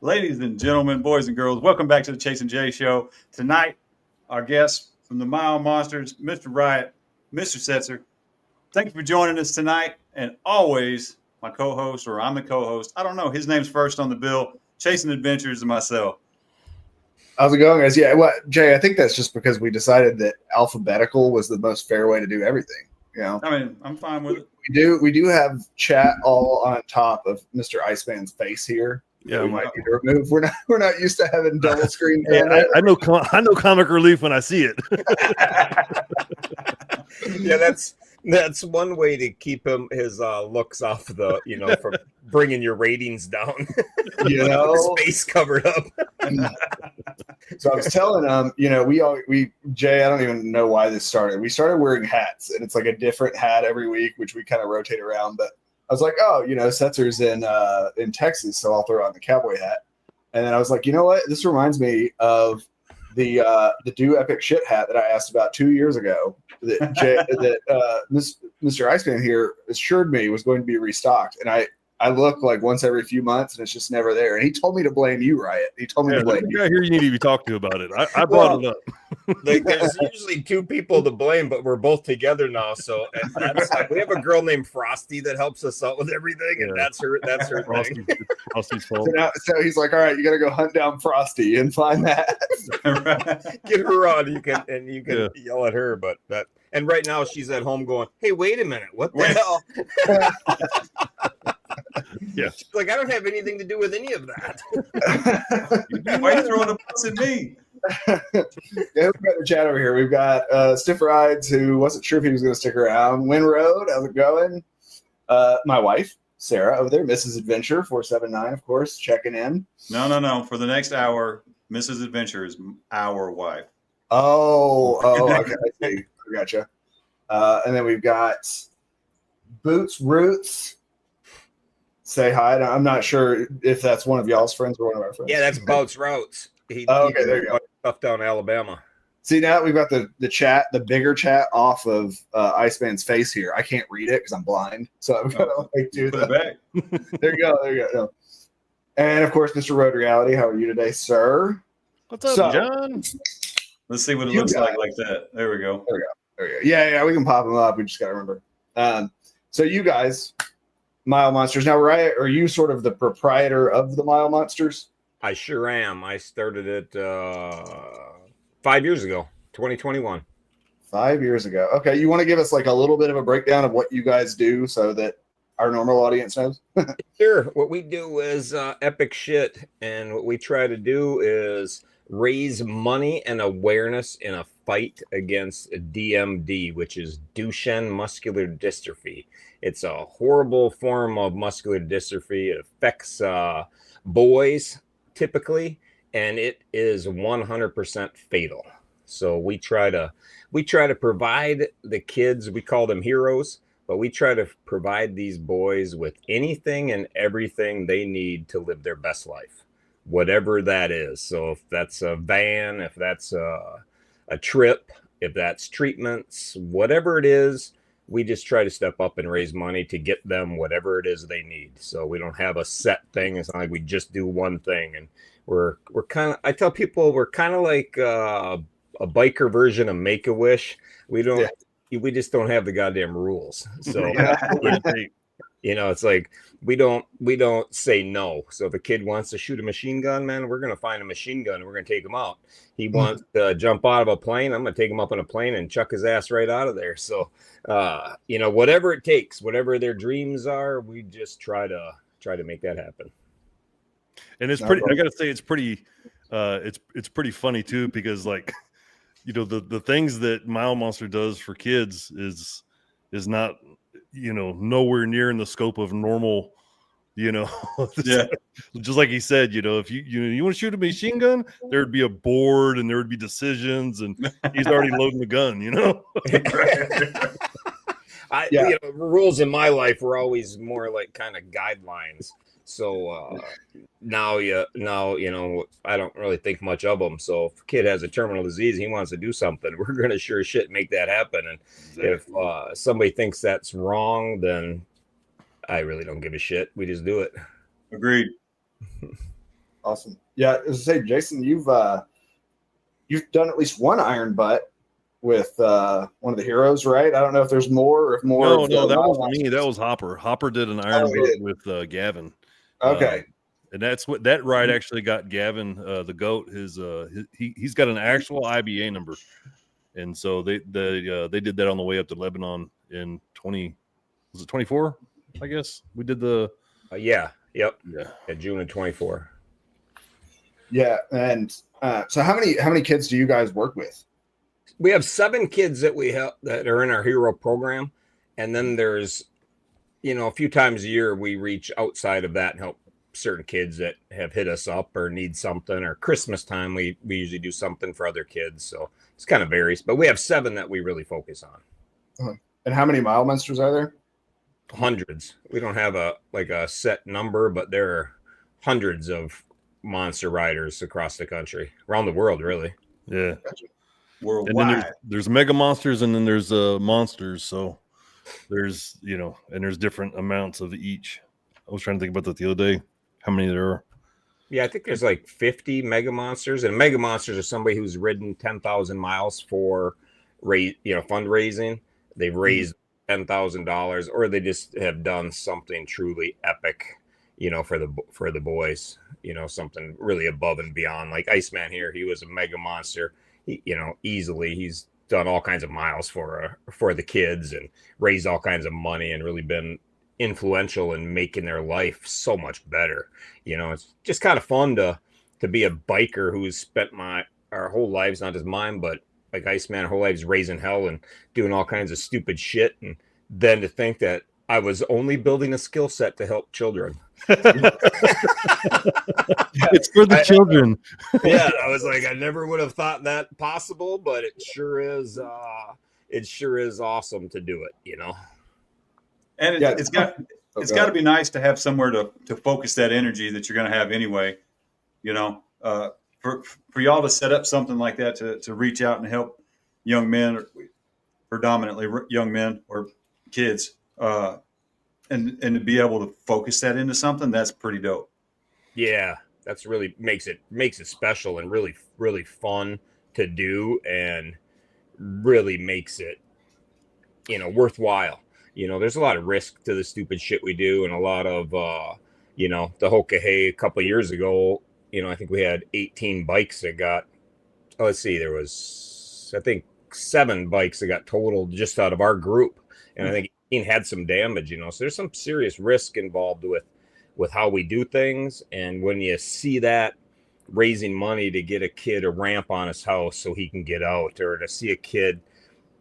Ladies and gentlemen, boys and girls, welcome back to the Chase and Jay Show. Tonight, our guest from the Mile Monsters, Mr. Riot, Mr. Setzer. Thank you for joining us tonight. And always, my co-host, or I'm the co-host. I don't know. His name's first on the bill. Chasing Adventures and myself. How's it going, guys? Yeah, well, Jay, I think that's just because we decided that alphabetical was the most fair way to do everything. You know, I mean, I'm fine with it. We do have chat all on top of Mr. Iceman's face here. Yeah, we might need to remove. We're not used to having double screen. Hey, I know comic relief when I see it. Yeah, that's one way to keep his looks off the from bringing your ratings down. Space covered up. So I was telling them, Jay, I don't even know why this started. We started wearing hats, and it's like a different hat every week, which we kind of rotate around. But I was like, Setzer's in Texas, so I'll throw on the cowboy hat. And then I was like, you know what? This reminds me of the Do Epic Shit hat that I asked about 2 years ago. Mr. Iceman here assured me was going to be restocked, and I look like once every few months, and it's just never there. And he told me to blame you, Riot. He told me to blame you. I hear you need to be talked to about it. I brought it up. Like, there's usually two people to blame, but we're both together now. So we have a girl named Frosty that helps us out with everything, and that's her thing. Frosty's fault. So he's like, all right, you got to go hunt down Frosty and find that. Get her on. You can yell at her, but that. And right now she's at home going, "Hey, wait a minute, what the hell?" Yeah, she's like, I don't have anything to do with any of that. Why are you throwing the bus at me? Yeah, we've got the chat over here. We've got Stiff Rides, who wasn't sure if he was going to stick around. Winroad, how's it going? My wife, Sarah, over there. Mrs. Adventure 479, of course, checking in. No. For the next hour, Mrs. Adventure is our wife. Oh, okay. I see. I gotcha. And then we've got Boots Roots. Say hi. I'm not sure if that's one of y'all's friends or one of our friends. Yeah, that's Boots Routes. Okay, there you go. Stuff down in Alabama. See, now we've got the chat, the bigger chat off of Iceman's face here. I can't read it because I'm blind, so I'm gonna do that. There you go. And of course, Mr. Road Reality, how are you today, sir? What's up, John? Let's see what it looks like that. There we go. Yeah, we can pop them up. We just got to remember. So you guys, Mile Monsters. Now, Riot, are you sort of the proprietor of the Mile Monsters? I sure am. I started it 5 years ago, 2021. 5 years ago. Okay, you want to give us like a little bit of a breakdown of what you guys do so that our normal audience knows? Sure. What we do is epic shit, and what we try to do is raise money and awareness in a fight against DMD, which is Duchenne muscular dystrophy. It's a horrible form of muscular dystrophy. It affects boys typically, and it is 100% fatal. So we try to provide the kids, we call them heroes, but we try to provide these boys with anything and everything they need to live their best life, whatever that is. So if that's a van, if that's a trip, if that's treatments, whatever it is, we just try to step up and raise money to get them whatever it is they need. So we don't have a set thing. It's not like we just do one thing. And we're kind of, I tell people we're kind of like a biker version of Make-A-Wish. We just don't have the goddamn rules. So it's like we don't say no. So if a kid wants to shoot a machine gun, man, we're gonna find a machine gun and we're gonna take him out. He wants to jump out of a plane, I'm gonna take him up in a plane and chuck his ass right out of there. So whatever it takes, whatever their dreams are, we just try to make that happen. And it's pretty, I gotta say, it's pretty funny too, because like, the things that Mile Monster does for kids is not, nowhere near in the scope of normal, just like he said, if you want to shoot a machine gun, there'd be a board and there would be decisions, and he's already loading the gun, rules in my life were always more like kind of guidelines. So now I don't really think much of them. So if a kid has a terminal disease, he wants to do something, we're going to sure as shit make that happen. And if somebody thinks that's wrong, then I really don't give a shit. We just do it. Agreed. Awesome. Yeah, as I say, Jason, you've done at least one iron butt with one of the heroes, right? I don't know if there's more or if more. No, that wasn't me. That was Hopper. Hopper did an iron butt with Gavin. Okay. And that's what that ride actually got Gavin, the goat. He's got an actual IBA number, and so they did that on the way up to Lebanon in 24? I guess we did the yeah, June of 24. Yeah, and so how many kids do you guys work with? We have 7 kids that we help that are in our hero program, and then there's, a few times a year we reach outside of that and help certain kids that have hit us up or need something, or Christmas time we usually do something for other kids. So it's kind of varies, but we have 7 that we really focus on. And how many Mile Monsters are there? Hundreds. We don't have a set number, but there are hundreds of monster riders across the country, around the world, really. Yeah. Gotcha. Worldwide. And then there's mega monsters, and then there's monsters. So there's and there's different amounts of each. I was trying to think about that the other day, how many there are. Yeah, I think there's like 50 mega monsters, and mega monsters are somebody who's ridden 10,000 miles for fundraising. They've raised $10,000, or they just have done something truly epic, for the boys, something really above and beyond. Like Iceman here, he was a mega monster. Easily he's done all kinds of miles for the kids and raised all kinds of money and really been influential in making their life so much better. It's just kind of fun to be a biker who's spent our whole lives, not just mine, but like Iceman, our whole lives raising hell and doing all kinds of stupid shit, and then to think that I was only building a skill set to help children. It's for the children. Yeah, I was like, I never would have thought that possible, but it sure is. It sure is awesome to do it, And it's got to be nice to have somewhere to focus that energy that you're going to have anyway. For y'all to set up something like that to reach out and help young men, predominantly young men or kids, and to be able to focus that into something, that's pretty dope. Yeah, that's really makes it special and really, really fun to do, and really makes it, worthwhile. There's a lot of risk to the stupid shit we do, and a lot of, the Hokahay a couple of years ago, I think we had 18 bikes that got, there was, I think 7 bikes that got totaled just out of our group. And I think 18 had some damage, so there's some serious risk involved with how we do things. And when you see that, raising money to get a kid a ramp on his house so he can get out, or to see a kid,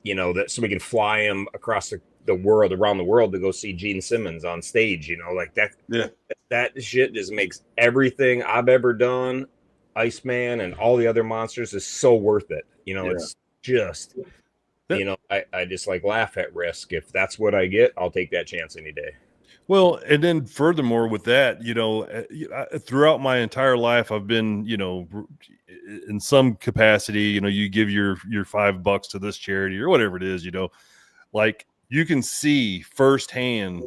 that so we can fly him across around the world to go see Gene Simmons on stage, like that. Yeah. That shit just makes everything I've ever done, Iceman and all the other monsters, is so worth it. It's just, I just like laugh at risk. If that's what I get, I'll take that chance any day. Well, and then furthermore with that, throughout my entire life, I've been, in some capacity, you give your $5 to this charity or whatever it is, like you can see firsthand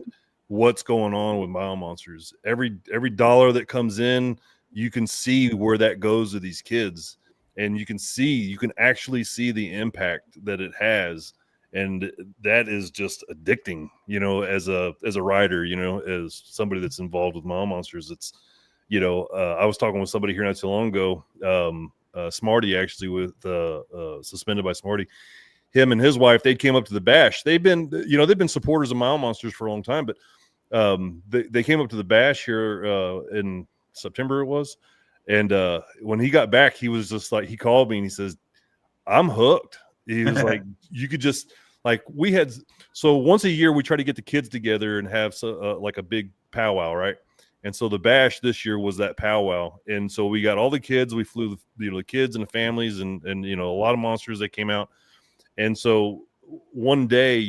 what's going on with Mile Monsters. Every dollar that comes in, you can see where that goes to these kids, and you can actually see the impact that it has. And that is just addicting, as a rider, as somebody that's involved with Mile Monsters. It's, I was talking with somebody here not too long ago, Smarty, actually, with Suspended by Smarty. Him and his wife, they came up to the bash. They've been supporters of Mile Monsters for a long time, but they came up to the bash here in September it was. And when he got back, he was just like, he called me and he says, I'm hooked. He was like, you could just, like, we had, so once a year we try to get the kids together and have like a big powwow, right? And so the bash this year was that powwow. And so we got all the kids, we flew the kids and the families and a lot of monsters that came out. And so one day,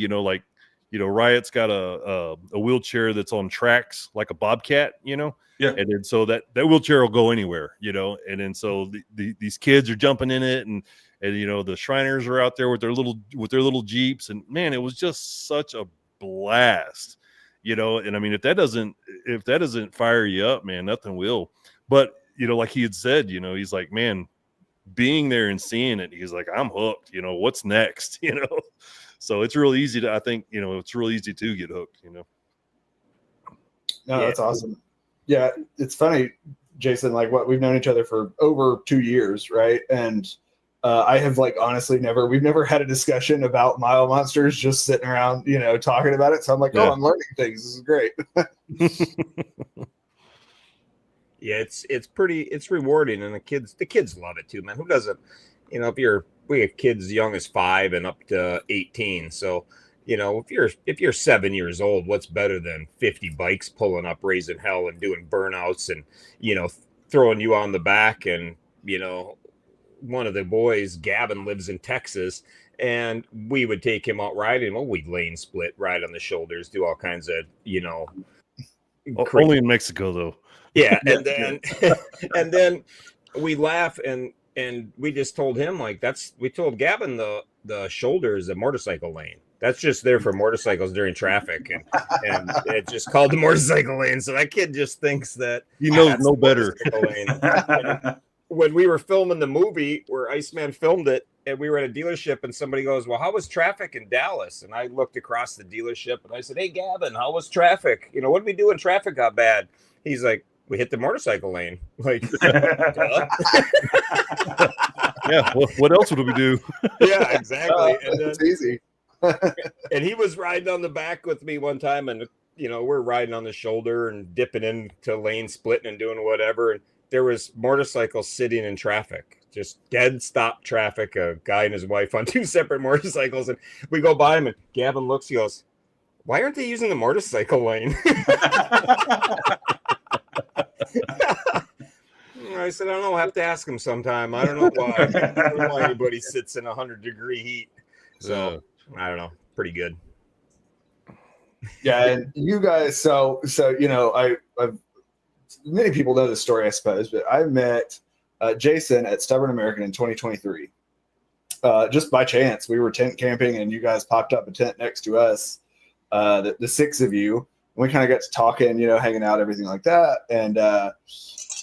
Riot's got a wheelchair that's on tracks like a Bobcat, Yeah. And then so that wheelchair will go anywhere, And then so these kids are jumping in it, and the Shriners are out there with their little Jeeps, and man, it was just such a blast, And I mean, if that doesn't fire you up, man, nothing will. But like he had said, he's like, man, being there and seeing it, he's like, I'm hooked. What's next? So it's real easy to, I think, it's real easy to get hooked. No, that's awesome. Yeah, it's funny, Jason. Like, we've known each other for over 2 years, right? And I have honestly we've never had a discussion about Mile Monsters, just sitting around, talking about it. So I'm like, oh, I'm learning things. This is great. Yeah, it's rewarding, and the kids love it too, man. Who doesn't? We have kids young as 5 and up to 18. So, if you're 7 years old, what's better than 50 bikes pulling up, raising hell, and doing burnouts, and throwing you on the back? And one of the boys, Gavin, lives in Texas, and we would take him out riding. Well, we'd lane split, ride on the shoulders, do all kinds of only in Mexico though. Yeah, and then we laugh, and we just told him we told Gavin the shoulder is a motorcycle lane. That's just there for motorcycles during traffic, and it's just called the motorcycle lane. So that kid just thinks that he knows no better. When we were filming the movie where Iceman filmed it, and we were at a dealership, and somebody goes, well, how was traffic in Dallas? And I looked across the dealership, and I said, hey, Gavin, how was traffic? What did we do when traffic got bad? He's like, we hit the motorcycle lane. Like, yeah. What else would we do? Yeah, exactly. And then, it's easy. And he was riding on the back with me one time, and we're riding on the shoulder and dipping into lane splitting and doing whatever. And there was motorcycles sitting in traffic, just dead stop traffic. A guy and his wife on 2 separate motorcycles, and we go by him, and Gavin looks. He goes, "Why aren't they using the motorcycle lane?" I said, I don't know. I'll have to ask him sometime. I don't know why. I don't know why anybody sits in 100-degree heat. So I don't know. Pretty good. Yeah, and you guys. So I've many people know this story, I suppose, but I met Jason at Stubborn American in 2023. Just by chance, we were tent camping, and you guys popped up a tent next to us. The 6 of you. We kind of got to talking, hanging out, everything like that. And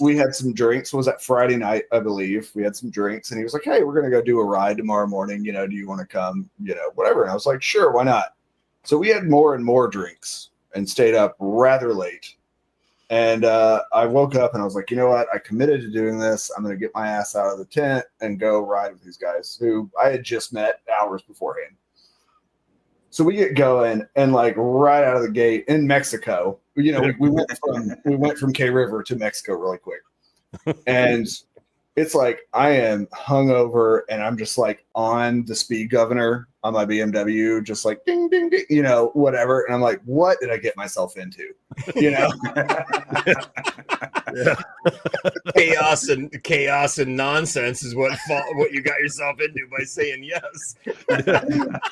we had some drinks. Was that Friday night, I believe? We had some drinks, and he was like, hey, we're going to go do a ride tomorrow morning. Do you want to come? Whatever. And I was like, sure, why not? So we had more and more drinks and stayed up rather late. And I woke up and I was like, you know what? I committed to doing this. I'm going to get my ass out of the tent and go ride with these guys who I had just met hours beforehand. So we get going, and right out of the gate in Mexico, we went from K River to Mexico really quick. And it's like I am hungover, and I'm just on the speed governor on my BMW, just ding, ding, ding, whatever. And I'm like, what did I get myself into? Yeah. Chaos and nonsense is what you got yourself into by saying yes.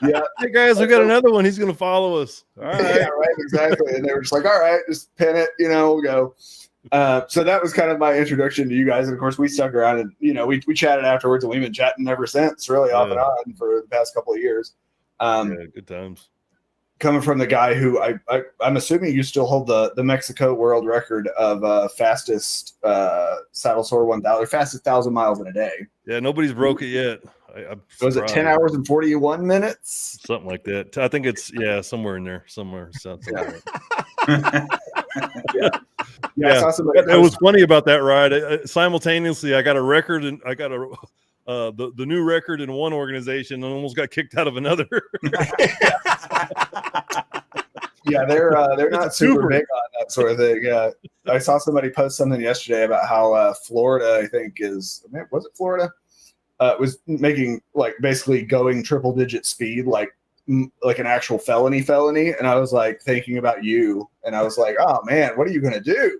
Yeah. Hey guys, we got another one. He's going to follow us. All right. Yeah, right. Exactly. And they were just like, all right, just pin it, we'll go. So that was kind of my introduction to you guys. And of course we stuck around, and, we chatted afterwards, and we've been chatting ever since, really off and on for the past couple of years. Good times. Coming from the guy who I'm assuming you still hold the Mexico world record of fastest saddle sore 1,000, fastest 1,000 miles in a day. Yeah, nobody's broke it yet. Was it 10 hours and 41 minutes? Something like that. I think it's somewhere in there, somewhere. Yeah. I saw somebody It was funny about that ride. Simultaneously, I got a record, and I got the new record in one organization, and almost got kicked out of another. Yeah, they're not super big on that sort of thing. Yeah, I saw somebody post something yesterday about how Florida, I think was it Florida, was making basically going triple digit speed like an actual felony, and I was thinking about you, and I was like, oh man, what are you gonna do?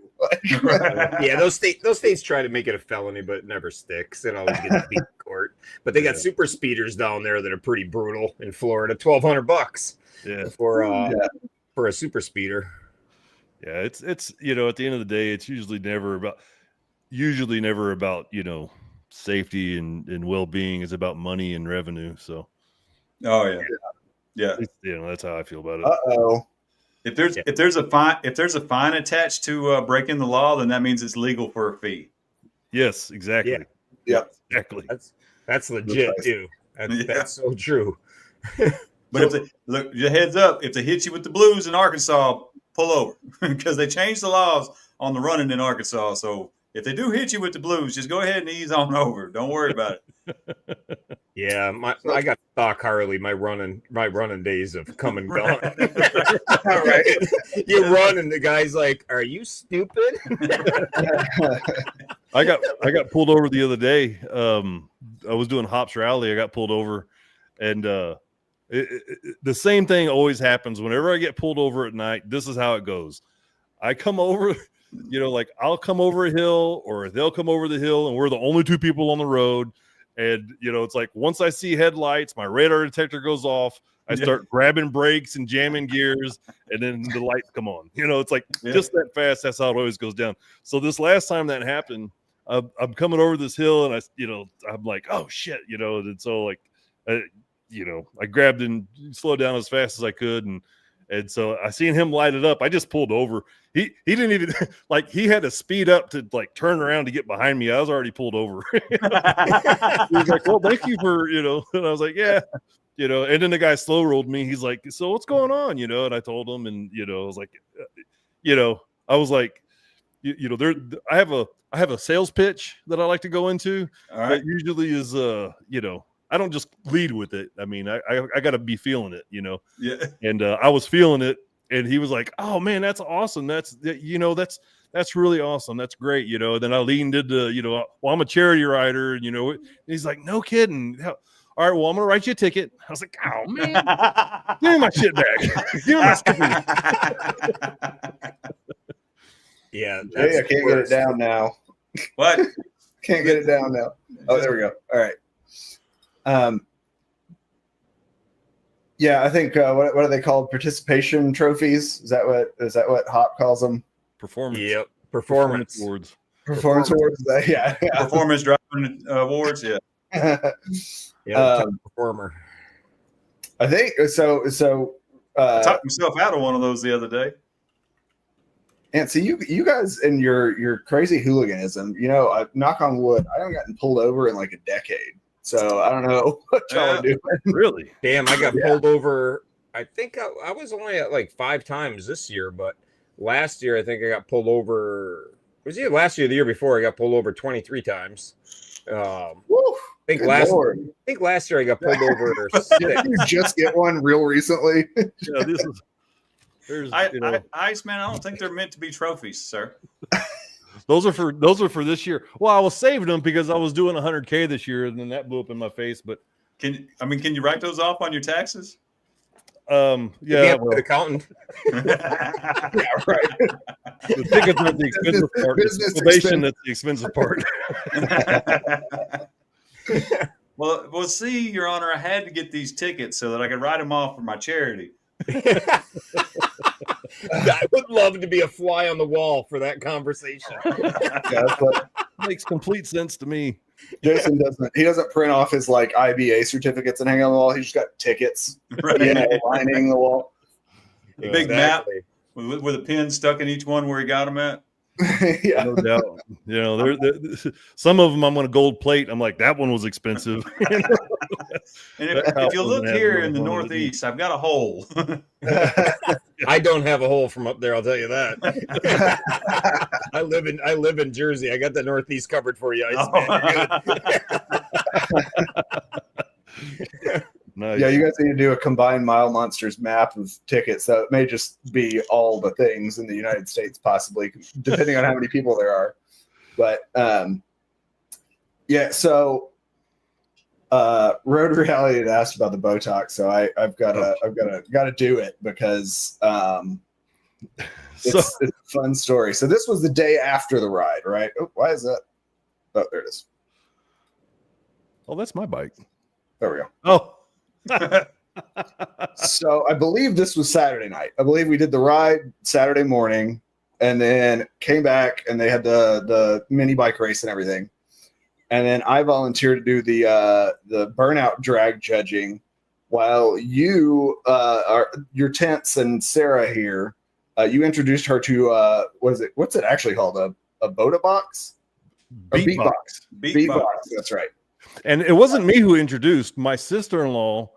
Yeah, those states try to make it a felony, but it never sticks. It always gets beat in court. But they got super speeders down there that are pretty brutal in Florida. $1,200 for a super speeder. Yeah, it's at the end of the day, it's usually never about safety and well-being. It's about money and revenue. So Oh yeah. That's how I feel about it. Uh-oh. If there's a fine attached to breaking the law, then that means it's legal for a fee. Yes, exactly. Yeah. Yep. Exactly. That's legit nice. too. Yeah. That's so true. But if they look, your heads up, if they hit you with the blues in Arkansas, pull over because they changed the laws on the running in Arkansas. So if they do hit you with the blues, just go ahead and ease on over. Don't worry about it. Yeah, I got stock Harley. My running days have come and gone. Right. You run and the guy's like, "Are you stupid?" I got pulled over the other day. I was doing Hops Rally. I got pulled over, and the same thing always happens whenever I get pulled over at night. This is how it goes. I come over, like I'll come over a hill or they'll come over the hill, and we're the only two people on the road. And it's like once I see headlights, my radar detector goes off. I start grabbing brakes and jamming gears, and then the lights come on. It's like just that fast. That's how it always goes down. So this last time that happened, I'm coming over this hill, and I'm like, oh shit, and so like, I grabbed and slowed down as fast as I could, and so I seen him light it up. I just pulled over. He didn't even like he had to speed up to like turn around to get behind me. I was already pulled over. He was like, well, thank you for and I was like, yeah. And then the guy slow rolled me. He's like, so what's going on? And I told him, and I was like, I was like, I have a sales pitch that I like to go into. All right. That usually is, I don't just lead with it. I mean, I got to be feeling it, Yeah. And I was feeling it, and he was like, oh man, that's awesome. That's really awesome. That's great. And then I leaned into, well, I'm a charity rider, and he's like, no kidding. All right, well, I'm gonna write you a ticket. I was like, oh man, give me my shit back. Give me my sticker. Yeah, I can't get it down now. What? Can't get it down now. Oh, there we go. All right. Yeah, I think what are they called? Participation trophies? Is that what Hop calls them? Performance. Yep, performance awards. Performance awards. Yeah. Performance driving awards. Yeah. Yeah, performer. I think so. I talked myself out of one of those the other day. And so you guys and your crazy hooliganism, knock on wood, I haven't gotten pulled over in like a decade. So I don't know what y'all are doing. Really? Damn, I got pulled over. I think I was only at like 5 times this year, but last year I think I got pulled over. Was it last year or the year before? I got pulled over 23 times. I think last year I got pulled over 6. Did you just get one real recently? Yeah, this is. Iceman, I don't think they're meant to be trophies, sir. Those are for this year. Well, I was saving them because I was doing 100K this year, and then that blew up in my face. But can you write those off on your taxes? Yeah, the accountant. Yeah, right. The tickets are the expensive part. Business Probation, that's the expensive part. Well, see, Your Honor, I had to get these tickets so that I could write them off for my charity. I would love to be a fly on the wall for that conversation. Yeah, but Makes complete sense to me. Jason doesn't print off his like IBA certificates and hang on the wall. He's just got tickets, Right. lining the wall. Big map with a pin stuck in each one where he got them at. Yeah, No doubt. Some of them I'm going to gold plate. I'm like, that one was expensive. And if you look here in the Northeast, I've got a hole. I don't have a hole from up there, I'll tell you that. I live in Jersey. I got the Northeast covered for you. Nice. Yeah, you guys need to do a combined Mile Monsters map of tickets. So it may just be all the things in the United States, possibly, depending on how many people there are. But yeah, so Road Reality had asked about the Botox, so I've got to do it because it's a fun story. So this was the day after the ride, right? Oh, why is that? Oh, there it is. Oh, that's my bike. There we go. Oh. So I believe this was Saturday night. I believe we did the ride Saturday morning and then came back and they had the mini bike race and everything. And then I volunteered to do the burnout drag judging while you your tents and Sarah here, you introduced her to what's it actually called? A Bota box? Beatbox. Beatbox. That's right. And it wasn't me who introduced my sister-in-law.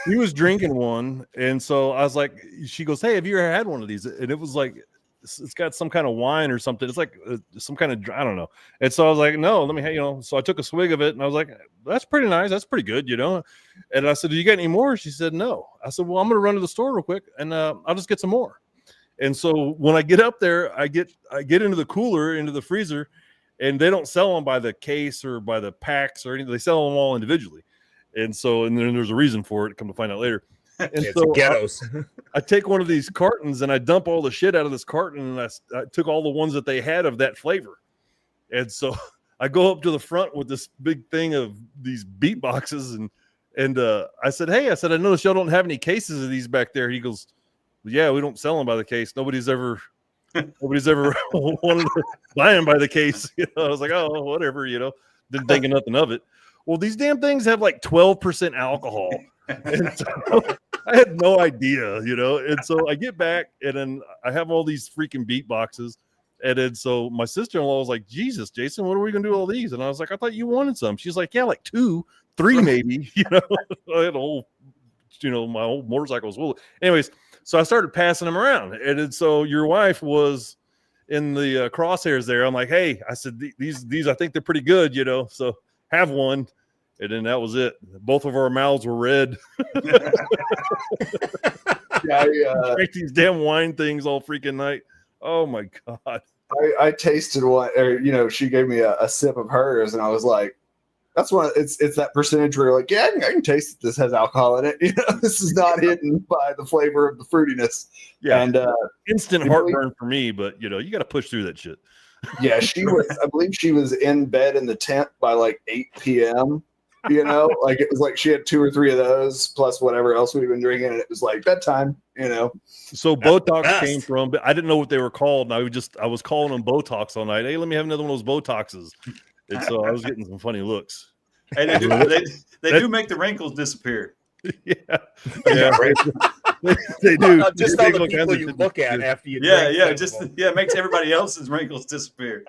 He was drinking one, and so I was like, she goes, "Hey, have you ever had one of these?" And it was like, it's got some kind of wine or something. It's like some kind of, I don't know. And so I was like, "No, let me, So I took a swig of it, and I was like, "That's pretty nice. That's pretty good, And I said, "Do you get any more?" She said, "No." I said, "Well, I'm going to run to the store real quick, and I'll just get some more." And so when I get up there, I get into the cooler, into the freezer, and they don't sell them by the case or by the packs or anything. They sell them all individually. And then there's a reason for it. Come to find out later. And It's so ghettos. I take one of these cartons and I dump all the shit out of this carton, and I took all the ones that they had of that flavor. And so I go up to the front with this big thing of these beat boxes, and I said, "Hey," I noticed y'all don't have any cases of these back there. He goes, "Yeah, we don't sell them by the case. Nobody's ever wanted to buy them by the case." I was like, "Oh, whatever," didn't think of nothing of it. Well, these damn things have like 12% alcohol. And so I had no idea, And so I get back, and then I have all these freaking beat boxes. And then so my sister-in-law was like, "Jesus, Jason, what are we going to do with all these?" And I was like, "I thought you wanted some." She's like, "Yeah, like 2, 3 maybe." I had a whole, my whole motorcycle was full. Anyways, so I started passing them around. And then so your wife was in the crosshairs there. I'm like, "Hey," I said, these I think they're pretty good, so have one. And then that was it. Both of our mouths were red. Drink these damn wine things all freaking night. Oh my God. I tasted one, or she gave me a sip of hers, and I was like, "That's one." It's that percentage where you're like, "Yeah, I can taste that this has alcohol in it." This is not hidden by the flavor of the fruitiness. Yeah, and instant heartburn for me, but you got to push through that shit. Yeah, I believe she was in bed in the tent by like 8 p.m. Like it was like she had 2 or 3 of those plus whatever else we've been drinking, and it was like bedtime. So Botox came from, but I didn't know what they were called, and I was calling them Botox all night. Hey, let me have another one of those Botoxes. And so I was getting some funny looks. Hey, they do make the wrinkles disappear. Yeah. They do. Just all the people you look at after you. It makes everybody else's wrinkles disappear.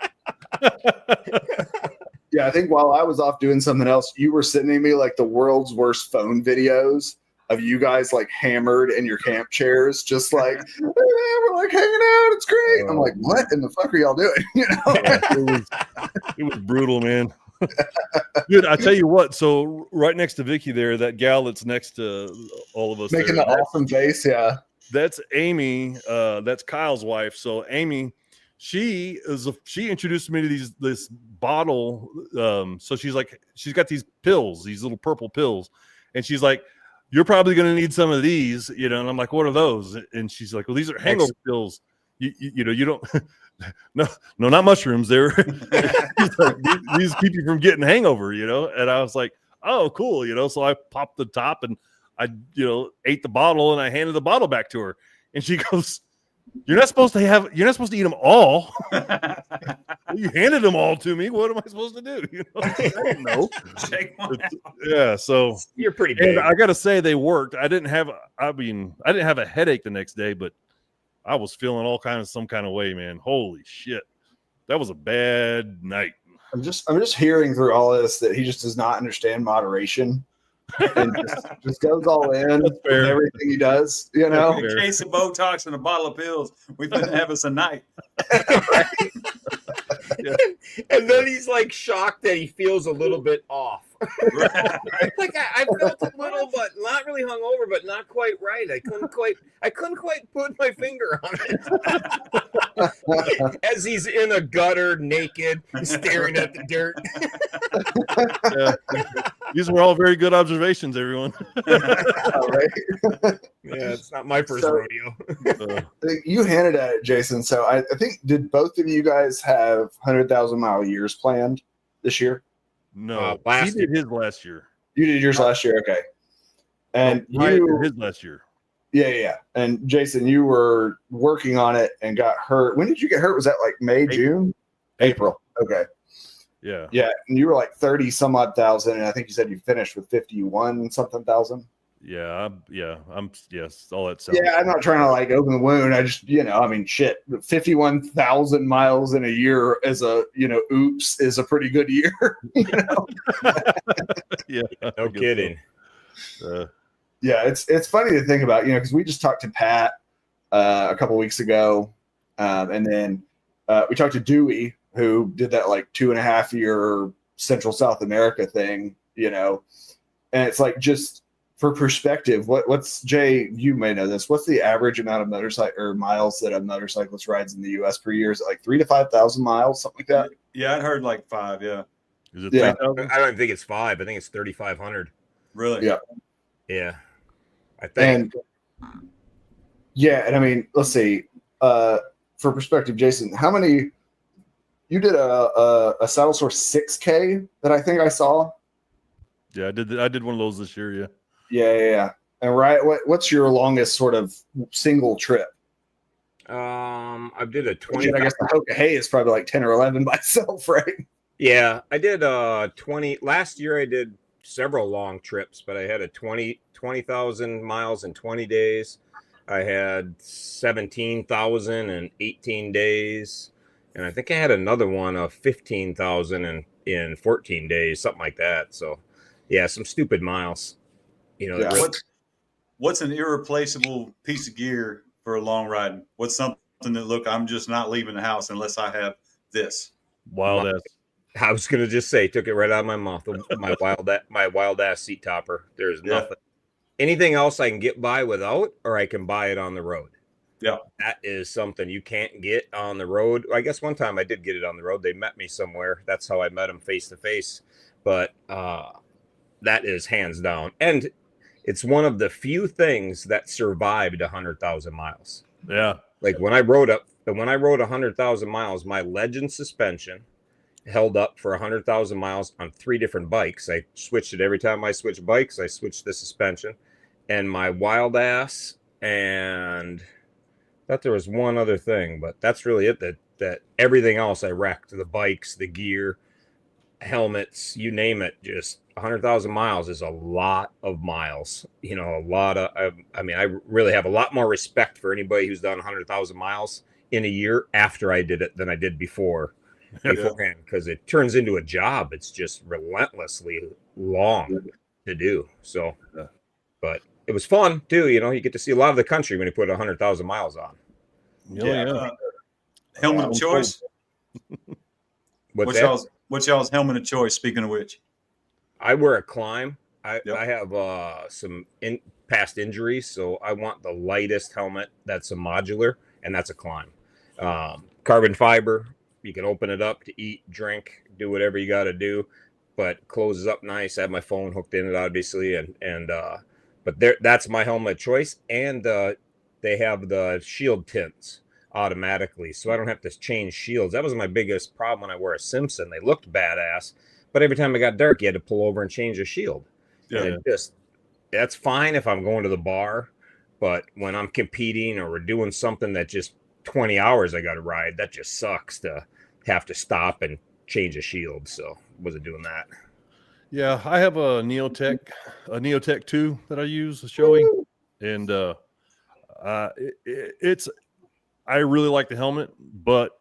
Yeah, I think while I was off doing something else, you were sending me like the world's worst phone videos of you guys like hammered in your camp chairs, just like, "Hey, we're like hanging out, it's great." I'm like, "What in the fuck are y'all doing?" It was brutal, man. Dude, I tell you what. So right next to Vicky there, that gal that's next to all of us, making the awesome face, yeah. That's Amy. That's Kyle's wife. So Amy, she introduced me to this bottle. So she's like, she's got these pills, these little purple pills, and she's like, "You're probably going to need some of these," And I'm like, "What are those?" And she's like, "Well, these are hangover pills. You don't." No, not mushrooms. They're these keep you from getting hangover, And I was like, "Oh, cool," So I popped the top and I, ate the bottle, and I handed the bottle back to her, and she goes, You're not supposed to eat them all." You handed them all to me. What am I supposed to do? I don't know. Yeah, so you're pretty big. And I got to say, they worked. I didn't have a headache the next day, but I was feeling some kind of way, man. Holy shit. That was a bad night. I'm just hearing through all this that he just does not understand moderation and just goes all in with everything he does, A case of Botox and a bottle of pills. We couldn't have us a night. Yeah. And then he's like shocked that he feels a little bit off. Right. Like I felt a little, but not really hungover, but not quite right. I couldn't quite put my finger on it. As he's in a gutter, naked, staring at the dirt. Yeah. These were all very good observations, everyone. Yeah, it's not my first rodeo. You handed at it, Jason. So I think, did both of you guys have 100,000 mile years planned this year? No, he did his last year. You did yours last year, okay. And you did his last year. Yeah. And Jason, you were working on it and got hurt. When did you get hurt? Was that like May, June? April. Okay. Yeah. Yeah. And you were like 30 some odd thousand. And I think you said you finished with 51 something thousand. Yes, all that sounds. Yeah, I'm not trying to like open the wound. I just, I mean, shit, 51,000 miles in a year as oops is a pretty good year. Yeah, No kidding. Yeah, it's funny to think about, because we just talked to Pat a couple weeks ago, and then we talked to Dewey, who did that like 2.5 year Central South America thing, and it's like, just for perspective, what's Jay? You may know this. What's the average amount of motorcycle or miles that a motorcyclist rides in the U.S. per year? Is it like 3,000 to 5,000 miles, something like that? Yeah, I'd heard like 5. Yeah. Is it Yeah. 3,000? I don't think it's 5. I think it's 3,500. Really? Yeah. Yeah. I think. And I mean, let's see. For perspective, Jason, how many? You did a Saddle Source 6K that I think I saw. Yeah, I did one of those this year. Yeah. Yeah. And right, what's your longest sort of single trip? I did a 20. I guess the Hoka Hay is probably like 10 or 11 by itself, right? Yeah, I did 20. Last year I did several long trips, but I had a 20,000 miles in 20 days. I had 17,000 in 18 days. And I think I had another one of 15,000 in 14 days, something like that. So, yeah, some stupid miles. Yeah. What's an irreplaceable piece of gear for a long ride? What's something that, I'm just not leaving the house unless I have this? Wild ass. I was gonna just say, took it right out of my mouth. My wild ass seat topper. There's nothing. Anything else I can get by without, or I can buy it on the road. Yeah, that is something you can't get on the road. I guess one time I did get it on the road. They met me somewhere. That's how I met them face to face. But that is hands down, and it's one of the few things that survived 100,000 miles. Yeah, like when I rode 100,000 miles, my Legend suspension held up for 100,000 miles on 3 different bikes. I switched it every time I switched bikes. I switched the suspension, and my Wild Ass, and I thought there was one other thing, but that's really it. That everything else I wrecked: the bikes, the gear, helmets, you name it. Just 100,000 miles is a lot of miles. A lot of. I mean, I really have a lot more respect for anybody who's done 100,000 miles in a year after I did it than I did beforehand, because it turns into a job. It's just relentlessly long to do. So, but it was fun too. You get to see a lot of the country when you put 100,000 miles on. Helmet of choice. What's y'all's helmet of choice? Speaking of which, I wear a Climb. I have some past injuries, so I want the lightest helmet that's a modular, and that's a Climb. Carbon fiber. You can open it up to eat, drink, do whatever you got to do, but closes up nice. I have my phone hooked in it, obviously, but that's my helmet choice. And they have the shield tints automatically, so I don't have to change shields. That was my biggest problem when I wore a Simpson. They looked badass, but every time it got dark, you had to pull over and change the shield. And that's fine if I'm going to the bar, but when I'm competing or we're doing something that just 20 hours I got to ride, that just sucks to have to stop and change a shield. So wasn't doing that. Yeah, I have a Neotech 2 that I use, a Shoei, and it's I really like the helmet, but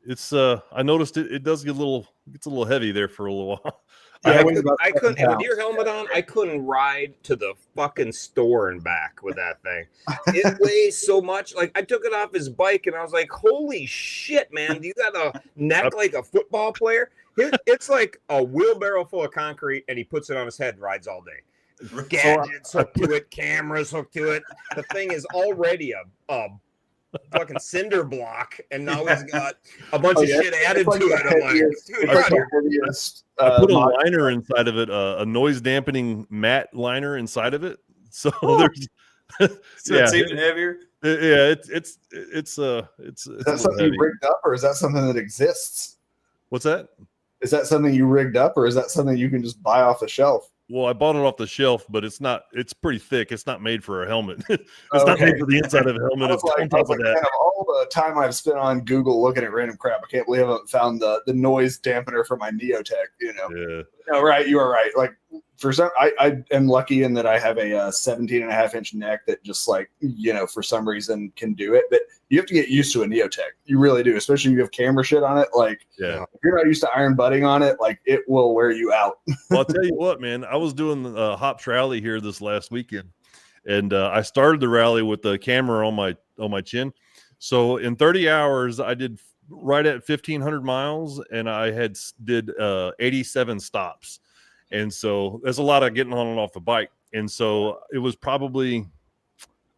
it's I noticed it does gets a little heavy there for a little while. I couldn't with your helmet on. I couldn't ride to the fucking store and back with that thing. It weighs so much. Like, I took it off his bike and I was like, "Holy shit, man! Do you got a neck like a football player?" It's like a wheelbarrow full of concrete, and he puts it on his head and rides all day. Gadgets hooked to it, cameras hooked to it. The thing is already a fucking cinder block, and now he's got a bunch of shit added to it. I'm like, dude, I put a liner inside of it, a noise dampening matte liner inside of it. So there's it's even heavier. It's is that something you rigged up, or is that something that exists? What's that? Is that something you rigged up, or is that something you can just buy off the shelf? Well, I bought it off the shelf, but it's pretty thick. It's not made for a helmet. It's not made for the inside of a helmet. It's on top of that. Kind of all the time I've spent on Google looking at random crap, I can't believe I haven't found the noise dampener for my Neotech, Yeah. No, right. You are right. Like for some, I am lucky in that I have a 17.5-inch neck that just like, for some reason can do it. But you have to get used to a Neotech. You really do, especially if you have camera shit on it. Like, Yeah. if you're not used to iron butting on it, like it will wear you out. Well, I'll tell you what, man. I was doing the Hops Rally here this last weekend, and I started the rally with the camera on my chin. So in 30 hours, I did right at 1,500 miles, and I did 87 stops. And so there's a lot of getting on and off the bike. And so it was probably,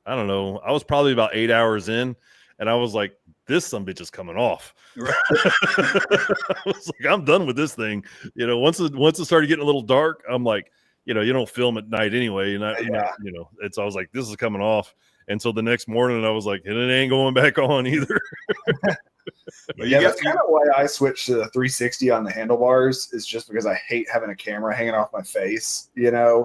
I don't know, I was probably about 8 hours in, and I was like, this sumbitch is coming off. Right. I was like, I'm done with this thing. Once it started getting a little dark, I'm like, you don't film at night anyway. And I was like, this is coming off. And so the next morning I was like, and it ain't going back on either. That's kind of why I switched to the 360 on the handlebars, is just because I hate having a camera hanging off my face, Yeah.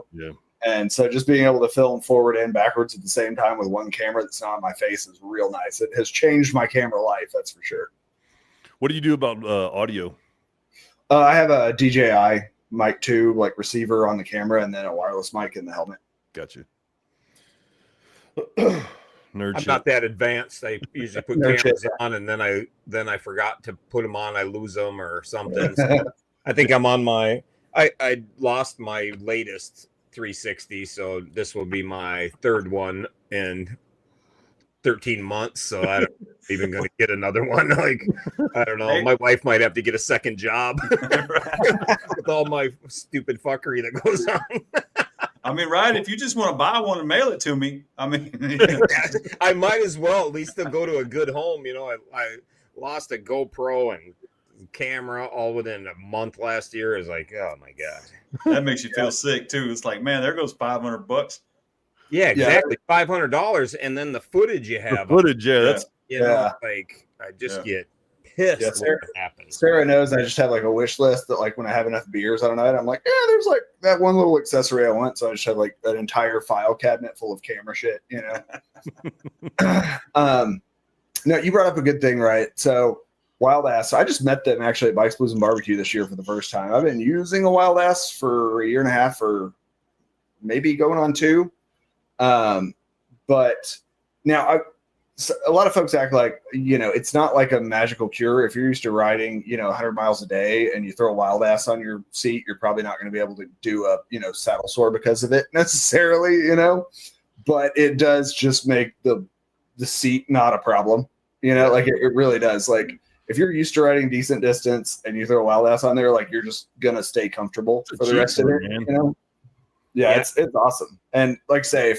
And so just being able to film forward and backwards at the same time with one camera that's not on my face is real nice. It has changed my camera life, that's for sure. What do you do about audio? I have a DJI mic 2, like receiver on the camera, and then a wireless mic in the helmet. Gotcha. I'm Nerd not that advanced. I usually put cameras on, and then I forgot to put them on. I lose them or something. So I think I'm on my. I lost my latest 360, so this will be my third one in 13 months. So I don't even going to get another one. Like, I don't know. Hey. My wife might have to get a second job with all my stupid fuckery that goes on. I mean, right? If you just want to buy one and mail it to me, I mean, I might as well. At least they'll go to a good home. I lost a GoPro and camera all within a month last year. Is like, oh my god, that makes you feel sick too. It's like, man, there goes $500. yeah, exactly. $500, and then the footage you have. That's Like I just get pissed Yeah, when it happens. Sarah knows I just have like a wish list that, like, when I have enough beers on a night, I'm like, there's like that one little accessory I want. So I just have like an entire file cabinet full of camera shit, No, you brought up a good thing, right? So Wild Ass, I just met them actually at Bikes, Blues, and Barbecue this year for the first time. I've been using a Wild Ass for a year and a half, or maybe going on 2. But now a lot of folks act like, it's not like a magical cure. If you're used to riding, 100 miles a day and you throw a Wild Ass on your seat, you're probably not going to be able to do a, saddle sore because of it necessarily, but it does just make the seat not a problem, like it really does. Like, if you're used to riding decent distance and you throw a Wild Ass on there, like, you're just going to stay comfortable for the rest of it, man. Yeah, it's awesome. And like, say,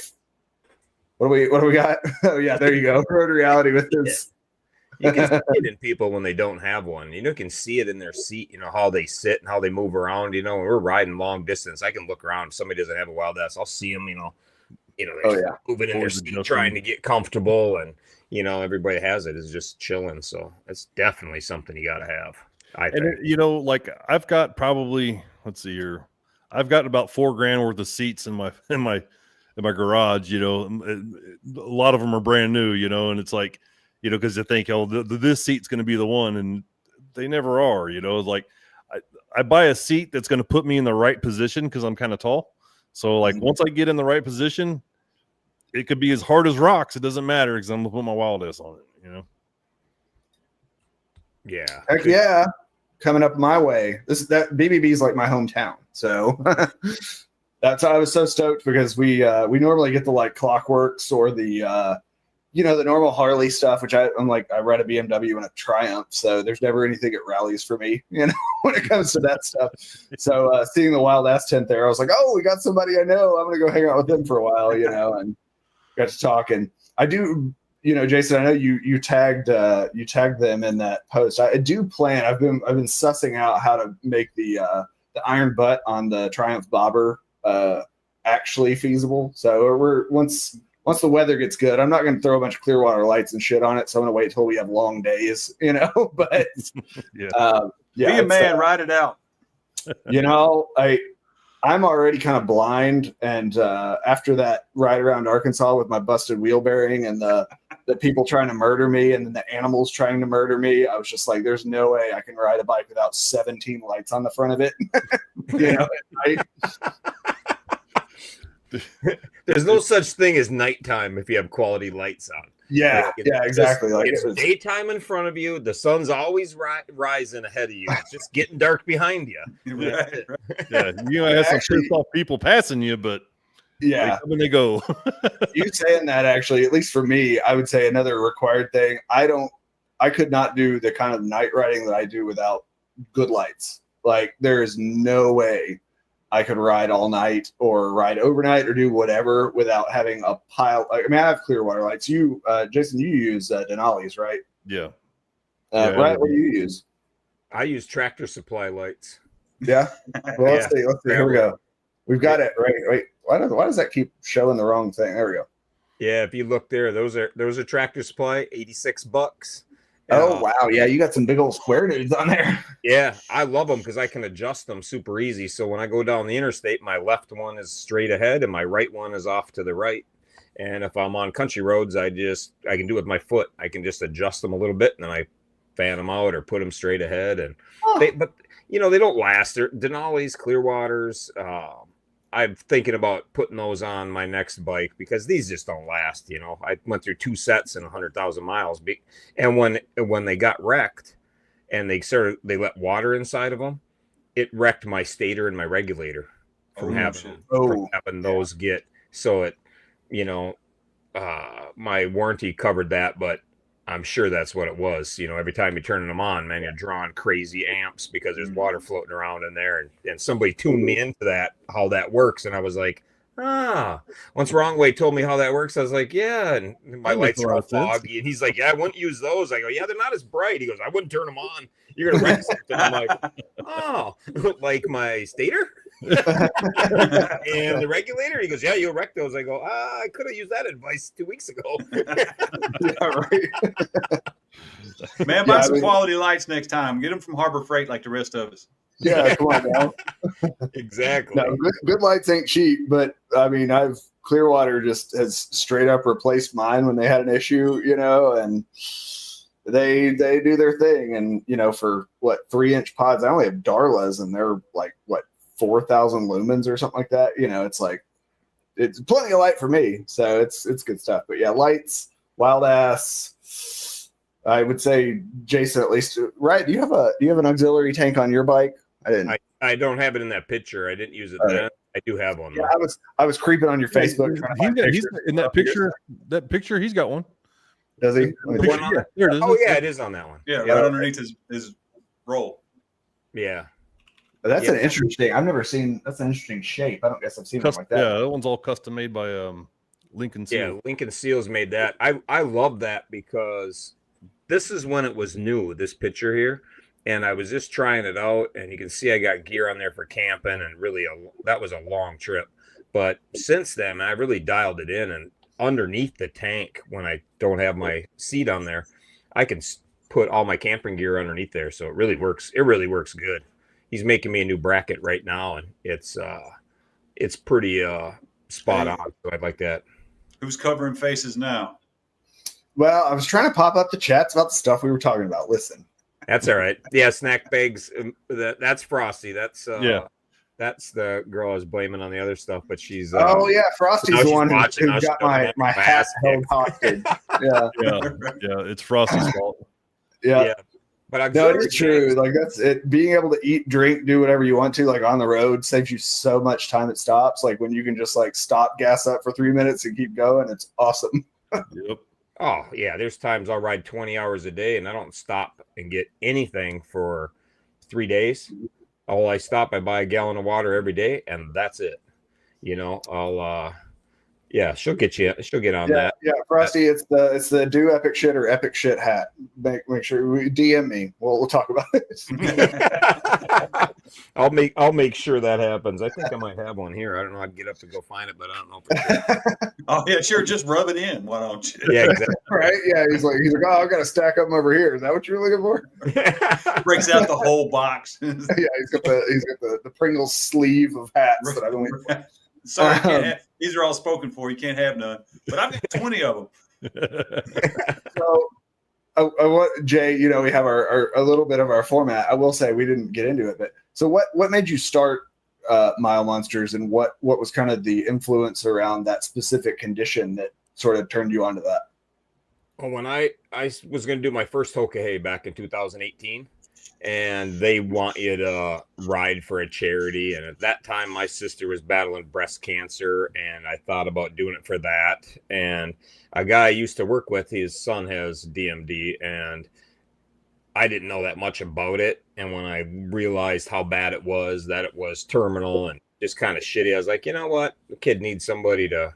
what do we got? Oh yeah, there you go. Road Reality with this. You can see it in people when they don't have one. You can see it in their seat, how they sit and how they move around. When we're riding long distance, I can look around. If somebody doesn't have a Wild Ass, I'll see them, they're moving in their seat, trying to get comfortable. And, everybody has it, is just chilling. So it's definitely something you got to have. I think. And, like, I've got probably, let's see here, I've got about $4,000 worth of seats in my garage. A lot of them are brand new, and it's like, because they think, this seat's going to be the one, and they never are. Like, I buy a seat that's going to put me in the right position because I'm kind of tall. So, like, once I get in the right position, it could be as hard as rocks. It doesn't matter because I'm going to put my Wild Ass on it. Yeah. Heck yeah. Coming up my way. That BBB is like my hometown. So that's why I was so stoked, because we normally get the like Clockworks or the the normal Harley stuff, which I'm like, I ride a BMW and a Triumph, so there's never anything at rallies for me, when it comes to that stuff. So seeing the Wild Ass tent there, I was like, oh, we got somebody I know. I'm gonna go hang out with them for a while, and got to talk. And I do, Jason, I know you tagged them in that post. I do plan. I've been sussing out how to make the iron butt on the Triumph Bobber actually feasible. So we're once the weather gets good, I'm not going to throw a bunch of Clearwater lights and shit on it. So I'm going to wait till we have long days, But be a man, ride it out. I'm already kind of blind, and after that ride around Arkansas with my busted wheel bearing and the the people trying to murder me and then the animals trying to murder me. I was just like, there's no way I can ride a bike without 17 lights on the front of it. You know, There's no such thing as nighttime if you have quality lights on. yeah, yeah, exactly. Like It's daytime in front of you. The sun's always rising ahead of you. It's just getting dark behind you. Right. Yeah, you might have some Actually- pissed off people passing you, but yeah. they come and they go. You saying that, actually, at least for me, I would say another required thing. I could not do the kind of night riding that I do without good lights. Like, there is no way I could ride all night or ride overnight or do whatever without having a pile. I mean, I have Clearwater lights. You, Jason, you use Denali's, right? Yeah. Yeah, Right? What do you use? I use Tractor Supply lights. Yeah. Well, let's see. Let's see. Here we go. We've got it. Right. Wait. Why does that keep showing the wrong thing? There we go. Yeah, if you look there, those are Tractor Supply, $86. Oh wow, yeah, you got some big old square dudes on there. Yeah, I love them because I can adjust them super easy. So when I go down the interstate, my left one is straight ahead and my right one is off to the right. And if I'm on country roads, I can do it with my foot. I can just adjust them a little bit and then I fan them out or put them straight ahead. And but they don't last. They're Denali's, Clearwaters. I'm thinking about putting those on my next bike because these just don't last. You know, I went through 2 sets and 100,000 miles. And when they got wrecked and they let water inside of them, it wrecked my stator and my regulator from having those get. So it, my warranty covered that, but I'm sure that's what it was. You know, every time you're turning them on, man, you're drawing crazy amps because there's water floating around in there. And somebody tuned me into that, how that works. And I was like, once Wrong Way told me how that works, I was like, yeah. And my lights are all foggy. And he's like, yeah, I wouldn't use those. I go, yeah, they're not as bright. He goes, I wouldn't turn them on. You're going to wreck something. I'm like, oh, like my stator? And the regulator? He goes, yeah, you'll wreck those. I go, I could have used that advice 2 weeks ago. Yeah, right. Man, buy some quality lights next time. Get them from Harbor Freight like the rest of us. Yeah, come on now. Exactly. No, good lights ain't cheap, but I mean, Clearwater just has straight up replaced mine when they had an issue, and they do their thing. And, for 3-inch pods, I only have Darlas and they're like, 4,000 lumens or something like that. It's like, it's plenty of light for me. So it's good stuff. But yeah, lights, wild ass. I would say, Jason, at least, right? Do you have an auxiliary tank on your bike? I didn't. I don't have it in that picture. I didn't use it then. I do have one. Yeah, I was creeping on your Facebook. He's in that picture. That picture, he's got one. Does he? Yeah, there it is. Oh yeah, it is on that one. Yeah, right underneath his roll. Yeah. That's an interesting. I've never seen. That's an interesting shape. I don't guess I've seen one like that. Yeah, that one's all custom made by Lincoln Seal. Yeah, Lincoln Seals made that. I love that because this is when it was new. This picture here, and I was just trying it out, and you can see I got gear on there for camping, and really that was a long trip. But since then, I really dialed it in, and underneath the tank, when I don't have my seat on there, I can put all my camping gear underneath there. So it really works. It really works good. He's making me a new bracket right now, and it's pretty spot on. So I like that. Who's covering faces now? Well, I was trying to pop up the chats about the stuff we were talking about. Listen, that's all right. Yeah, snack bags. That's Frosty. That's That's the girl I was blaming on the other stuff, but she's. Oh yeah, Frosty's the one who got my hat held hostage. Yeah, it's Frosty's fault. Yeah. But no, it's true. Like that's it. Being able to eat, drink, do whatever you want to, like on the road, saves you so much time at stops. Like when you can just like stop, gas up for 3 minutes, and keep going, it's awesome. Yep. Oh yeah, there's times I'll ride 20 hours a day and I don't stop and get anything for 3 days. I stop, I buy a gallon of water every day, and that's it. I'll she'll get on that. Yeah, Frosty, it's the do epic shit or epic shit hat. Make sure we DM me. We'll talk about it. I'll make sure that happens. I think I might have one here. I don't know. I'd get up to go find it, but I don't know. For sure. Oh yeah, sure. Just rub it in. Why don't you? Yeah, exactly. Right. Yeah. He's like, oh, I've got to stack up over here. Is that what you're looking for? Breaks out the whole box. Yeah, he's got the Pringles sleeve of hats that I've been waiting for. Sorry, these are all spoken for. You can't have none. But I've got 20 of them. So I want Jay, we have our a little bit of our format. I will say we didn't get into it, but so what made you start Mile Monsters, and what was kind of the influence around that specific condition that sort of turned you onto that? Well, when I was going to do my first Hokahay back in 2018, and they want you to ride for a charity. And at that time, my sister was battling breast cancer, and I thought about doing it for that. And a guy I used to work with, his son has DMD, and I didn't know that much about it. And when I realized how bad it was, that it was terminal and just kind of shitty, I was like, you know what? The kid needs somebody to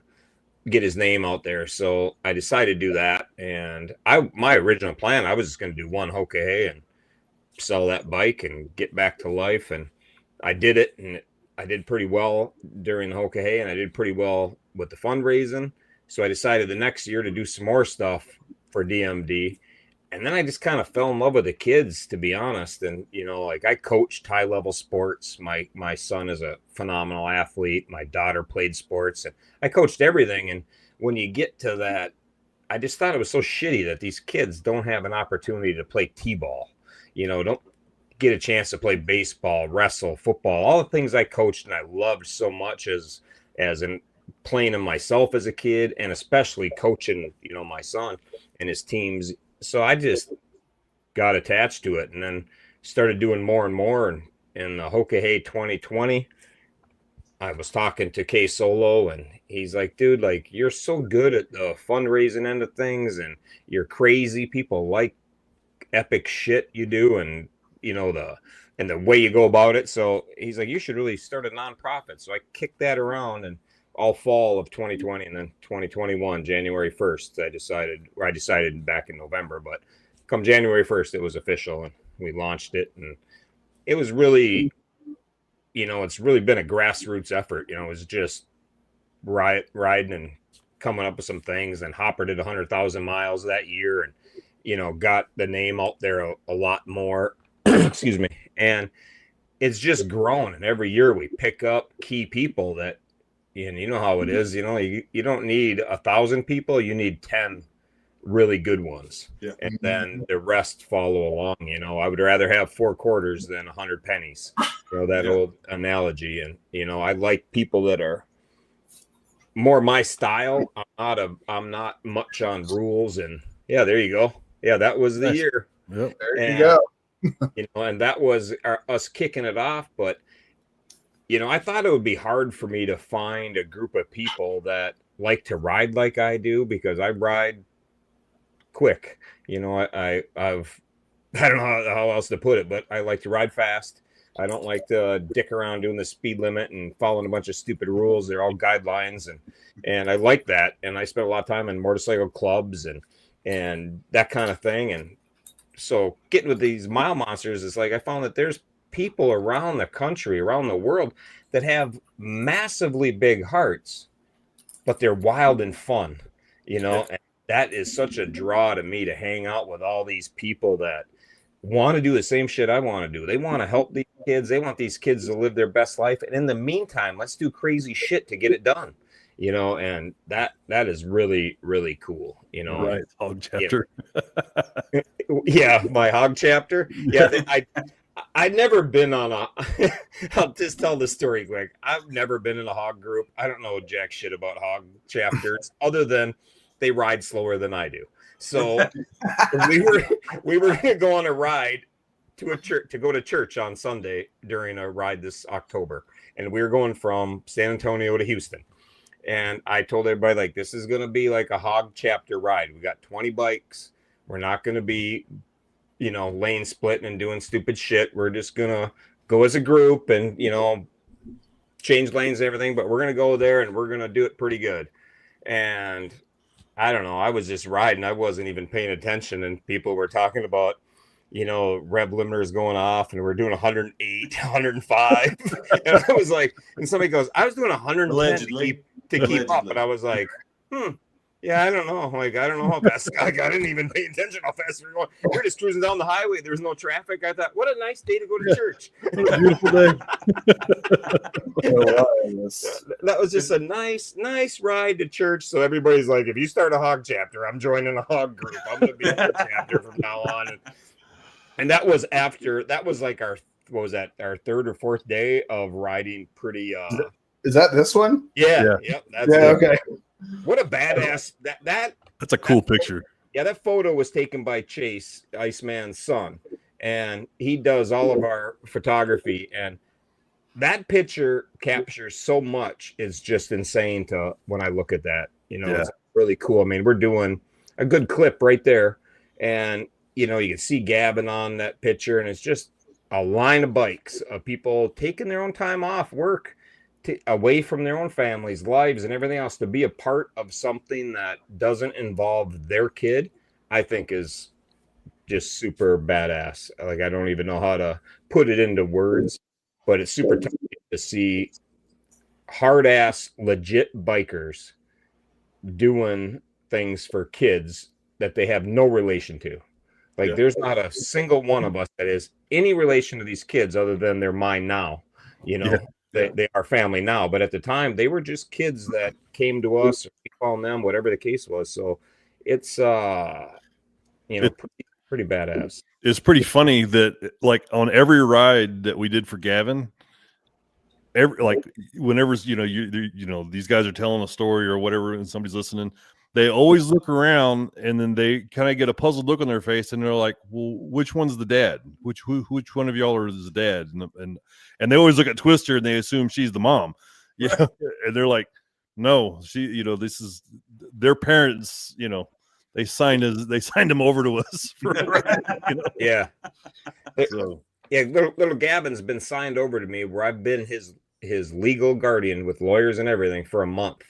get his name out there. So I decided to do that. And my original plan, I was just going to do one Hokahay and sell that bike and get back to life. And I did it, and I did pretty well during the Hokahay, and I did pretty well with the fundraising. So I decided the next year to do some more stuff for DMD. And then I just kind of fell in love with the kids, to be honest. And, like I coached high level sports. My son is a phenomenal athlete. My daughter played sports, and I coached everything. And when you get to that, I just thought it was so shitty that these kids don't have an opportunity to play t-ball, don't get a chance to play baseball, wrestle, football, all the things I coached and I loved so much as in playing them myself as a kid, and especially coaching, my son and his teams. So I just got attached to it, and then started doing more and more. And in the Hokahay 2020, I was talking to K Solo, and he's like, dude, like, you're so good at the fundraising end of things, and you're crazy. People like epic shit you do, and the way you go about it. So he's like, you should really start a nonprofit. So I kicked that around, and all fall of 2020, and then 2021, January 1st, I decided back in November, but come January 1st, it was official, and we launched it. And it was really, it's really been a grassroots effort. It was just riding and coming up with some things. And Hopper did 100,000 miles that year, and, got the name out there a lot more. Excuse me. And it's just grown. And every year we pick up key people that, and you know how it is, you don't need 1,000 people, you need 10 really good ones. Yeah. And then the rest follow along. I would rather have 4 quarters than 100 pennies, that old analogy. And, I like people that are more my style. I'm not much on rules. And yeah, there you go. Yeah, that was the year. Yep. There you go. And that was us kicking it off. But I thought it would be hard for me to find a group of people that like to ride like I do, because I ride quick. I've I don't know how else to put it, but I like to ride fast. I don't like to dick around doing the speed limit and following a bunch of stupid rules. They're all guidelines, and I like that. And I spent a lot of time in motorcycle clubs and that kind of thing. And so getting with these Mile Monsters is like, I found that there's people around the country, around the world, that have massively big hearts, but they're wild and fun, and that is such a draw to me, to hang out with all these people that want to do the same shit I want to do. They want to help these kids. They want these kids to live their best life. And in the meantime, let's do crazy shit to get it done, and that is really, really cool, Right. Hog chapter. Yeah, my hog chapter. Yeah, I'd never been on I'll just tell the story quick. I've never been in a hog group. I don't know jack shit about hog chapters other than they ride slower than I do. So we were going to go on a ride to a church, to go to church on Sunday during a ride this October. And we were going from San Antonio to Houston. And I told everybody, like, this is going to be like a hog chapter ride. We got 20 bikes. We're not going to be, lane splitting and doing stupid shit. We're just going to go as a group and, change lanes and everything. But we're going to go there and we're going to do it pretty good. And I don't know. I was just riding. I wasn't even paying attention. And people were talking about, rev limiters going off, and we're doing 108, 105. And I was like, and somebody goes, I was doing 110 to keep up. And I was like, Yeah, I don't know. Like, I don't know how fast. Like, I didn't even pay attention how fast we were going. We're just cruising down the highway. There's no traffic. I thought, what a nice day to go to church. What a beautiful day. Hilarious. That was just a nice ride to church. So everybody's like, if you start a hog chapter, I'm joining a hog group. I'm going to be a hog chapter from now on. And that was like our, what was that? Our third or fourth day of riding pretty. Is that this one? Yeah. Yep. That's Yeah. it. Okay. What a badass That's a cool picture. Yeah, that photo was taken by Chase, Iceman's son, and he does all of our photography. And that picture captures so much; it's just insane to when I look at that. You know, It's really cool. I mean, we're doing a good clip right there, and you know, you can see Gavin on that picture, and it's just a line of bikes of people taking their own time off work. Away from their own families, lives, and everything else to be a part of something that doesn't involve their kid, I think is just super badass. Like, I don't even know how to put it into words, but it's super tough to see hard ass legit bikers doing things for kids that they have no relation to. Like, there's not a single one of us that is any relation to these kids other than they're mine now, you know. They are family now, but at the time they were just kids that came to us, or we call them, whatever the case was. So it's pretty badass. It's pretty funny that like on every ride that we did for Gavin, whenever these guys are telling a story or whatever, and somebody's listening, they always look around and then they kind of get a puzzled look on their face, and they're like, "Well, which one's the dad? Which one of y'all is the dad?" And they always look at Twister and they assume she's the mom, and they're like, "No, she, this is their parents. They signed them over to us for Yeah." So Little Gavin's been signed over to me, where I've been his legal guardian with lawyers and everything for a month.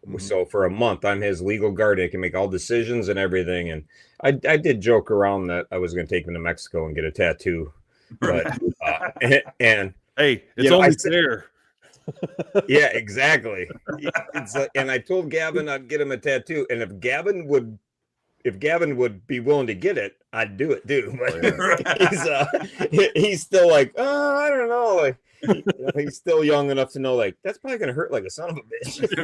Mm-hmm. So for a month, I'm his legal guardian. I can make all decisions and everything. And I did joke around that I was going to take him to Mexico and get a tattoo, but and hey, it's only fair. Yeah, exactly. And I told Gavin I'd get him a tattoo, and if Gavin would be willing to get it, I'd do it too. But he's still like, I don't know, like. He's still young enough to know, like, that's probably gonna hurt like a son of a bitch. It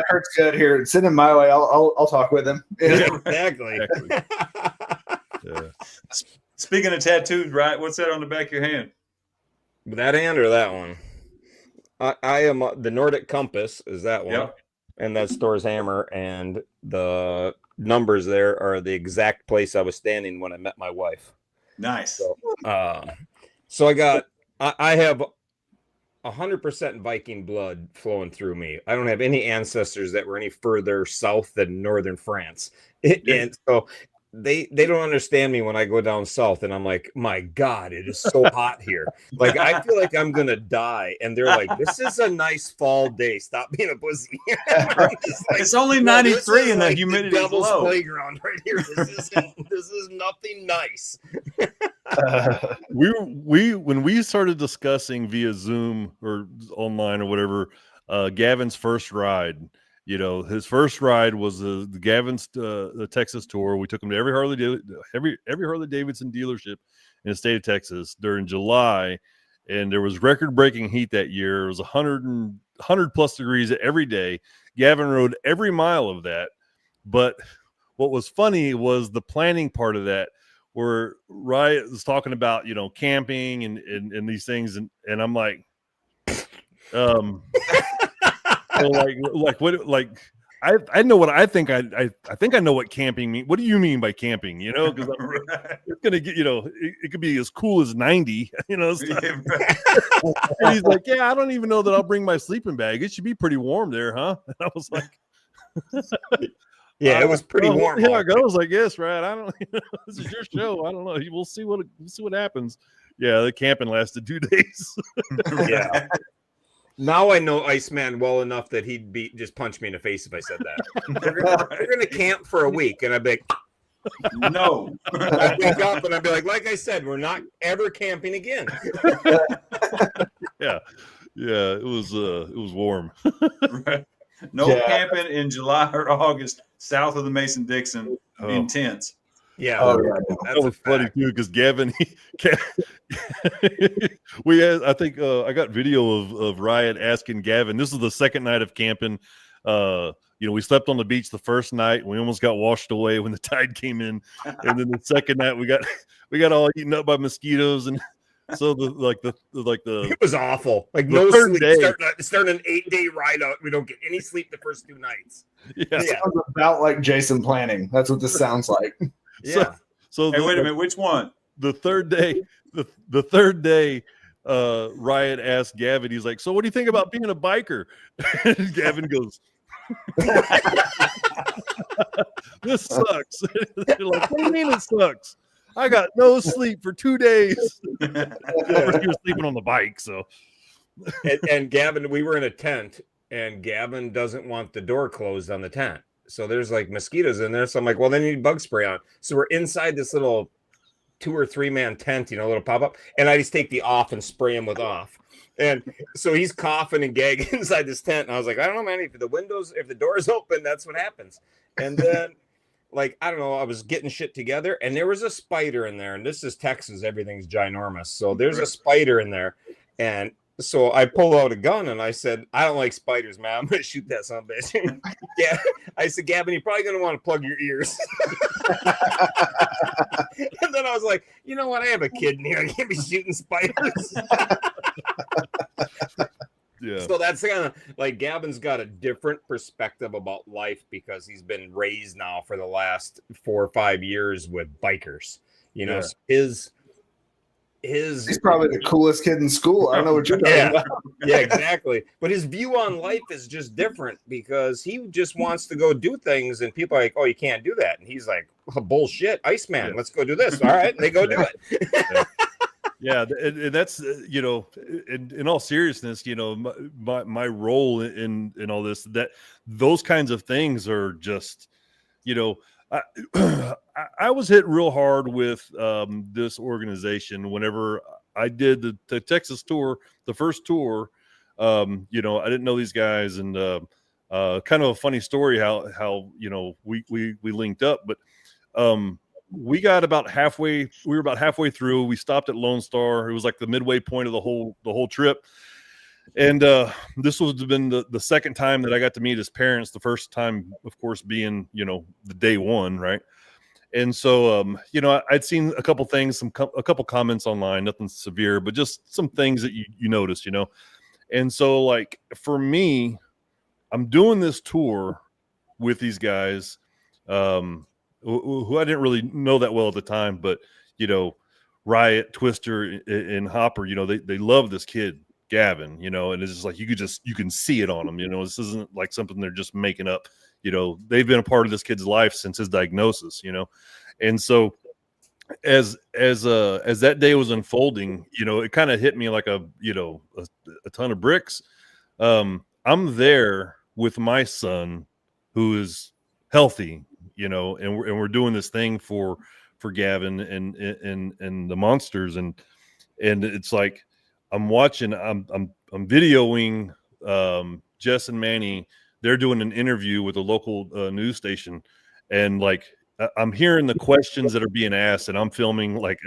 hurts good here. Send him my way. I'll talk with him. Exactly. Yeah. Speaking of tattoos, right? What's that on the back of your hand? That hand or that one? I am the Nordic Compass is that one, yep. And that's Thor's hammer, and the numbers there are the exact place I was standing when I met my wife. Nice. So I have 100% Viking blood flowing through me. I don't have any ancestors that were any further south than northern France. And so they don't understand me when I go down south, and I'm like, my God, it is so hot here. Like, I feel like I'm going to die. And they're like, this is a nice fall day. Stop being a pussy. Like, it's only 93 and the humidity is low. Playground right here. This is nothing nice. When we started discussing via Zoom or online or whatever, Gavin's first ride, his first ride was the Gavin's the Texas tour. We took him to every Harley Davidson dealership in the state of Texas during July, and there was record-breaking heat that year. It was 100 plus degrees every day. Gavin rode every mile of that, but what was funny was the planning part of that, where Riot was talking about, camping and these things. And I'm like, I know what I think. I think I know what camping means. What do you mean by camping? Because it's going to get, it could be as cool as 90, And he's like, yeah, I don't even know that I'll bring my sleeping bag. It should be pretty warm there, huh? And I was like, yeah, it was pretty warm. Yeah, I was like, yes, right. I don't. This is your show. I don't know. We'll see what happens. Yeah, the camping lasted 2 days. Yeah. Now I know Iceman well enough that he'd just punch me in the face if I said that. We're gonna camp for a week, and I'd be like, no. I'd wake up and I'd be like I said, we're not ever camping again. Yeah, it was warm. Right. No Yeah. camping in July or August south of the Mason-Dixon in tents. Yeah, Oh yeah. that's That was a funny fact. too because Gavin, we had, I think I got video of Riot asking Gavin. This is the second night of camping. We slept on the beach the first night. We almost got washed away when the tide came in, and then the second night we got all eaten up by mosquitoes, and so the It was awful. Like the no third sleep. day. Starting an 8-day ride out. We don't get any sleep the first 2 nights. yeah. It sounds about like Jason planning. That's what this sounds like. Yeah. So Hey, wait a minute. Which one? the third day, the third day, Riot asked Gavin, he's like, so what do you think about being a biker? And Gavin goes, this sucks. They're like, what do you mean it sucks? I got no sleep for 2 days. Of course, he was sleeping on the bike, so and Gavin, we were in a tent, and Gavin doesn't want the door closed on the tent. So there's like mosquitoes in there. So I'm like, well, then you need bug spray on. So we're inside this little 2 or 3 man tent, little pop up, and I just take the off and spray him with off. And so he's coughing and gagging inside this tent. And I was like, I don't know, man, if the door's open, that's what happens. And then like, I don't know, I was getting shit together, and there was a spider in there. And this is Texas, everything's ginormous. So there's a spider in there. And so I pulled out a gun and I said, I don't like spiders, man. I'm going to shoot that son of a bitch. Yeah. I said, Gavin, you're probably going to want to plug your ears. And then I was like, you know what? I have a kid in here. I can't be shooting spiders. yeah. So that's kind of like Gavin's got a different perspective about life because he's been raised now for the last 4 or 5 years with bikers. Yeah. He's probably the coolest kid in school. I don't know what you're talking about. Yeah, exactly. But his view on life is just different because he just wants to go do things, and people are like, "Oh, you can't do that," and he's like, oh, "Bullshit, Iceman, let's go do this." All right, and they go do it. Yeah, and that's in all seriousness, my role in all this, that those kinds of things are just, I was hit real hard with this organization whenever I did the Texas tour, the first tour. I didn't know these guys, and kind of a funny story how we linked up, but we got about halfway. We were about halfway through. We stopped at Lone Star. It was like the midway point of the whole trip. And this was been the second time that I got to meet his parents. The first time, of course, being the day one, right? And so I'd seen a couple things, a couple comments online, nothing severe, but just some things that you noticed, And so, like, for me, I'm doing this tour with these guys, who I didn't really know that well at the time, but Riot, Twister, and Hopper, they love this kid Gavin, and it's just like you can see it on them. This isn't like something they're just making up. They've been a part of this kid's life since his diagnosis. And so as that day was unfolding, it kind of hit me like a ton of bricks. I'm there with my son, who is healthy, and we're doing this thing for Gavin and the monsters, and it's like I'm watching, I'm videoing Jess and Manny. They're doing an interview with a local news station, and like I'm hearing the questions that are being asked, and I'm filming like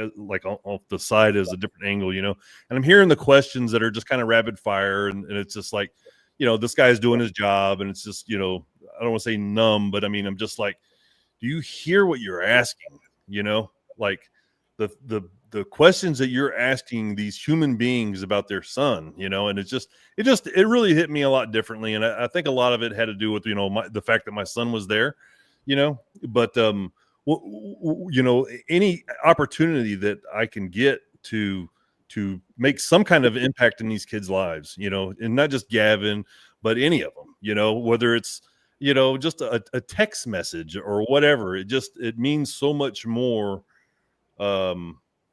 off the side as a different angle, and I'm hearing the questions that are just kind of rapid fire, and it's just like, this guy's doing his job, and it's just, I don't want to say numb, but I mean, I'm just like, do you hear what you're asking? Like the questions that you're asking these human beings about their son, and it really hit me a lot differently. And I think a lot of it had to do with, the fact that my son was there, but, any opportunity that I can get to make some kind of impact in these kids' lives, and not just Gavin, but any of them, whether it's, just a text message or whatever, it means so much more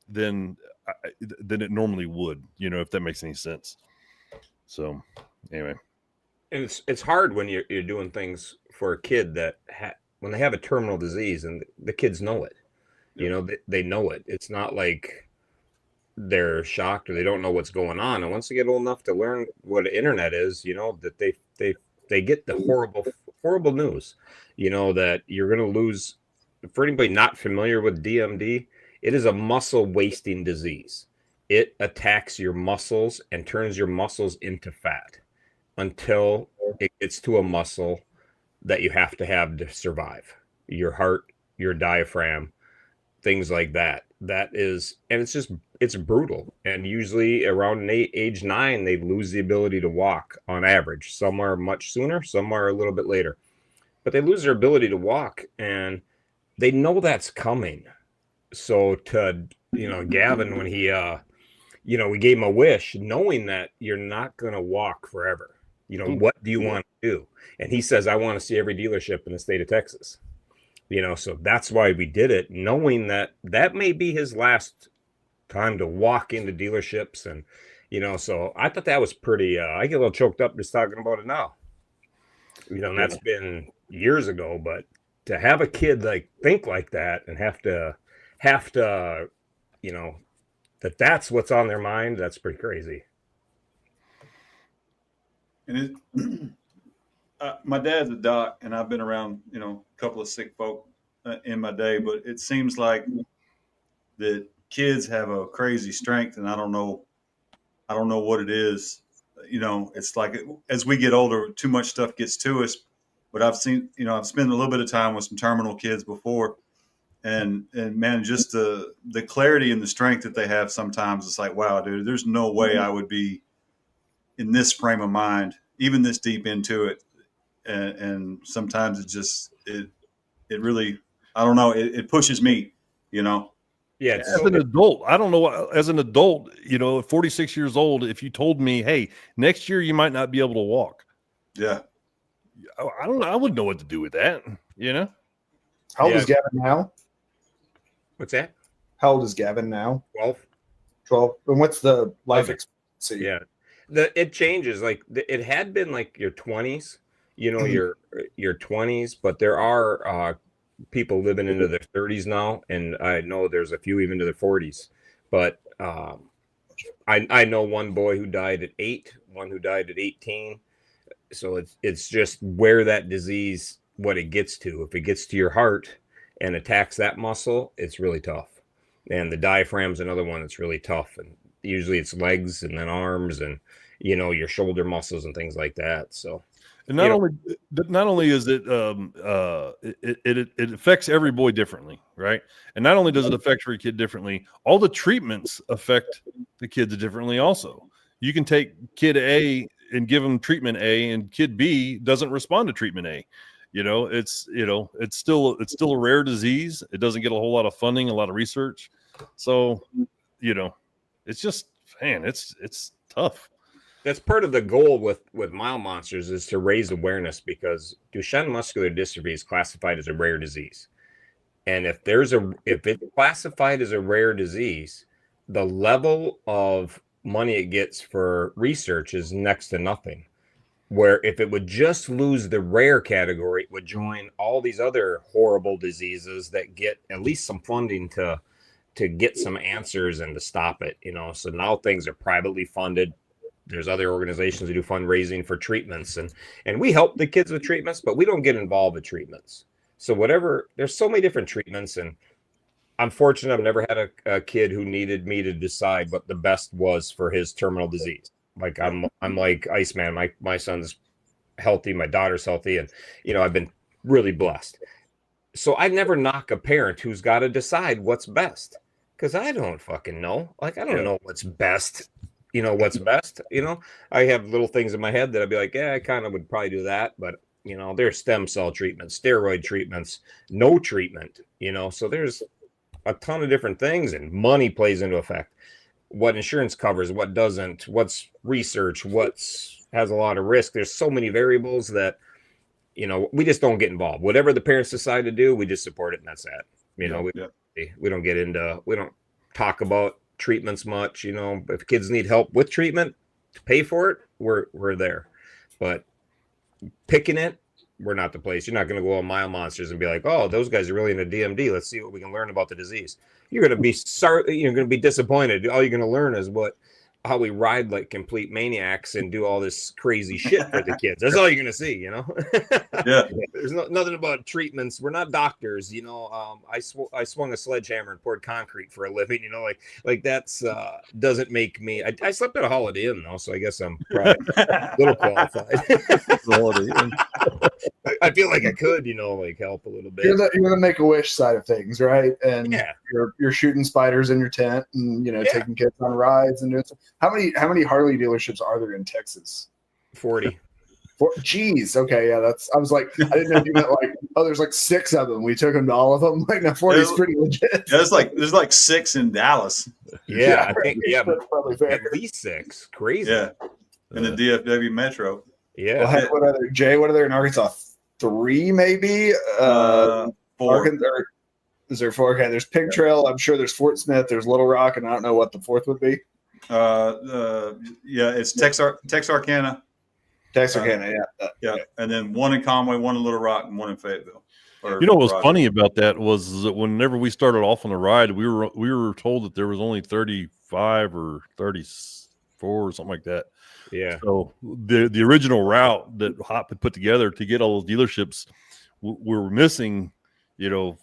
than it normally would, if that makes any sense. So anyway, And it's hard when you're doing things for a kid that when they have a terminal disease and the kids know it, they know it. It's not like they're shocked or they don't know what's going on. And once they get old enough to learn what the internet is, that they they get the horrible news, that you're going to lose. For anybody not familiar with DMD, it is a muscle wasting disease. It attacks your muscles and turns your muscles into fat until it gets to a muscle that you have to survive. Your heart, your diaphragm, things like that. And it's brutal. And usually around age 9, they lose the ability to walk on average. Some are much sooner, some are a little bit later. But they lose their ability to walk, and they know that's coming. So to, Gavin, when he, we gave him a wish, knowing that you're not going to walk forever. What do you want to do? And he says, I want to see every dealership in the state of Texas. So that's why we did it, knowing that may be his last time to walk into dealerships. And, so I thought that was pretty, I get a little choked up just talking about it now. And that's been years ago, but to have a kid think like that and have to, that's what's on their mind, that's pretty crazy. And my dad's a doc, and I've been around, a couple of sick folk in my day, but it seems like that kids have a crazy strength, and I don't know what it is. It's like as we get older, too much stuff gets to us. But I've seen, I've spent a little bit of time with some terminal kids before, and man, just the clarity and the strength that they have sometimes, it's like, wow, dude, there's no way I would be in this frame of mind, even this deep into it. And sometimes it really, I don't know, it pushes me, Yeah. As an adult, I don't know. As an adult, at 46 years old, if you told me, hey, next year you might not be able to walk. Yeah. I don't know. I wouldn't know what to do with that, How old is Gavin now? What's that? How old is Gavin now? 12. 12. And what's the life Okay. expectancy? Yeah. It changes. It had been like your 20s, your 20s, but there are people living into their 30s now, and I know there's a few even to their 40s. But I know one boy who died at 8, one who died at 18. So it's just where that disease, what it gets to. If it gets to your heart and attacks that muscle, it's really tough. And the diaphragm's another one that's really tough. And usually it's legs and then arms and your shoulder muscles and things like that. So, and not only is it it affects every boy differently, right? And not only does it affect every kid differently, all the treatments affect the kids differently. Also, you can take kid A and give them treatment A, and kid B doesn't respond to treatment A. It's still a rare disease. It doesn't get a whole lot of funding, a lot of research. So, it's just, man, it's tough. That's part of the goal with Mile Monsters is to raise awareness, because Duchenne muscular dystrophy is classified as a rare disease. And if it's classified as a rare disease, the level of money it gets for research is next to nothing. Where if it would just lose the rare category, it would join all these other horrible diseases that get at least some funding to get some answers and to stop it, So now things are privately funded. There's other organizations that do fundraising for treatments, and we help the kids with treatments, but we don't get involved with treatments. So there's so many different treatments, and I'm fortunate I've never had a kid who needed me to decide what the best was for his terminal disease. Like I'm like Iceman. My son's healthy, my daughter's healthy, and I've been really blessed. So I never knock a parent who's got to decide what's best, because I don't fucking know. Like I don't know what's best. What's best. I have little things in my head that I'd be like, yeah, I kind of would probably do that, but there's stem cell treatments, steroid treatments, no treatment. So there's a ton of different things, and money plays into effect. What insurance covers, what doesn't, what's research, has a lot of risk. There's so many variables that, we just don't get involved. Whatever the parents decide to do, we just support it, and that's that. We don't get into, we don't talk about treatments much. If kids need help with treatment to pay for it, we're there. But picking it, we're not the place. You're not going to go on Mile Monsters and be like, oh, those guys are really into DMD. Let's see what we can learn about the disease. You're going to be sorry. You're going to be disappointed. All you're going to learn is what how we ride like complete maniacs and do all this crazy shit for the kids. That's all you're gonna see, you know. Yeah. There's nothing about treatments. We're not doctors, you know. I swung a sledgehammer and poured concrete for a living, you know. Like that's doesn't make me. I slept at a Holiday Inn though, so I guess I'm probably a little qualified. I feel like I could, you know, like help a little bit. You're the Make-A-Wish side of things, right? And Yeah. you're shooting spiders in your tent, and taking kids on rides and doing stuff. How many Harley dealerships are there in Texas? 40. Geez, okay, yeah, I was like, I didn't know if you meant like, oh, there's like 6 of them. We took them to all of them. Like, no, 40 is pretty legit. There's like 6 in Dallas. Yeah, I think that's probably fair. at least 6. Crazy. Yeah, in the DFW Metro. Yeah. Well, heck, what are there in Arkansas? 3 maybe. 4. Is there 4? Okay, there's Pig Trail. I'm sure there's Fort Smith. There's Little Rock, and I don't know what the 4th would be. Yeah, it's Texarkana. Texarkana, Yeah, and then 1 in Conway, 1 in Little Rock, and 1 in Fayetteville. What was funny about that was that whenever we started off on the ride, we were told that there was only 35 or 34 or something like that. Yeah. So the original route that Hop had put together to get all those dealerships, we were missing, 4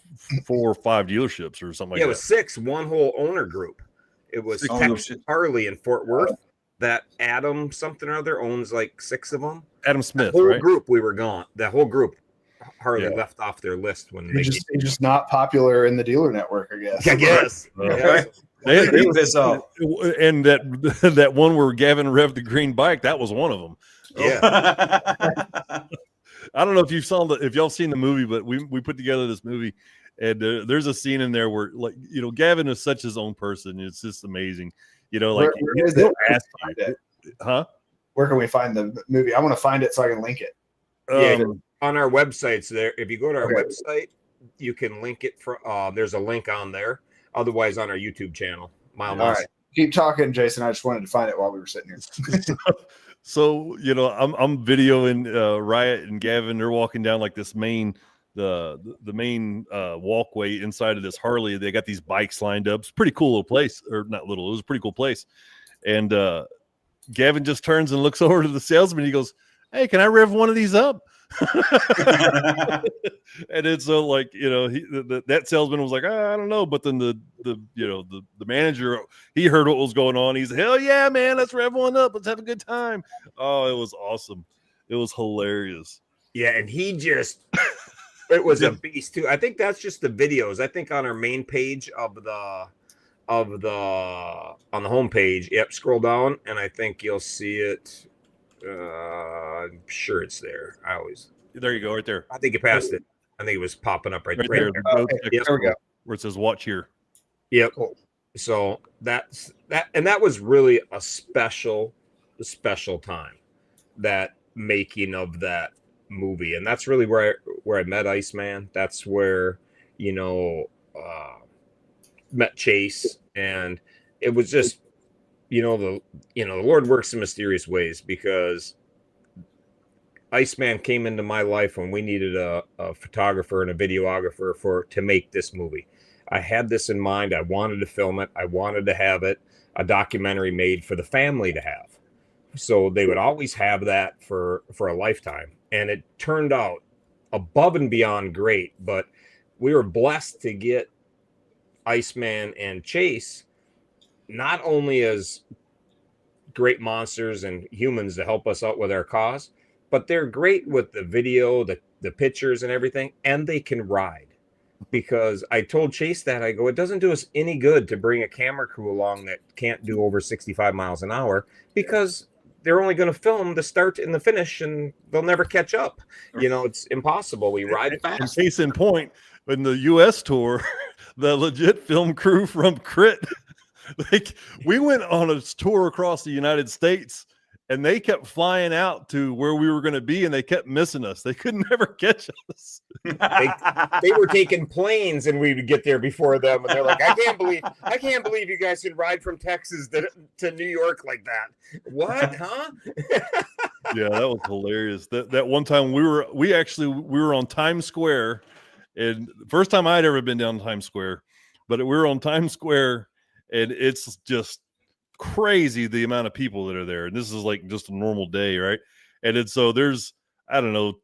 or 5 dealerships or something like that. Yeah, it was 6, one whole owner group. It was Texas Harley in Fort Worth. That Adam something or other owns like 6 of them. Adam Smith, the whole right? group we were gone. That whole group Harley left off their list when He's just not popular in the dealer network, I guess. I guess. They piss off. And that one where Gavin revved the green bike, that was one of them. Yeah. I don't know if y'all seen the movie, but we put together this movie, and there's a scene in there where, like, Gavin is such his own person. It's just amazing. Like, where is it? Huh? Where can we find the movie? I want to find it so I can link it. Yeah, on our websites there. If you go to our website, you can link it there's a link on there. Otherwise, on our YouTube channel, Mile Monster. All right, keep talking, Jason. I just wanted to find it while we were sitting here. So I'm videoing Riot and Gavin. They're walking down like this main main walkway inside of this Harley. They got these bikes lined up. It's a pretty cool little place, or not little. It was a pretty cool place. And Gavin just turns and looks over to the salesman. He goes, "Hey, can I rev one of these up?" And it's that salesman was like, I don't know. But then the manager, he heard what was going on. He's, hell yeah, man, let's rev one up. Let's have a good time. Oh, it was awesome. It was hilarious. Yeah, and he just it was a beast too. I think that's just the videos. I think on our main page on the homepage, scroll down, and I think you'll see it. I'm sure it's there. There you go, right there. I think you passed it. I think it was popping up right there. There we go. Where it says "Watch here." Yep. Cool. So that's that, and that was really a special time, that making of that movie, and that's really where I met Iceman. That's where met Chase, and it was just the Lord works in mysterious ways, because Iceman came into my life when we needed a photographer and a videographer to make this movie. I had this in mind. I wanted to film it. I wanted to have it a documentary made for the family to have, so they would always have that for a lifetime. And it turned out above and beyond great. But we were blessed to get Iceman and Chase not only as great monsters and humans to help us out with our cause, but they're great with the video, the pictures and everything, and they can ride. Because I told Chase that, I go, it doesn't do us any good to bring a camera crew along that can't do over 65 miles an hour, because they're only going to film the start and the finish, and they'll never catch up. It's impossible. We ride fast. And case in point, in the U.S. tour, the legit film crew from Crit, we went on a tour across the United States, and they kept flying out to where we were going to be, and they kept missing us. They could never catch us. They were taking planes, and we would get there before them. And they're like, I can't believe you guys can ride from Texas to New York like that. What, huh? Yeah, that was hilarious. That one time we were on Times Square, and the first time I'd ever been down Times Square, but we were on Times Square, and it's just crazy the amount of people that are there. And this is like just a normal day, right? And then so there's, I don't know,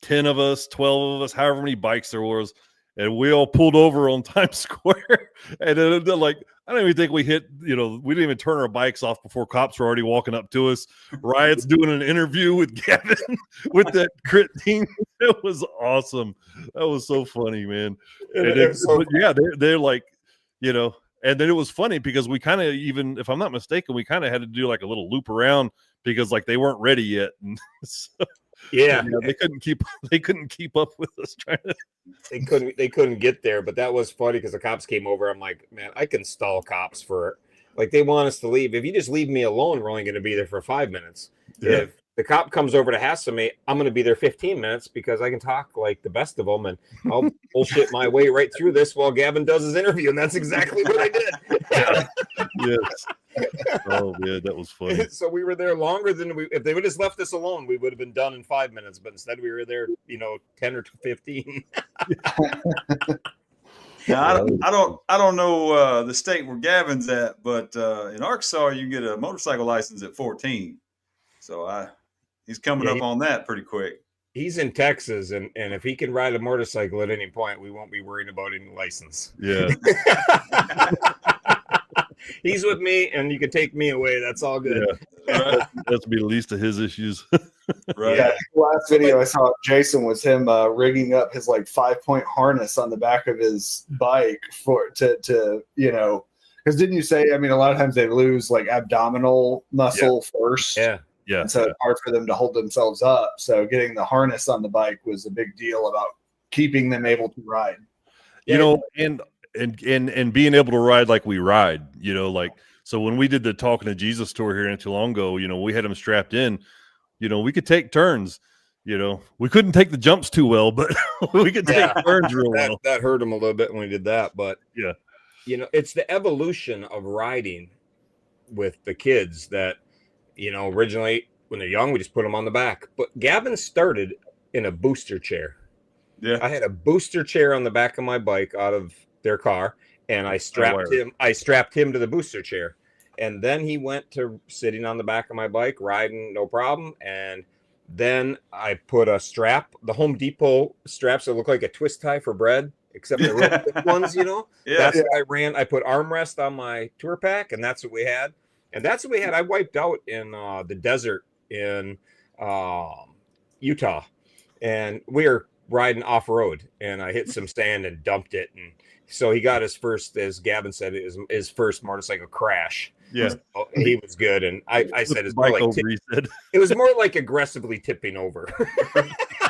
10 of us, 12 of us, however many bikes there was, and we all pulled over on Times Square. And then they're like, I don't even think we hit, we didn't even turn our bikes off before cops were already walking up to us. Riot's doing an interview with Gavin with that crit team. It was awesome. That was so funny, man. They're like, and then it was funny because we kind of, even if I'm not mistaken, we kind of had to do like a little loop around because like they weren't ready yet. And so, they couldn't keep up with us trying to. They couldn't get there, but that was funny because the cops came over. I'm like, man, I can stall cops for like they want us to leave. If you just leave me alone, we're only going to be there for 5 minutes. Yeah. If the cop comes over to hassle me, I'm going to be there 15 minutes because I can talk like the best of them, and I'll bullshit my way right through this while Gavin does his interview, and that's exactly what I did. Yes. Oh man, that was funny. So we were there longer than if they would have just left us alone, we would have been done in 5 minutes. But instead, we were there, 10 or 15. Now, I don't know the state where Gavin's at, but in Arkansas, you can get a motorcycle license at 14. So he's coming up on that pretty quick. He's in Texas, and if he can ride a motorcycle at any point, we won't be worried about any license. Yeah. He's with me, and you can take me away. That's all good. Yeah. That's be the least of his issues. Right. Yeah, the last video I saw of Jason was him rigging up his like 5-point harness on the back of his bike to because didn't you say, I mean, a lot of times they lose like abdominal muscle first. Yeah. And so it's hard for them to hold themselves up. So getting the harness on the bike was a big deal about keeping them able to ride. And being able to ride like we ride, so when we did the Talking to Jesus tour here not too long ago, we had them strapped in, we could take turns, we couldn't take the jumps too well, but we could take turns real well. That hurt them a little bit when we did that, but yeah, it's the evolution of riding with the kids that, originally when they're young, we just put them on the back, but Gavin started in a booster chair. Yeah. I had a booster chair on the back of my bike out of their car, and I strapped him to the booster chair, and then he went to sitting on the back of my bike riding no problem. And then I put a strap, the Home Depot straps that look like a twist tie for bread, except the real thick ones, that's what I ran. I put armrest on my tour pack, and that's what we had. I wiped out in the desert in Utah, and we were riding off road, and I hit some sand and dumped it, and so he got his first, as Gavin said, his first motorcycle crash. Yeah, so he was good, and I said it's more like it was more like aggressively tipping over.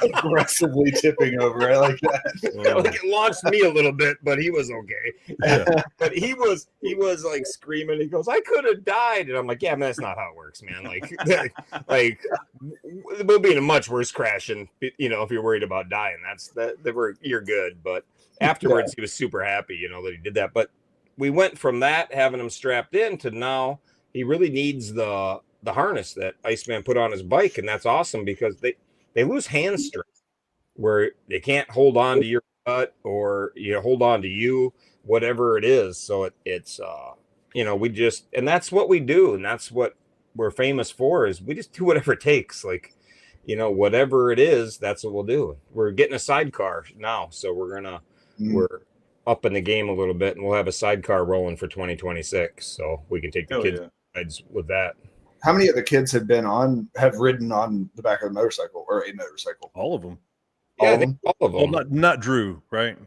Aggressively tipping over, I like that. Like it launched me a little bit, but he was okay. Yeah. But he was like screaming. He goes, "I could have died," and I'm like, "Yeah, man, that's not how it works, man. Like we'll be in a much worse crash, and if you're worried about dying, you're good." But afterwards, he was super happy, that he did that. But we went from that, having him strapped in, to now he really needs the harness that Iceman put on his bike, and that's awesome because they lose hand strength where they can't hold on to your butt or hold on to you, whatever it is. So it's and that's what we do, and that's what we're famous for, is we just do whatever it takes. Like, whatever it is, that's what we'll do. We're getting a sidecar now, so we're up in the game a little bit, and we'll have a sidecar rolling for 2026, so we can take the kids rides with that. How many of the kids have ridden on the back of a motorcycle or a motorcycle? All of them. Yeah, all of them. Well, not Drew, right?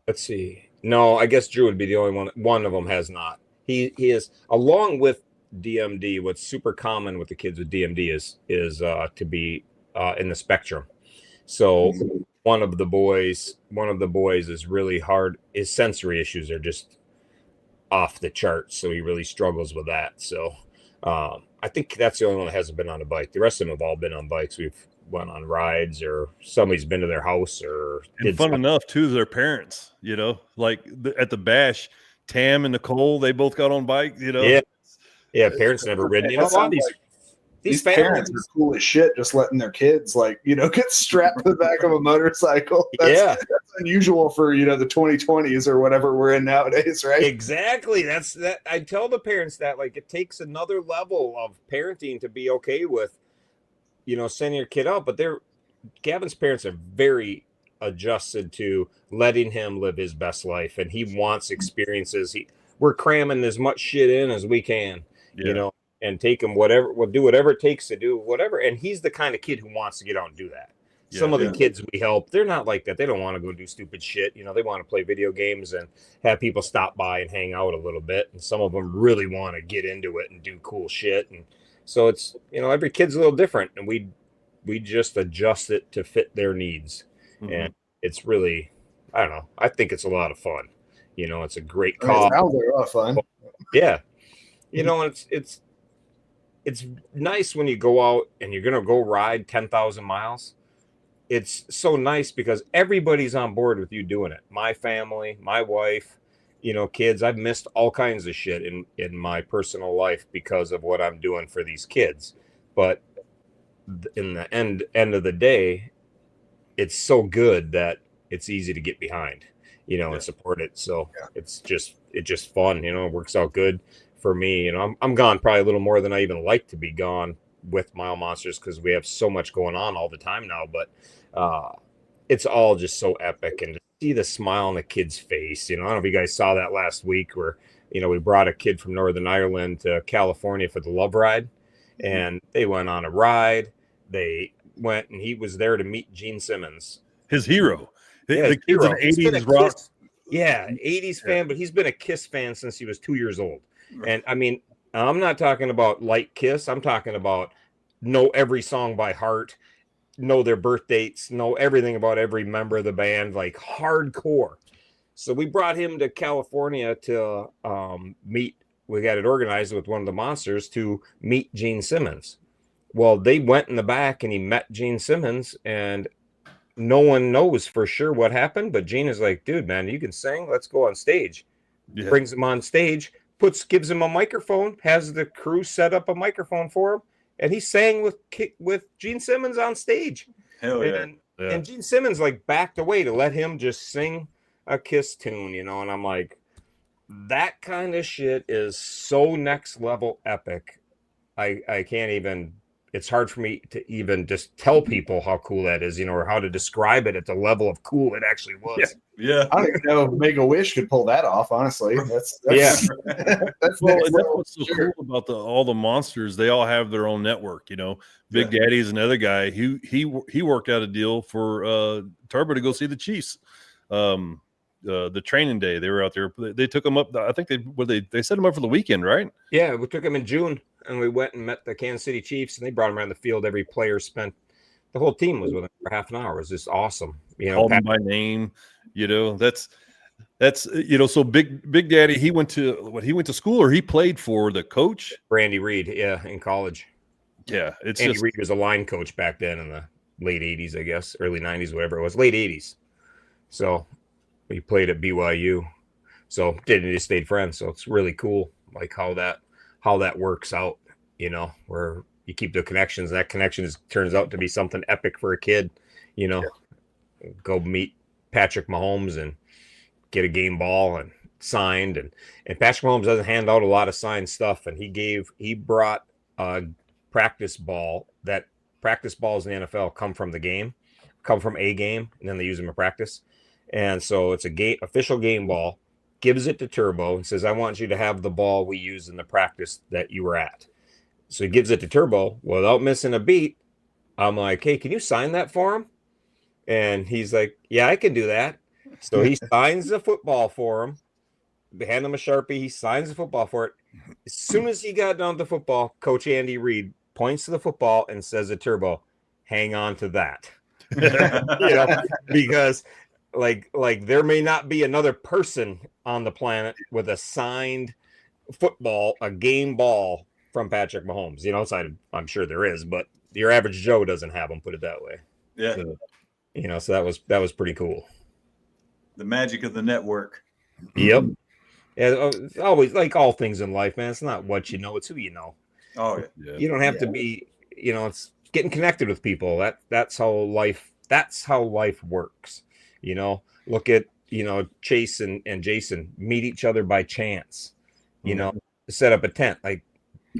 Let's see. No, I guess Drew would be the only one. One of them has not. He is, along with DMD. What's super common with the kids with DMD is to be in the spectrum. So one of the boys is really hard. His sensory issues are just off the charts, so he really struggles with that. So I think that's the only one that hasn't been on a bike. The rest of them have all been on bikes. We've went on rides, or somebody's been to their house, or and fun enough too, their parents, like at the bash, Tam and Nicole, they both got on bikes, yeah, parents never ridden. these parents are cool as shit, just letting their kids get strapped to the back of a motorcycle. That's unusual for the 2020s or whatever we're in nowadays, right? Exactly. That's that. I tell the parents that it takes another level of parenting to be okay with, sending your kid out. But Gavin's parents are very adjusted to letting him live his best life, and he wants experiences. We're cramming as much shit in as we can, and take him we'll do whatever it takes to do whatever. And he's the kind of kid who wants to get out and do that. Some of the kids we help, they're not like that. They don't want to go do stupid shit. They want to play video games and have people stop by and hang out a little bit. And some of them really want to get into it and do cool shit. And so it's, every kid's a little different, and we just adjust it to fit their needs. Mm-hmm. And it's really, I don't know. I think it's a lot of fun. It's a great cause. It sounds like a lot of fun. Yeah. And it's nice when you go out and you're going to go ride 10,000 miles. It's so nice because everybody's on board with you doing it. My family, my wife, kids. I've missed all kinds of shit in my personal life because of what I'm doing for these kids. But in the end of the day, it's so good that it's easy to get behind, and support it. So it's just fun, it works out good for me. I'm gone probably a little more than I even like to be gone with Mile Monsters because we have so much going on all the time now, but it's all just so epic. And to see the smile on the kid's face, I don't know if you guys saw that last week where, we brought a kid from Northern Ireland to California for the Love Ride, and they went on a ride. They went and he was there to meet Gene Simmons, his hero. The kid's an 80s rock. Yeah, 80s fan, but he's been a Kiss fan since he was 2 years old. And I mean, I'm not talking about light Kiss. I'm talking about know every song by heart, know their birth dates, know everything about every member of the band, like hardcore. So we brought him to California to meet. We got it organized with one of the Monsters to meet Gene Simmons. Well, they went in the back and he met Gene Simmons, and no one knows for sure what happened. But Gene is like, dude, man, you can sing. Let's go on stage. Yeah. Brings him on stage, gives him a microphone, has the crew set up a microphone for him, and he sang with Gene Simmons on stage. Hell yeah. And Gene Simmons backed away to let him just sing a Kiss tune, and I'm like, that kind of shit is so next level epic. I can't even. It's hard for me to even just tell people how cool that is, or how to describe it at the level of cool it actually was. Yeah. I don't even know if Make-A-Wish could pull that off, honestly. That's that's what's so cool about all the Monsters. They all have their own network, Big Daddy is another guy. He worked out a deal for Turbo to go see the Chiefs. The training day, they were out there. They took him up. I think they set him up for the weekend, right? Yeah, we took him in June. And we went and met the Kansas City Chiefs, and they brought him around the field. Every player the whole team was with him for half an hour. It was just awesome. Called him by name, that's so Big Daddy, he went to school, or he played for the coach? Randy Reed, in college. Yeah. Andy Reid was a line coach back then in the late 80s, I guess, early 90s, whatever it was, late 80s. So he played at BYU. So just stayed friends. So it's really cool, how that works out, where you keep the connections. That connection turns out to be something epic for a kid, Go meet Patrick Mahomes and get a game ball and signed. And Patrick Mahomes doesn't hand out a lot of signed stuff. And he brought a practice ball. That practice balls in the NFL come from a game, and then they use them in practice. And so it's official game ball. Gives it to Turbo and says, I want you to have the ball we used in the practice that you were at. So he gives it to Turbo without missing a beat. I'm like, hey, can you sign that for him? And he's like, yeah, I can do that. So he signs the football for him. They hand him a Sharpie. He signs the football for it. As soon as he got done with the football, Coach Andy Reid points to the football and says to Turbo, hang on to that. Because like there may not be another person on the planet with a signed football, a game ball from Patrick Mahomes. I'm sure there is, but your average Joe doesn't have them, put it that way. Yeah. So, so that was pretty cool. The magic of the network. Yep. Yeah, it's always like all things in life, man. It's not what you know, it's who you know. Oh yeah. You don't have to be, it's getting connected with people. That's how life works. Look at, Chase and Jason meet each other by chance, set up a tent. Like,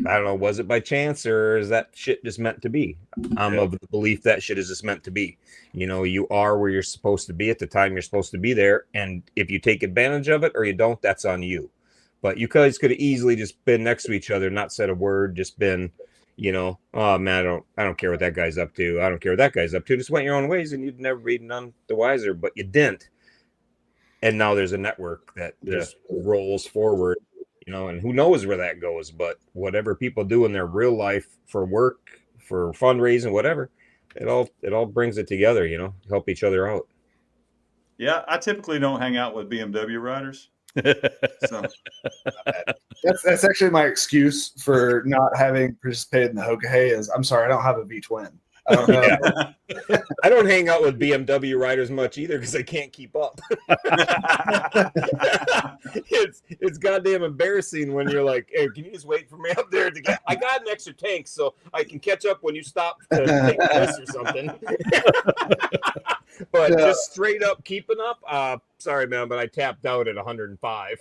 I don't know, was it by chance or is that shit just meant to be? I'm of the belief that shit is just meant to be. You are where you're supposed to be at the time you're supposed to be there. And if you take advantage of it or you don't, that's on you. But you guys could have easily just been next to each other, not said a word, just been, oh man, I don't care what that guy's up to. I don't care what that guy's up to. Just went your own ways and you'd never be none the wiser, but you didn't. And now there's a network that just rolls forward. And who knows where that goes, but whatever people do in their real life for work, for fundraising, whatever, it all brings it together, help each other out. Yeah, I typically don't hang out with BMW riders. So that's actually my excuse for not having participated in the Hoka is I'm sorry, I don't have a V-twin. I don't know. Yeah. I don't hang out with BMW riders much either because I can't keep up. It's goddamn embarrassing when you're like, hey, can you just wait for me up there to get? I got an extra tank so I can catch up when you stop to take this or something. But just straight up keeping up. Sorry, man, but I tapped out at 105.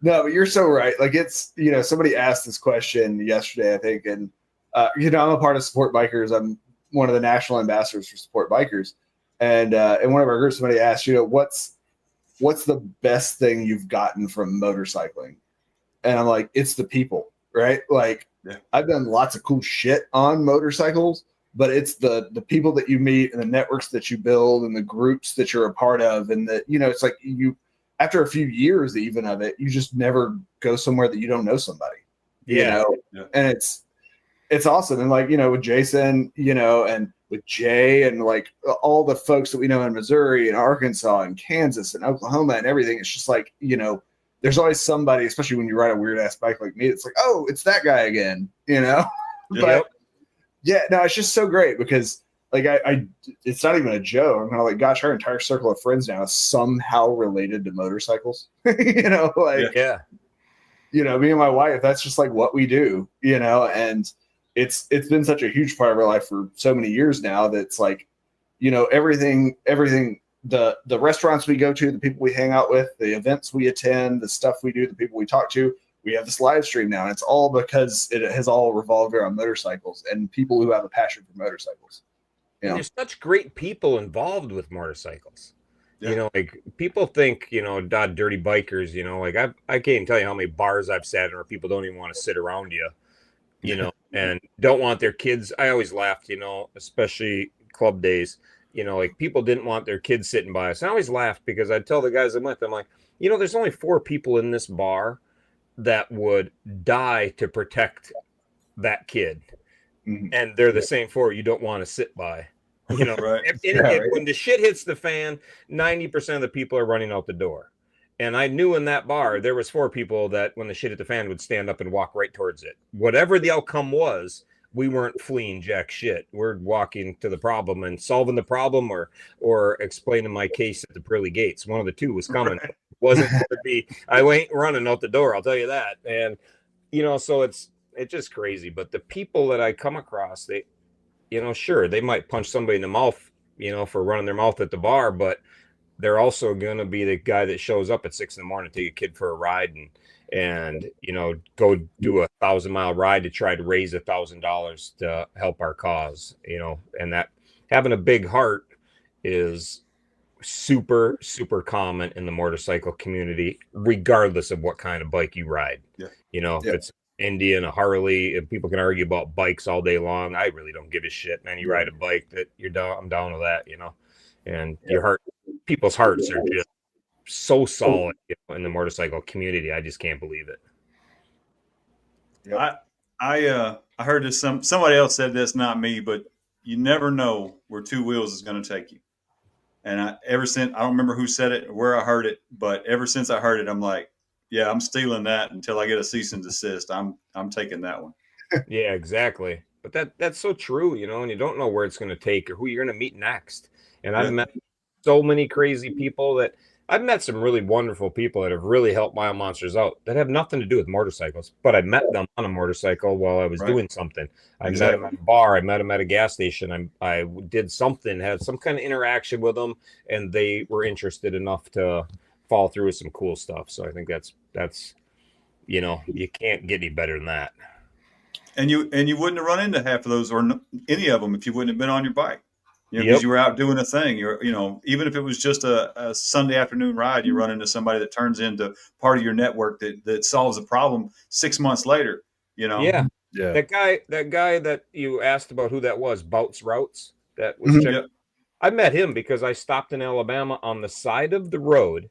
No, but you're so right. Like it's, somebody asked this question yesterday, I think, and I'm a part of Support Bikers. I'm one of the national ambassadors for Support Bikers. And in one of our groups, somebody asked, what's the best thing you've gotten from motorcycling? And I'm like, it's the people, right? Like I've done lots of cool shit on motorcycles, but it's the people that you meet and the networks that you build and the groups that you're a part of. And that, it's like after a few years even of it, you just never go somewhere that you don't know somebody, and it's awesome. And like, with Jason, and with Jay and like all the folks that we know in Missouri and Arkansas and Kansas and Oklahoma and everything. It's just like, there's always somebody, especially when you ride a weird ass bike like me. It's like, oh, it's that guy again, But no, it's just so great because like I it's not even a joke. I'm kind of like, gosh, our entire circle of friends now is somehow related to motorcycles. Me and my wife, that's just like what we do, and it's been such a huge part of our life for so many years now that it's like, everything, the restaurants we go to, the people we hang out with, the events we attend, the stuff we do, the people we talk to, we have this live stream now. And it's all because it has all revolved around motorcycles and people who have a passion for motorcycles. There's such great people involved with motorcycles. Like people think, dirty bikers, like I can't even tell you how many bars I've sat in where people don't even want to sit around you. And don't want their kids. I always laughed, especially club days, like people didn't want their kids sitting by us. I always laughed because I'd tell the guys I'm with, I'm like, there's only 4 people in this bar that would die to protect that kid. Mm-hmm. And they're the same 4 you don't want to sit by. Right. When the shit hits the fan, 90% of the people are running out the door. And I knew in that bar, there was 4 people that when the shit hit the fan would stand up and walk right towards it. Whatever the outcome was, we weren't fleeing jack shit. We're walking to the problem and solving the problem or explaining my case at the pearly gates. One of the 2 was coming. Right. It wasn't going to be, I ain't running out the door, I'll tell you that. And, so it's just crazy. But the people that I come across, they, sure, they might punch somebody in the mouth, for running their mouth at the bar, but they're also going to be the guy that shows up at 6 a.m, take a kid for a ride and go do a 1,000-mile ride to try to raise $1,000 to help our cause, and that having a big heart is super, super common in the motorcycle community, regardless of what kind of bike you ride. If it's Indian, a Harley, and people can argue about bikes all day long. I really don't give a shit, man. You ride a bike that you're down, I'm down with that, and your heart, people's hearts are just so solid in the motorcycle community. I just can't believe it. I heard this. Somebody else said this, not me, but you never know where 2 wheels is going to take you. And ever since, I don't remember who said it or where I heard it, but ever since I heard it, I'm like, yeah, I'm stealing that until I get a cease and desist. I'm taking that one. Yeah, exactly. But that's so true, and you don't know where it's going to take or who you're going to meet next. And I've met so many crazy people that I've met some really wonderful people that have really helped Mile Monsters out that have nothing to do with motorcycles, but I met them on a motorcycle while I was Right. doing something. I met Exactly. them at a bar. I met them at a gas station. I did something, had some kind of interaction with them, and they were interested enough to follow through with some cool stuff. So I think that's you can't get any better than that. And you wouldn't have run into half of those or any of them if you wouldn't have been on your bike. Because Yep. you were out doing a thing. Even if it was just a Sunday afternoon ride, you run into somebody that turns into part of your network that solves a problem 6 months later. Yeah. Yeah. That guy that you asked about who that was, Bouts Routes, that was Mhm. checking. Yep. I met him because I stopped in Alabama on the side of the road.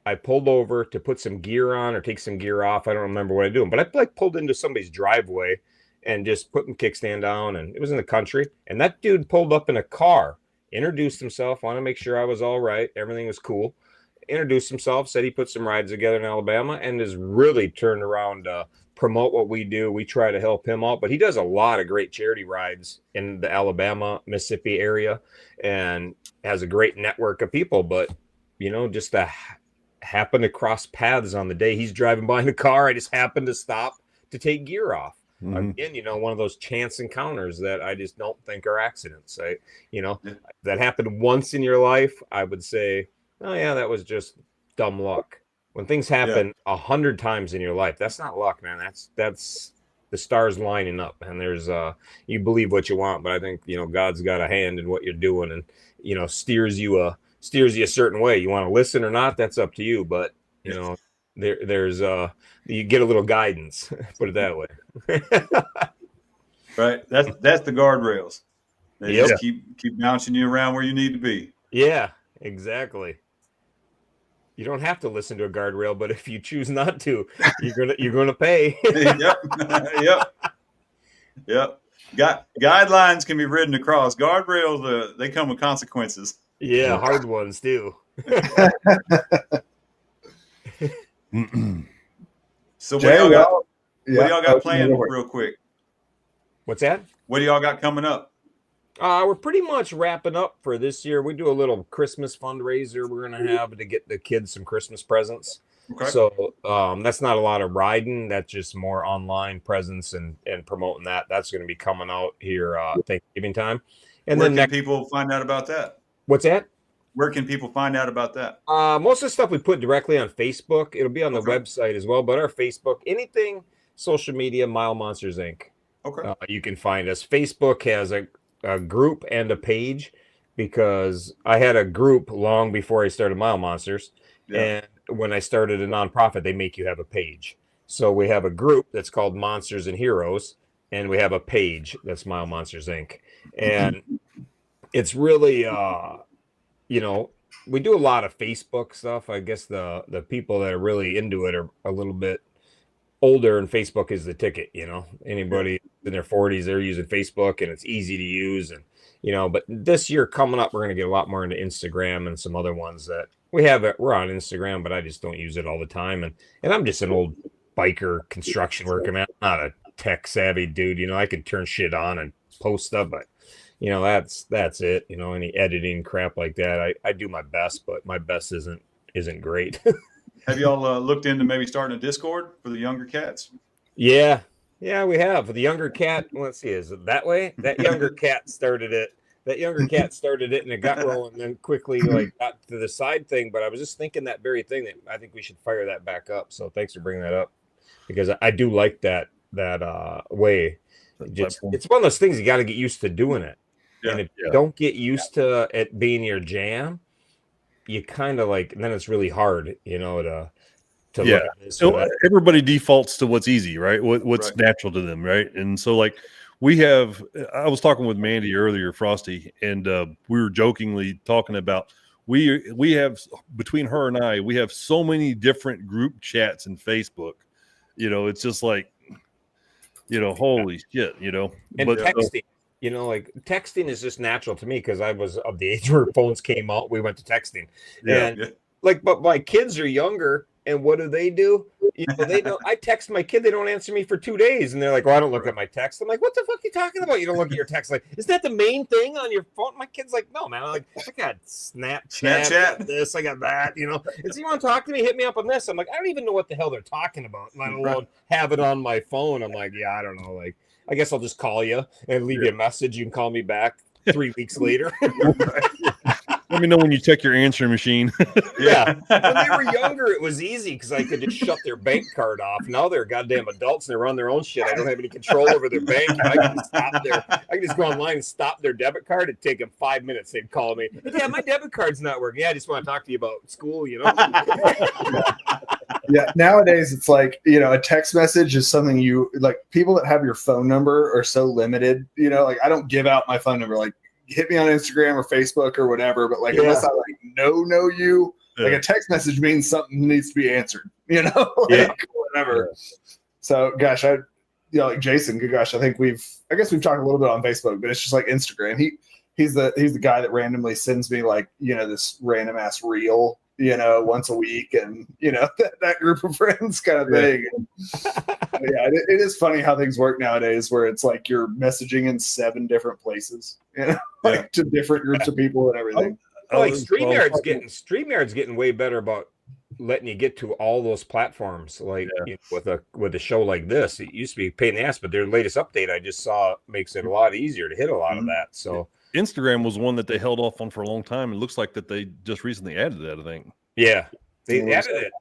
I pulled over to put some gear on or take some gear off. I don't remember what I doing, but I like pulled into somebody's driveway and just put the kickstand down, and it was in the country. And that dude pulled up in a car, introduced himself, wanted to make sure I was all right, everything was cool. Introduced himself, said he put some rides together in Alabama, and has really turned around to promote what we do. We try to help him out, but he does a lot of great charity rides in the Alabama, Mississippi area, and has a great network of people. But just to happen to cross paths on the day he's driving by in the car, I just happened to stop to take gear off. Mhm. Again, one of those chance encounters that I just don't think are accidents. Yeah. That happened once in your life, I would say, oh yeah, that was just dumb luck. When things happen 100 times in your life, that's not luck, man. That's the stars lining up, and there's you believe what you want, but I think God's got a hand in what you're doing, and steers you a certain way. You want to listen or not, that's up to you. But there's you get a little guidance, put it that way. Right. That's the guardrails. They Yep. just keep bouncing you around where you need to be. Yeah, exactly. You don't have to listen to a guardrail, but if you choose not to, you're gonna pay. Yep. Yep. Guidelines can be written across. Guardrails, they come with consequences. Yeah, hard ones too. So Jay, what well, do y'all got planned go for it. real quick? What's that? What do y'all got coming up? We're pretty much wrapping up for this year. We do a little Christmas fundraiser we're gonna have to get the kids some Christmas presents. Okay. So that's not a lot of riding. That's just more online presence and promoting that. That's going to be coming out here Thanksgiving time. And Where then can people find out about that? what's that? Where can people find out about that? Most of the stuff we put directly on Facebook. It'll be on the Okay. website as well. But our Facebook, anything social media, Mile Monsters Inc. Okay. You can find us. Facebook has a group and a page because I had a group long before I started Mile Monsters. Yeah. And when I started a nonprofit, they make you have a page. So we have a group that's called Monsters and Heroes, and we have a page that's Mile Monsters Inc. And it's really, we do a lot of Facebook stuff. I guess the people that are really into it are a little bit older, and Facebook is the ticket. Anybody in their 40s, they're using Facebook, and it's easy to use. And but this year coming up, we're going to get a lot more into Instagram and some other ones that we're on Instagram, but I just don't use it all the time. And I'm just an old biker construction worker, man. I'm not a tech savvy dude. I can turn shit on and post stuff, but that's it. Any editing crap like that, I do my best, but my best isn't great. Have y'all looked into maybe starting a Discord for the younger cats? Yeah, we have. The younger cat, let's see, is it that way? That younger cat started it. And it got rolling, then quickly got to the side thing. But I was just thinking that very thing that I think we should fire that back up. So thanks for bringing that up, because I do like that way. It's one of those things you got to get used to doing it. Yeah. And if you don't get used to it being your jam, you kind of then it's really hard, to look at this. So everybody defaults to what's easy, right? What's Right. natural to them, right? And so I was talking with Mandy earlier, Frosty, and we were jokingly talking about we have, between her and I, we have so many different group chats in Facebook. It's just holy shit, And But, texting, texting is just natural to me because I was of the age where phones came out. We went to texting. Yeah. And but my kids are younger, and what do? They don't. I text my kid, they don't answer me for 2 days, and they're like, "Well, I don't look at my text." I'm like, "What the fuck are you talking about? You don't look at your text? Like, is that the main thing on your phone?" My kid's like, "No, man. I'm like, I got Snapchat, I got this, I got that. If you want to talk to me, hit me up on this." I'm like, I don't even know what the hell they're talking about, let alone have it on my phone. I'm like, yeah, I don't know. Like, I guess I'll just call you and leave you a message. You can call me back 3 weeks later. Let me know when you check your answering machine. Yeah. When they were younger, it was easy because I could just shut their bank card off. Now they're goddamn adults and they run their own shit. I don't have any control over their bank. I can just go online and stop their debit card. It'd take them 5 minutes. They'd call me. Yeah, my debit card's not working. Yeah, I just want to talk to you about school, Yeah, nowadays it's like, a text message is something people that have your phone number are so limited, like I don't give out my phone number, like hit me on Instagram or Facebook or whatever, but unless I know you, like a text message means something needs to be answered, whatever. Yeah. So gosh, like Jason, good gosh, I guess we've talked a little bit on Facebook, but it's just like Instagram. He's the guy that randomly sends me this random ass reel, once a week, and that group of friends kind of thing. It is funny how things work nowadays, where it's like you're messaging in 7 different places, to different groups of people and everything. StreamYard's getting way better about letting you get to all those platforms. With a show like this, it used to be a pain in the ass, but their latest update I just saw makes it a lot easier to hit a lot of that. So Instagram was one that they held off on for a long time. It looks like that they just recently added that, I think. Yeah, they added it.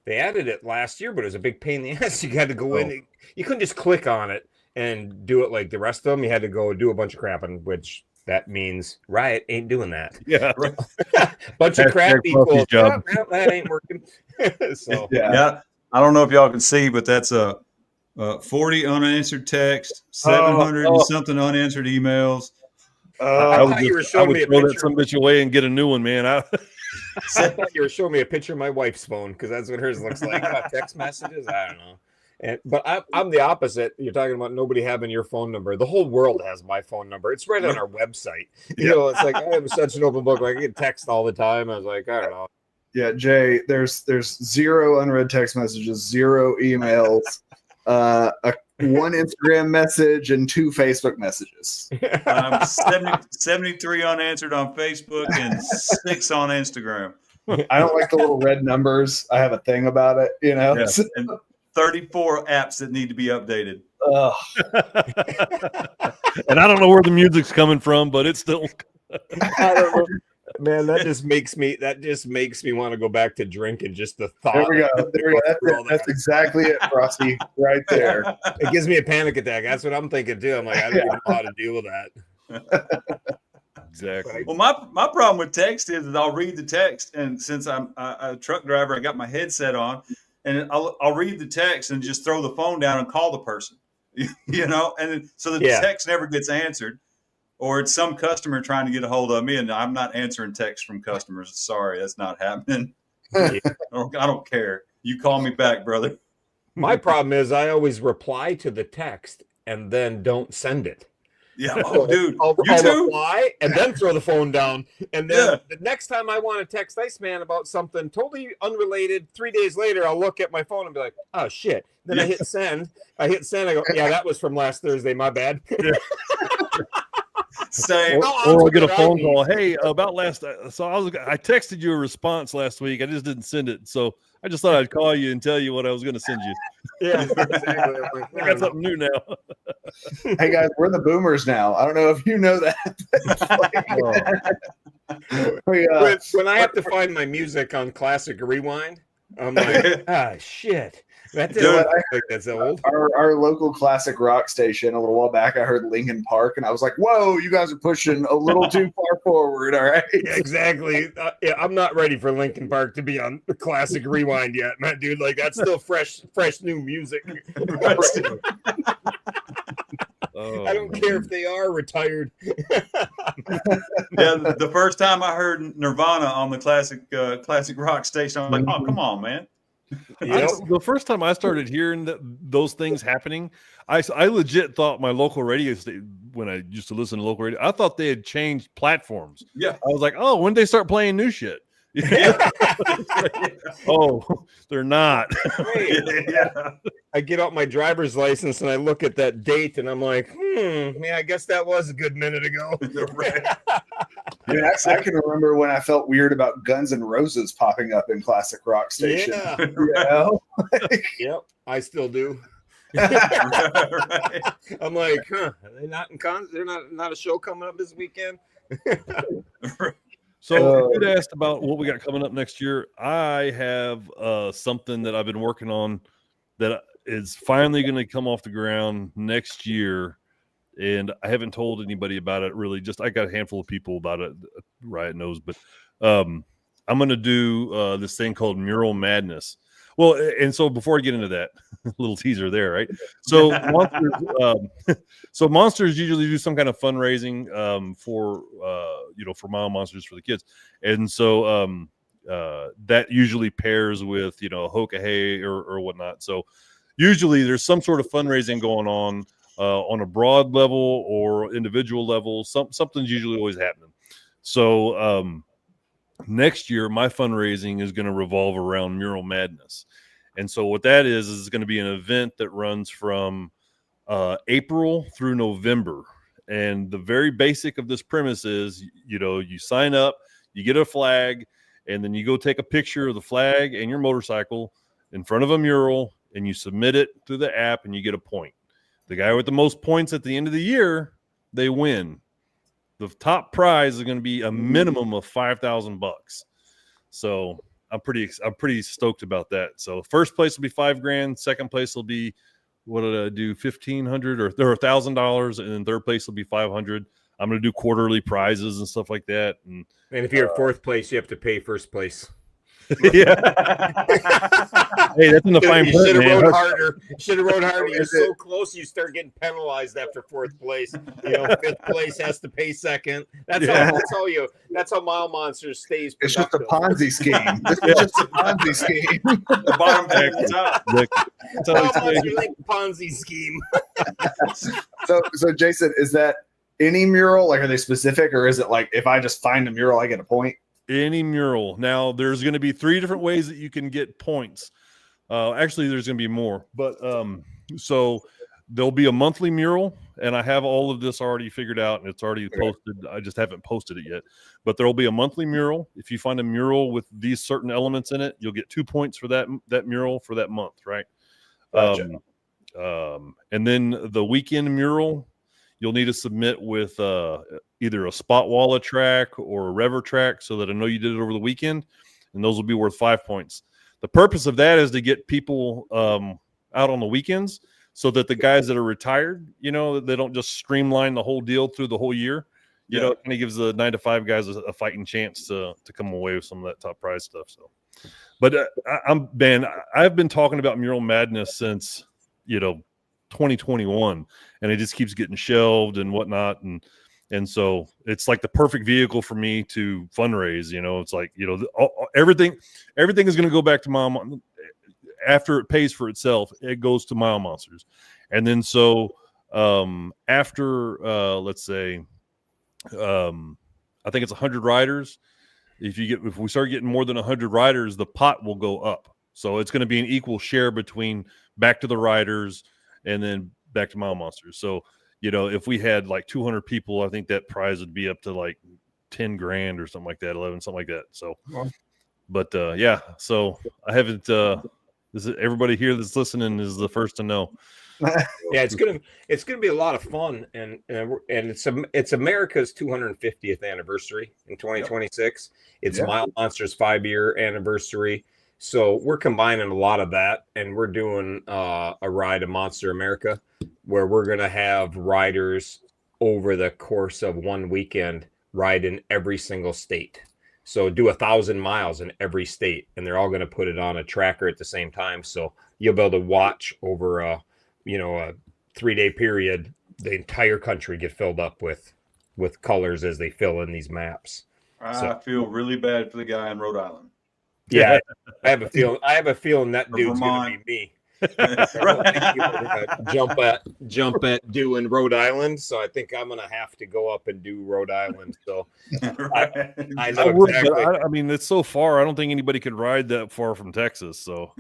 They added it last year, but it was a big pain in the ass. You had to go in. You couldn't just click on it and do it like the rest of them. You had to go do a bunch of crap, which that means Riot ain't doing that. Yeah. Bunch of crap equals, that ain't working. So yeah. I don't know if y'all can see, but that's a 40 unanswered text, 700 and something unanswered emails. I would throw that some bitch away and get a new one, man. I thought you were showing me a picture of my wife's phone because that's what hers looks like. Text messages, I don't know. But I'm the opposite. You're talking about nobody having your phone number. The whole world has my phone number. It's right on our website. It's like I am such an open book. Like I get text all the time. I was like, I don't know. Yeah, Jay, there's 0 unread text messages, 0 emails, 1 Instagram message, and 2 Facebook messages. 73 unanswered on Facebook and 6 on Instagram. I don't like the little red numbers. I have a thing about it, Yeah. And 34 apps that need to be updated. And I don't know where the music's coming from, but it's still. I don't know. Man, that just makes me want to go back to drinking. Just the thought. There we go. That's exactly it, Frosty, right there. It gives me a panic attack. That's what I'm thinking too. I'm like, I don't even know how to deal with that. Exactly. Well, my problem with text is that I'll read the text, and since I'm a truck driver, I got my headset on, and I'll read the text and just throw the phone down and call the person, and so the text never gets answered. Or it's some customer trying to get a hold of me, and I'm not answering texts from customers. Sorry, that's not happening. I don't care. You call me back, brother. My problem is I always reply to the text and then don't send it. Yeah. Oh, dude. I'll reply and then throw the phone down. And then the next time I want to text Iceman about something totally unrelated, 3 days later, I'll look at my phone and be like, oh, shit. Then I hit send. I go, yeah, that was from last Thursday. My bad. Same. Or I'll get a phone call. Hey, about last. So I texted you a response last week. I just didn't send it. So I just thought I'd call you and tell you what I was going to send you. Yeah, exactly. I got something new now. Hey guys, we're the boomers now. I don't know if you know that. When I have to find my music on Classic Rewind, I'm like, shit. That's old. Our local classic rock station a little while back, I heard Linkin Park, and I was like, whoa, you guys are pushing a little too far forward. All right. Yeah, exactly. I'm not ready for Linkin Park to be on the Classic Rewind yet, man, dude. Like, that's still fresh new music. I don't care if they are retired. The first time I heard Nirvana on the classic rock station, I'm like, oh, come on, man. The first time I started hearing those things happening, I legit thought my local radio station, when I used to listen to local radio, I thought they had changed platforms. Yeah. I was like, oh, when did they start playing new shit? Yeah. Oh, they're not. Right. Yeah. I get out my driver's license and I look at that date and I'm like, yeah, I guess that was a good minute ago. Right. I mean, I can remember when I felt weird about Guns N' Roses popping up in Classic Rock Station. Yeah. You know? Yep. I still do. Right. I'm like, are they not in They're not a show coming up this weekend? So you asked about what we got coming up next year. I have something that I've been working on that is finally going to come off the ground next year, and I haven't told anybody about it. Really, just I got a handful of people about it. Riot knows, but I'm going to do this thing called Mural Madness. Well, and so before I get into that, little teaser there, right? So monsters usually do some kind of fundraising for Mile Monsters for the kids, and so that usually pairs with Hoka Hey or whatnot. So usually there's some sort of fundraising going on a broad level or individual level. Something's usually always happening. So next year, my fundraising is going to revolve around Mural Madness. And so what that is going to be an event that runs from April through November. And the very basic of this premise is, you sign up, you get a flag, and then you go take a picture of the flag and your motorcycle in front of a mural, and you submit it through the app, and you get a point. The guy with the most points at the end of the year, they win. The top prize is going to be a minimum of $5,000. So I'm pretty stoked about that. So first place will be $5,000. Second place will be, what did I do? $1,500 or $1,000, and then third place will be $500. I'm going to do quarterly prizes and stuff like that. And if you're in fourth place, you have to pay first place. Yeah. Hey, that's in the fine print, Should have man. rode harder. Should have rode harder. You're so close, you start getting penalized after fourth place. Fifth place has to pay second. That's how Mile Monsters stays. It's just a Ponzi scheme. This is just a Ponzi scheme. The bottom paying the top. That's how Mile it's Monsters like Ponzi scheme. So Jason, is that any mural? Like, are they specific, or is it like if I just find a mural, I get a point? Any mural. Now, there's going to be 3 different ways that you can get points. Actually, there's going to be more. But so there'll be a monthly mural, and I have all of this already figured out, and it's already posted. I just haven't posted it yet. But there'll be a monthly mural. If you find a mural with these certain elements in it, you'll get 2 points for that mural for that month, right? Gotcha. And then the weekend mural, you'll need to submit with either a spot wallet track or a Rever track so that I know you did it over the weekend, and those will be worth 5 points. The purpose of that is to get people out on the weekends so that the guys that are retired, they don't just streamline the whole deal through the whole year. It kind of gives the 9-to-5 guys a fighting chance to come away with some of that top prize stuff. So, but I've been talking about Mural Madness since 2021, and it just keeps getting shelved and whatnot, and so it's like the perfect vehicle for me to fundraise. It's like everything is going to go back to Mile. After it pays for itself, it goes to Mile Monsters, and then so after let's say I think it's 100 riders. If we start getting more than 100 riders, the pot will go up. So it's going to be an equal share between back to the riders and then back to Mile Monsters. So, if we had like 200 people, I think that prize would be up to like 10 grand or something like that, 11, something like that. So, but yeah, so I haven't, everybody here that's listening is the first to know. Yeah, it's gonna be a lot of fun, and it's America's 250th anniversary in 2026. It's Mile Monsters 5-year anniversary. So we're combining a lot of that, and we're doing a ride of Monster America, where we're going to have riders over the course of one weekend ride in every single state. So do 1,000 miles in every state, and they're all going to put it on a tracker at the same time. So you'll be able to watch over a 3-day period, the entire country get filled up with colors as they fill in these maps. I feel really bad for the guy in Rhode Island. Yeah, I have a feeling that dude's Vermont. going to be me. don't think people are gonna jump at doing Rhode Island, so I think I'm gonna have to go up and do Rhode Island. So I I know would, exactly. but I mean, it's so far. I don't think anybody could ride that far from Texas. So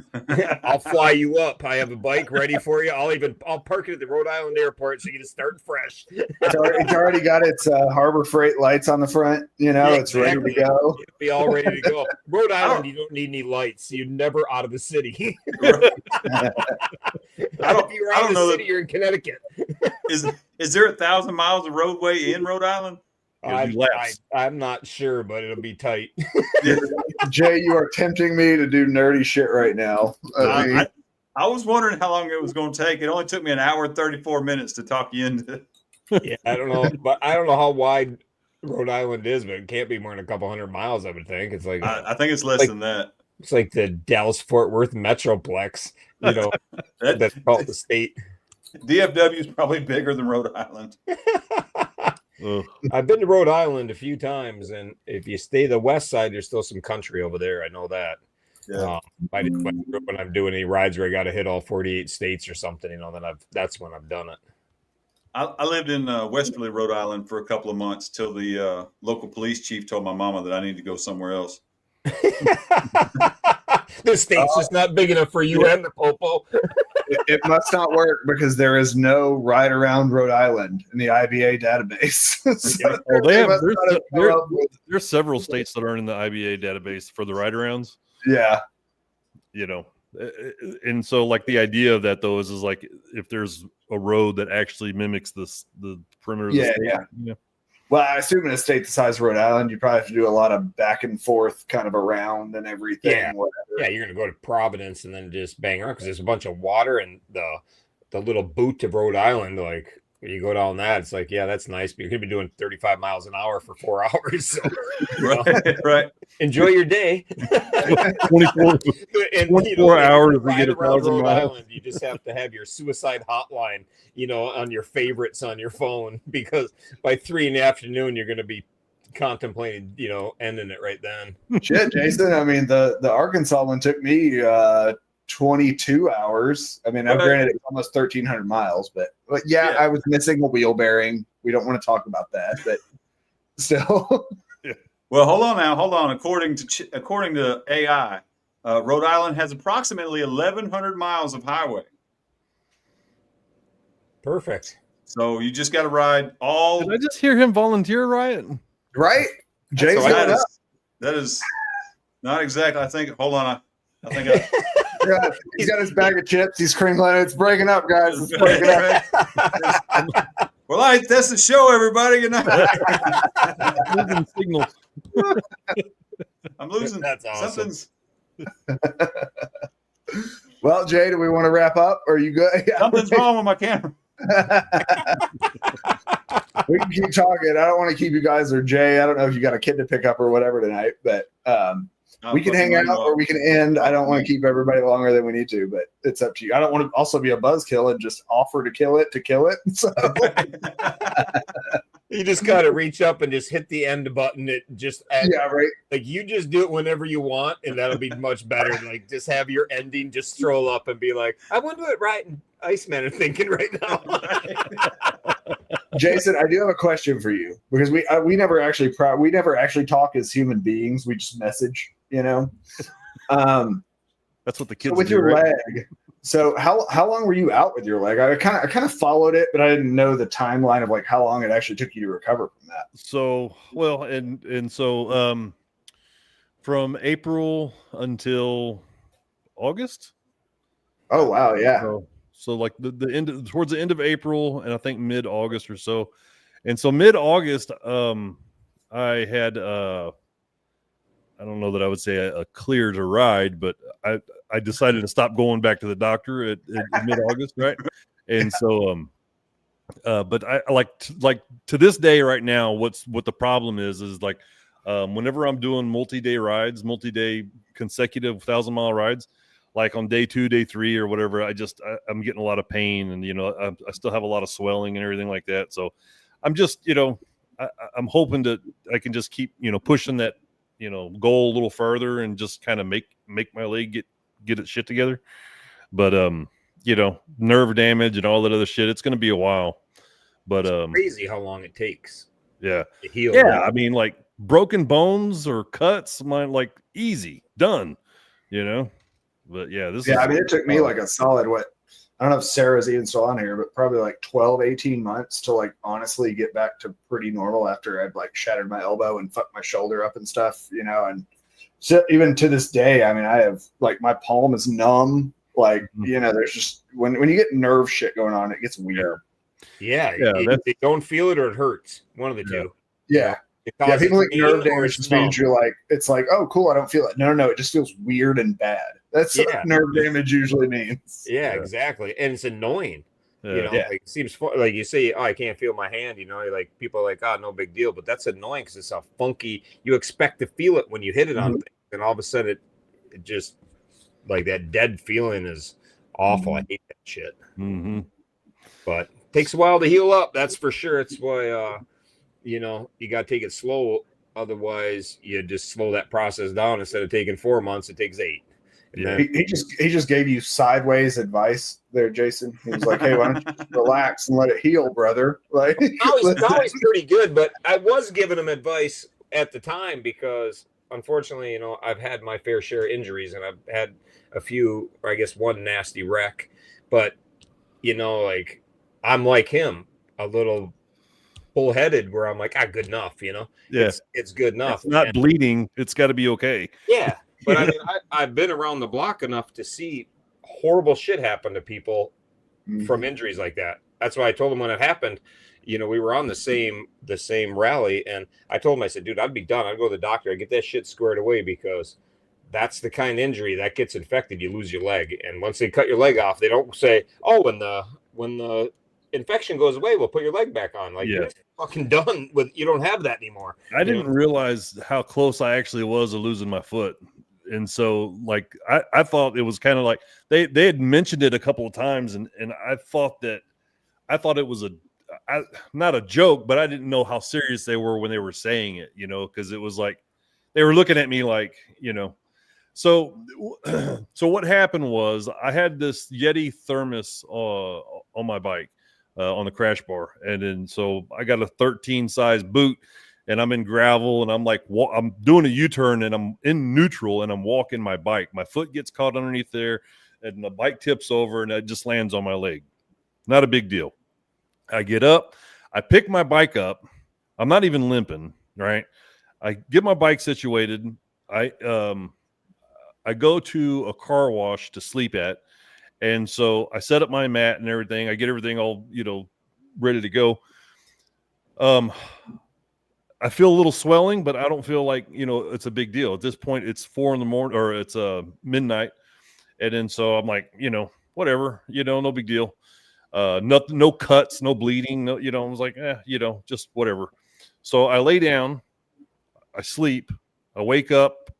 I'll fly you up. I have a bike ready for you. I'll park it at the Rhode Island airport so you can start fresh. It's already got its Harbor Freight lights on the front. You know, Yeah, it's ready to exactly. go. It'll be all ready to go. Rhode Island, don't- you don't need any lights. You're never out of the city. If you're I out don't of the know city, you're in Connecticut. Is there 1,000 miles of roadway in Rhode Island? It'll be laps. I'm not sure, but it'll be tight. Jay, you are tempting me to do nerdy shit right now. I mean, I was wondering how long it was going to take. It only took me an hour and 34 minutes to talk you into it. Yeah, I don't know, but I don't know how wide Rhode Island is, but it can't be more than a couple hundred miles. I would think it's like I think it's less Like- than that. it's like the Dallas Fort Worth Metroplex. You know, That- that's called the state. DFW is probably bigger than Rhode Island. ugh. I've been to Rhode Island a few times, and if you stay the west side, there's still some country over there. I know that. Yeah. When I'm doing any rides where I got to hit all 48 states or something, you know, that's when I've done it. I lived in Westerly, Rhode Island for a couple of months till the local police chief told my mama that I need to go somewhere else. This state's just not big enough for you and the popo. it must not work because there is no ride around Rhode Island in the IBA database. So Well, must not have come up with- there's several states that are in the IBA database for the ride arounds. yeah. You know, and so like the idea of that though is like if there's a road that actually mimics the perimeter of the Yeah, state. yeah. You know? Well, I assume in a state the size of Rhode Island, you probably have to do a lot of back and forth kind of around and everything. Yeah. Whatever. Yeah, you're gonna go to Providence and then just bang around because there's a bunch of water and the little boot to Rhode Island. Like you go down that, it's like, yeah, that's nice, but you're gonna be doing 35 miles an hour for 4 hours. So Right, right. enjoy your day. 24 And 24 hours to ride get around 1,000 Rhode miles. Island, you just have to have your suicide hotline, you know, on your favorites on your phone because by 3 in the afternoon you're gonna be contemplating, you know, ending it right then. Shit, Jason. I mean, the Arkansas one took me 22 hours. I mean, Okay. granted, it's almost 1,300 miles, but yeah, Yeah. I was missing a wheel bearing. We don't want to talk about that, but still. Well, hold on now. Hold on. According to AI, Rhode Island has approximately 1,100 miles of highway. Perfect. So you just got to ride all. Did I just hear him volunteer, Riot? Right? Jay's So going up. that is not exactly. I think. Hold on. I think. I, Yeah, he's got his bag of chips. He's crinkling it. It's breaking up, guys. It's breaking up. Well, that's the show, everybody. Good night. Losing signal. I'm losing. That's awesome. Something's Well, Jay, do we want to wrap up? Are you good? Yeah. something's wrong with my camera. We can keep talking. I don't want to keep you guys or Jay. I don't know if you got a kid to pick up or whatever tonight, but we can hang out or we can end. I don't want to keep everybody longer than we need to, but it's up to you. I don't want to also be a buzzkill and just offer to kill it. So You just gotta reach up and just hit the end button. It just yeah, right. like you just do it whenever you want, and that'll be much better. Like just have your ending, just stroll up and be like, I want to do it right. And Iceman are thinking right now. Jason, I do have a question for you because we never actually talk as human beings. We just message, you know. That's what the So kids with do, your right? leg. So how long were you out with your leg? I kind of followed it, but I didn't know the timeline of like how long it actually took you to recover from that. So well, and so from April until August. Oh wow, yeah. So like the end towards the end of April and I think mid August or so, and so mid August, I had I don't know that I would say a clear to ride, but I decided to stop going back to the doctor at mid August, right? And so but I like to this day right now, what the problem is like whenever I'm doing multi-day consecutive 1,000-mile rides, like on day 2, day 3 or whatever, I'm getting a lot of pain and, you know, I still have a lot of swelling and everything like that. So I'm just, you know, I'm hoping I can just keep, you know, pushing that, you know, goal a little further and just kind of make my leg get its shit together. But nerve damage and all that other shit. It's going to be a while, but Crazy how long it takes. Yeah. To heal. Yeah. I mean, like broken bones or cuts, like easy done, but yeah, I mean, it took me like a solid, I don't know if Sarah's even still on here, but probably like 12, 18 months to like honestly get back to pretty normal after I'd like shattered my elbow and fucked my shoulder up and stuff, and so even to this day, I mean, I have like my palm is numb. Like, there's just when you get nerve shit going on, it gets weird. Yeah. They don't feel it or it hurts. One of the two. Yeah. Yeah. People like nerve damage just means you're like, it's like, oh, cool. I don't feel it. No. It just feels weird and bad. That's what nerve damage usually means. Yeah, exactly. And it's annoying. Yeah. Like it seems like you say, oh, I can't feel my hand. Like people are like, oh, no big deal. But that's annoying because it's a funky. You expect to feel it when you hit it on things, and all of a sudden it just like that dead feeling is awful. I hate that shit. Mm-hmm. But it takes a while to heal up. That's for sure. It's why you got to take it slow. Otherwise, you just slow that process down. Instead of taking 4 months, it takes 8. Yeah. He just gave you sideways advice there, Jason. He was like, "Hey, why don't you relax and let it heal, brother?" Like, now he's pretty good, but I was giving him advice at the time because, unfortunately, I've had my fair share of injuries, and I've had a few, or I guess one nasty wreck. But like I'm like him, a little bullheaded, where I'm like, good enough. It's good enough. It's not bleeding. It's got to be okay. Yeah. But I mean, I've been around the block enough to see horrible shit happen to people from injuries like that. That's why I told him when it happened, we were on the same rally, and I told him, I said, dude, I'd be done. I'd go to the doctor. I'd get that shit squared away because that's the kind of injury that gets infected. You lose your leg. And once they cut your leg off, they don't say, oh, when the infection goes away, we'll put your leg back on. Like, you're fucking done with, you don't have that anymore. I didn't realize how close I actually was to losing my foot. And so, like, I thought it was kind of like they had mentioned it a couple of times, and I thought it was not a joke, but I didn't know how serious they were when they were saying it, because it was like they were looking at me like, So what happened was I had this Yeti thermos on my bike on the crash bar, and then so I got a 13 size boot. And I'm in gravel, and I'm like, I'm doing a U-turn, and I'm in neutral, and I'm walking my bike. My foot gets caught underneath there, and the bike tips over, and it just lands on my leg. Not a big deal. I get up, I pick my bike up. I'm not even limping, right? I get my bike situated. I go to a car wash to sleep at, and so I set up my mat and everything. I get everything all ready to go. I feel a little swelling, but I don't feel like, it's a big deal. At this point, it's 4 a.m, or it's midnight. And then, so I'm like, whatever, no big deal. Nothing, no cuts, no bleeding. No, I was like, just whatever. So I lay down, I sleep, I wake up,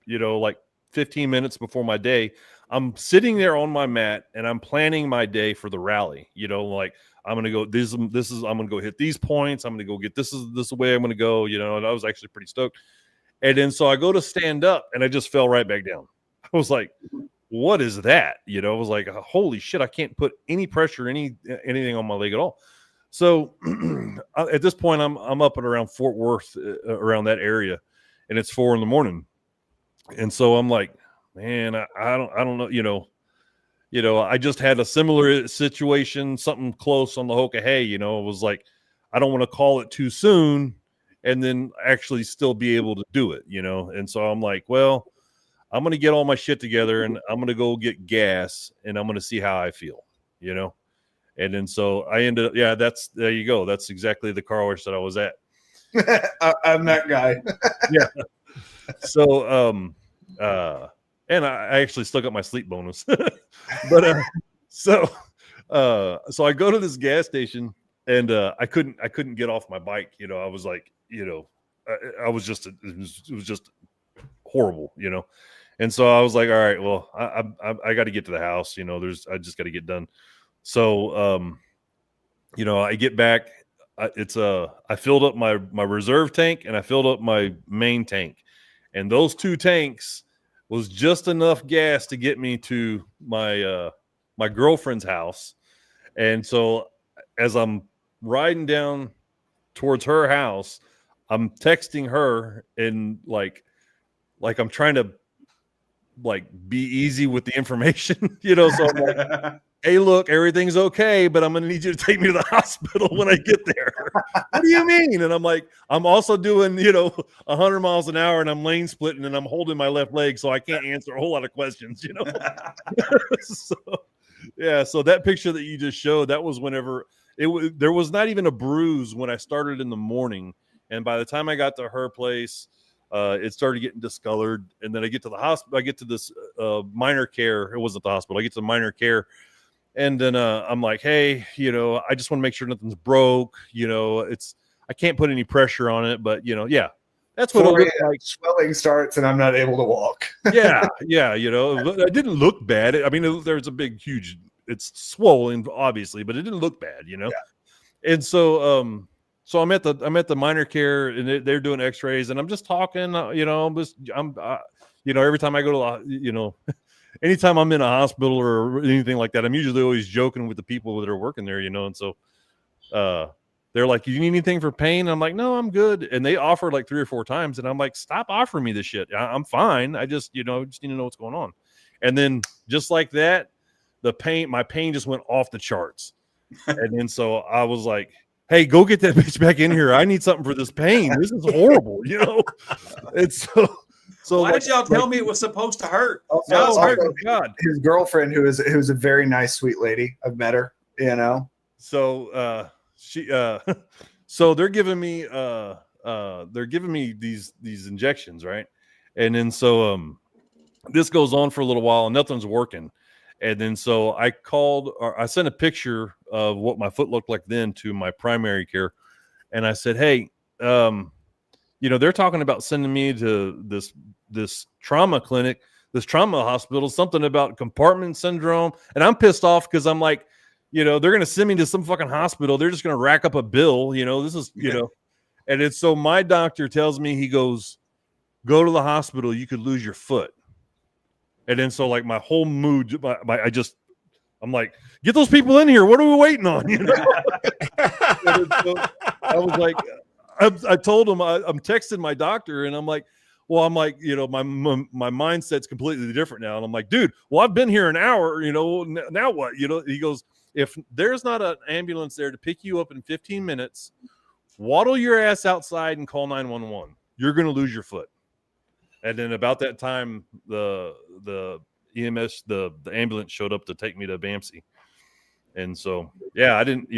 like 15 minutes before my day. I'm sitting there on my mat and I'm planning my day for the rally, like, I'm going to go, I'm going to go hit these points. I'm going to go get, this is the way I'm going to go, and I was actually pretty stoked. And then, so I go to stand up and I just fell right back down. I was like, what is that? I was like, holy shit, I can't put any pressure, anything on my leg at all. So at this point, I'm up at around Fort Worth, around that area, and it's 4 a.m. And so I'm like, man, I don't know, I just had a similar situation, something close on the Hoka Hay, it was like, I don't want to call it too soon and then actually still be able to do it, And so I'm like, well, I'm going to get all my shit together and I'm going to go get gas and I'm going to see how I feel, And then, so I ended up, there you go. That's exactly the car wash that I was at. I'm that guy. Yeah. So, and I actually still got my sleep bonus, but so I go to this gas station and I couldn't get off my bike. I was like, I was just, it was just horrible, And so I was like, all right, well, I got to get to the house, I just got to get done. So, I get back. I filled up my reserve tank and I filled up my main tank, and those two tanks was just enough gas to get me to my my girlfriend's house. And so as I'm riding down towards her house, I'm texting her and like I'm trying to like be easy with the information, so I'm like, hey, look, everything's okay, but I'm going to need you to take me to the hospital when I get there. What do you mean? And I'm like, I'm also doing, 100 miles an hour and I'm lane splitting and I'm holding my left leg. So I can't answer a whole lot of questions, So that picture that you just showed, that was whenever there was not even a bruise when I started in the morning. And by the time I got to her place, it started getting discolored. And then I get to the hospital, I get to this minor care. It wasn't the hospital. I get to the minor care. And then I'm like, hey, I just want to make sure nothing's broke. I can't put any pressure on it, but yeah, that's what it looked like. Swelling starts and I'm not able to walk. yeah. It didn't look bad. I mean, there's a big, huge, it's swollen, obviously, but it didn't look bad, Yeah. And so, so I'm at the minor care and they're doing x-rays and I'm just talking, every time I go to, anytime I'm in a hospital or anything like that, I'm usually always joking with the people that are working there, and so they're like, you need anything for pain? And I'm like, no, I'm good. And they offered like 3 or 4 times. And I'm like, stop offering me this shit. I'm fine. I just, just need to know what's going on. And then just like that, my pain just went off the charts. And then so I was like, hey, go get that bitch back in here. I need something for this pain. This is horrible, And so why did y'all tell me it was supposed to hurt? God. His girlfriend, who is a very nice, sweet lady. I've met her, So so they're giving me these injections, right? And then so this goes on for a little while and nothing's working. And then so I sent a picture of what my foot looked like then to my primary care. And I said, hey, they're talking about sending me to this trauma clinic, this trauma hospital, something about compartment syndrome. And I'm pissed off because I'm like, they're going to send me to some fucking hospital. They're just going to rack up a bill. This is, and it's so my doctor tells me, he goes, go to the hospital. You could lose your foot. And then so like my whole mood, I'm like, get those people in here. What are we waiting on? So I was like, I told him I'm texting my doctor and I'm like, my mindset's completely different now. And I'm like, dude, well, I've been here an hour, now what? He goes, if there's not an ambulance there to pick you up in 15 minutes, waddle your ass outside and call 911. You're going to lose your foot. And then about that time, the EMS, the ambulance showed up to take me to BAMC. And so, yeah, I didn't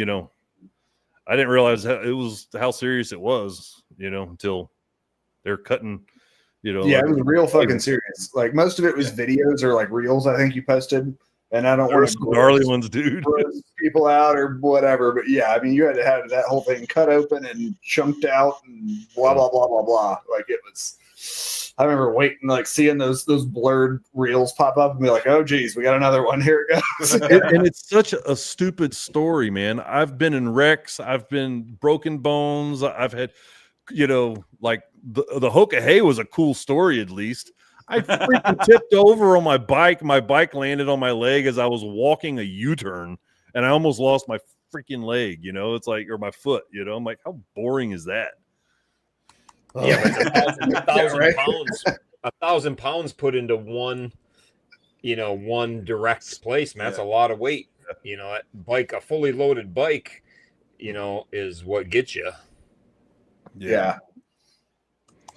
realize how serious it was, until they're cutting, Yeah, it was real fucking serious. Like most of it was videos or like reels, I think you posted. And I don't want to gnarly ones, dude. People out or whatever. But yeah, I mean, you had to have that whole thing cut open and chunked out and blah, blah, blah, blah, blah. Like it was. I remember waiting, like seeing those blurred reels pop up and be like, oh, geez, we got another one. Here it goes. And it's such a stupid story, man. I've been in wrecks. I've been broken bones. I've had, like the Hoka Hay was a cool story, at least. I freaking tipped over on my bike. My bike landed on my leg as I was walking a U-turn, and I almost lost my freaking leg, It's like, or my foot, I'm like, how boring is that? Yeah, but 1,000 pounds put into one direct place, man. That's a lot of weight. A fully loaded bike, is what gets you. Yeah.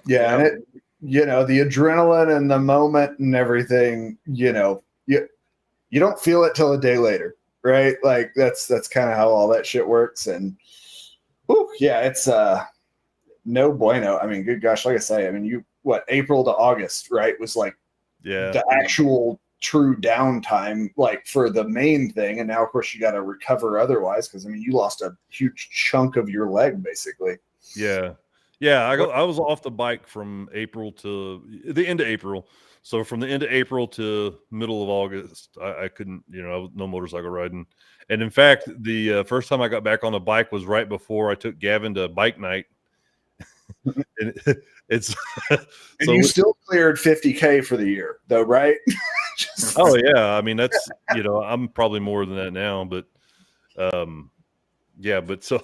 And it, the adrenaline and the moment and everything, you don't feel it till a day later, right? Like that's kind of how all that shit works. And it's no bueno. I mean, good gosh, like I say, I mean, April to August, right, was like the actual true downtime, like for the main thing. And now, of course, you got to recover otherwise because, I mean, you lost a huge chunk of your leg, basically. Yeah. I was off the bike from April to the end of April. So from the end of April to middle of August, I couldn't, I was no motorcycle riding. And in fact, the first time I got back on the bike was right before I took Gavin to bike night. And it's and so you still cleared 50K for the year though, right? Oh yeah, I mean that's I'm probably more than that now, but yeah, but so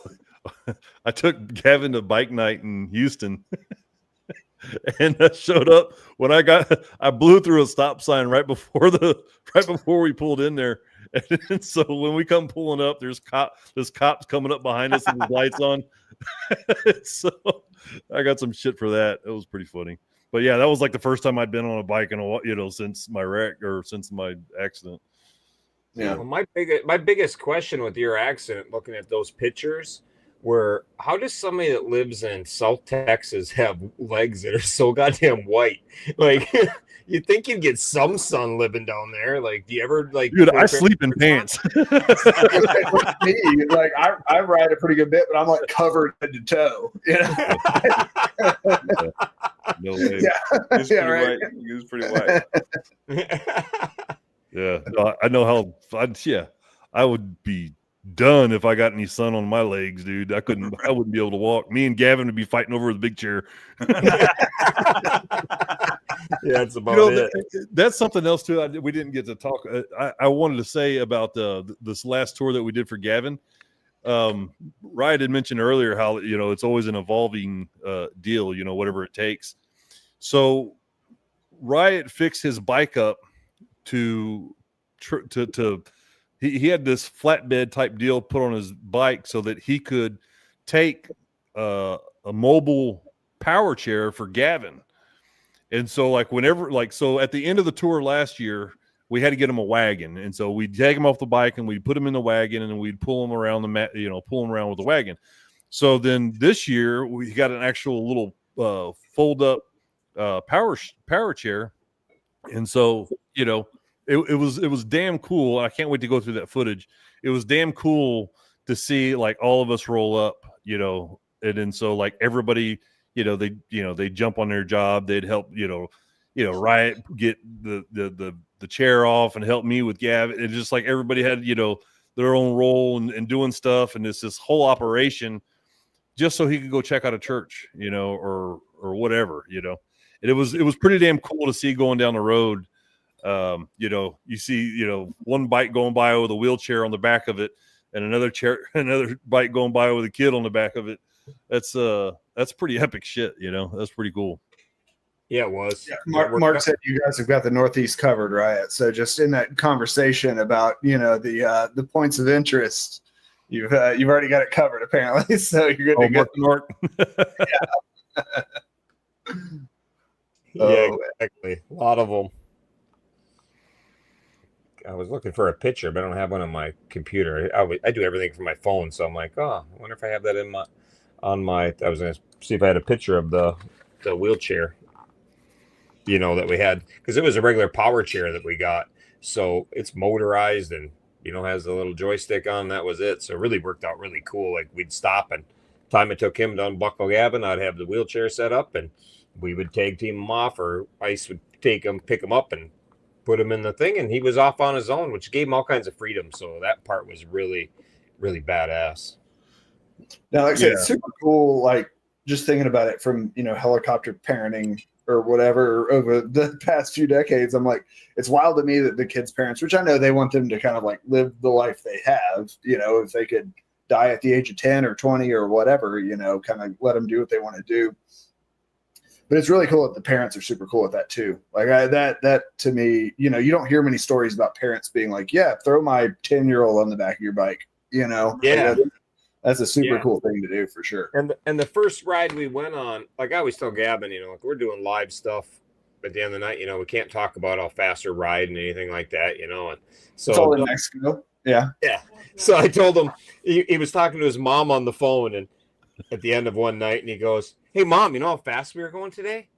I took Gavin to bike night in Houston. And I showed up when I blew through a stop sign right before we pulled in there. And so when we come pulling up, there's cops coming up behind us with the lights on. So I got some shit for that. It was pretty funny. But yeah, that was like the first time I'd been on a bike in since my wreck or since my accident. Yeah. Well, my biggest question with your accident, looking at those pictures, were how does somebody that lives in South Texas have legs that are so goddamn white? Like, you think you'd get some sun living down there. Like, do you ever like? Dude, I sleep in pants. Me, like I ride a pretty good bit, but I'm like covered head to toe. No way. It's Yeah, pretty right. white. It's pretty white. Yeah, no, I know how. I would be done if I got any sun on my legs, dude. I wouldn't be able to walk. Me and Gavin would be fighting over the big chair. Yeah, that's about it. That's something else too. We didn't get to talk. I wanted to say about this last tour that we did for Gavin. Riot had mentioned earlier how it's always an evolving deal. Whatever it takes. So Riot fixed his bike up to he had this flatbed type deal put on his bike so that he could take a mobile power chair for Gavin. And so at the end of the tour last year, we had to get him a wagon. And so we'd take him off the bike and we'd put him in the wagon and then we'd pull him around pull him around with the wagon. So then this year we got an actual little fold up power chair. And so, it was damn cool. I can't wait to go through that footage. It was damn cool to see like all of us roll up, and then so like everybody, they jump on their job. They'd help, Riot get the chair off and help me with Gavin. It's just like everybody had, their own role and doing stuff. And it's this whole operation just so he could go check out a church, or whatever, And it was pretty damn cool to see going down the road. You see, one bike going by with a wheelchair on the back of it and another bike going by with a kid on the back of it. That's pretty epic shit. That's pretty cool. Yeah, it was. Yeah, Mark said you guys have got the Northeast covered, right? So just in that conversation about, the points of interest, you've already got it covered apparently. So you're good to go. Mark. Yeah, exactly. A lot of them. I was looking for a picture, but I don't have one on my computer. I do everything from my phone, so I'm like, I wonder if I have that on my. I was going to see if I had a picture of the wheelchair, that we had, because it was a regular power chair that we got, so it's motorized and has a little joystick on. That was it. So it really worked out really cool. Like we'd stop and time it took him to unbuckle Gavin, I'd have the wheelchair set up and we would tag team him off, or Ice would pick him up and put him in the thing, and he was off on his own, which gave him all kinds of freedom. So that part was really, really badass. Now, like I said, it's super cool. Like just thinking about it from, helicopter parenting or whatever over the past few decades, I'm like, it's wild to me that the kids' parents, which I know they want them to kind of like live the life they have, if they could die at the age of 10 or 20 or whatever, kind of let them do what they want to do. But it's really cool that the parents are super cool with that too. Like that to me, you don't hear many stories about parents being like, yeah, throw my 10-year-old on the back of your bike, Yeah. Like that's a super cool thing to do for sure. And the first ride we went on, like I always tell Gavin, like we're doing live stuff at the end of the night, we can't talk about how fast we're riding and anything like that, and so it's all in Mexico. Yeah. Yeah. So I told him he was talking to his mom on the phone, and at the end of one night, and he goes, "Hey mom, you know how fast we were going today?"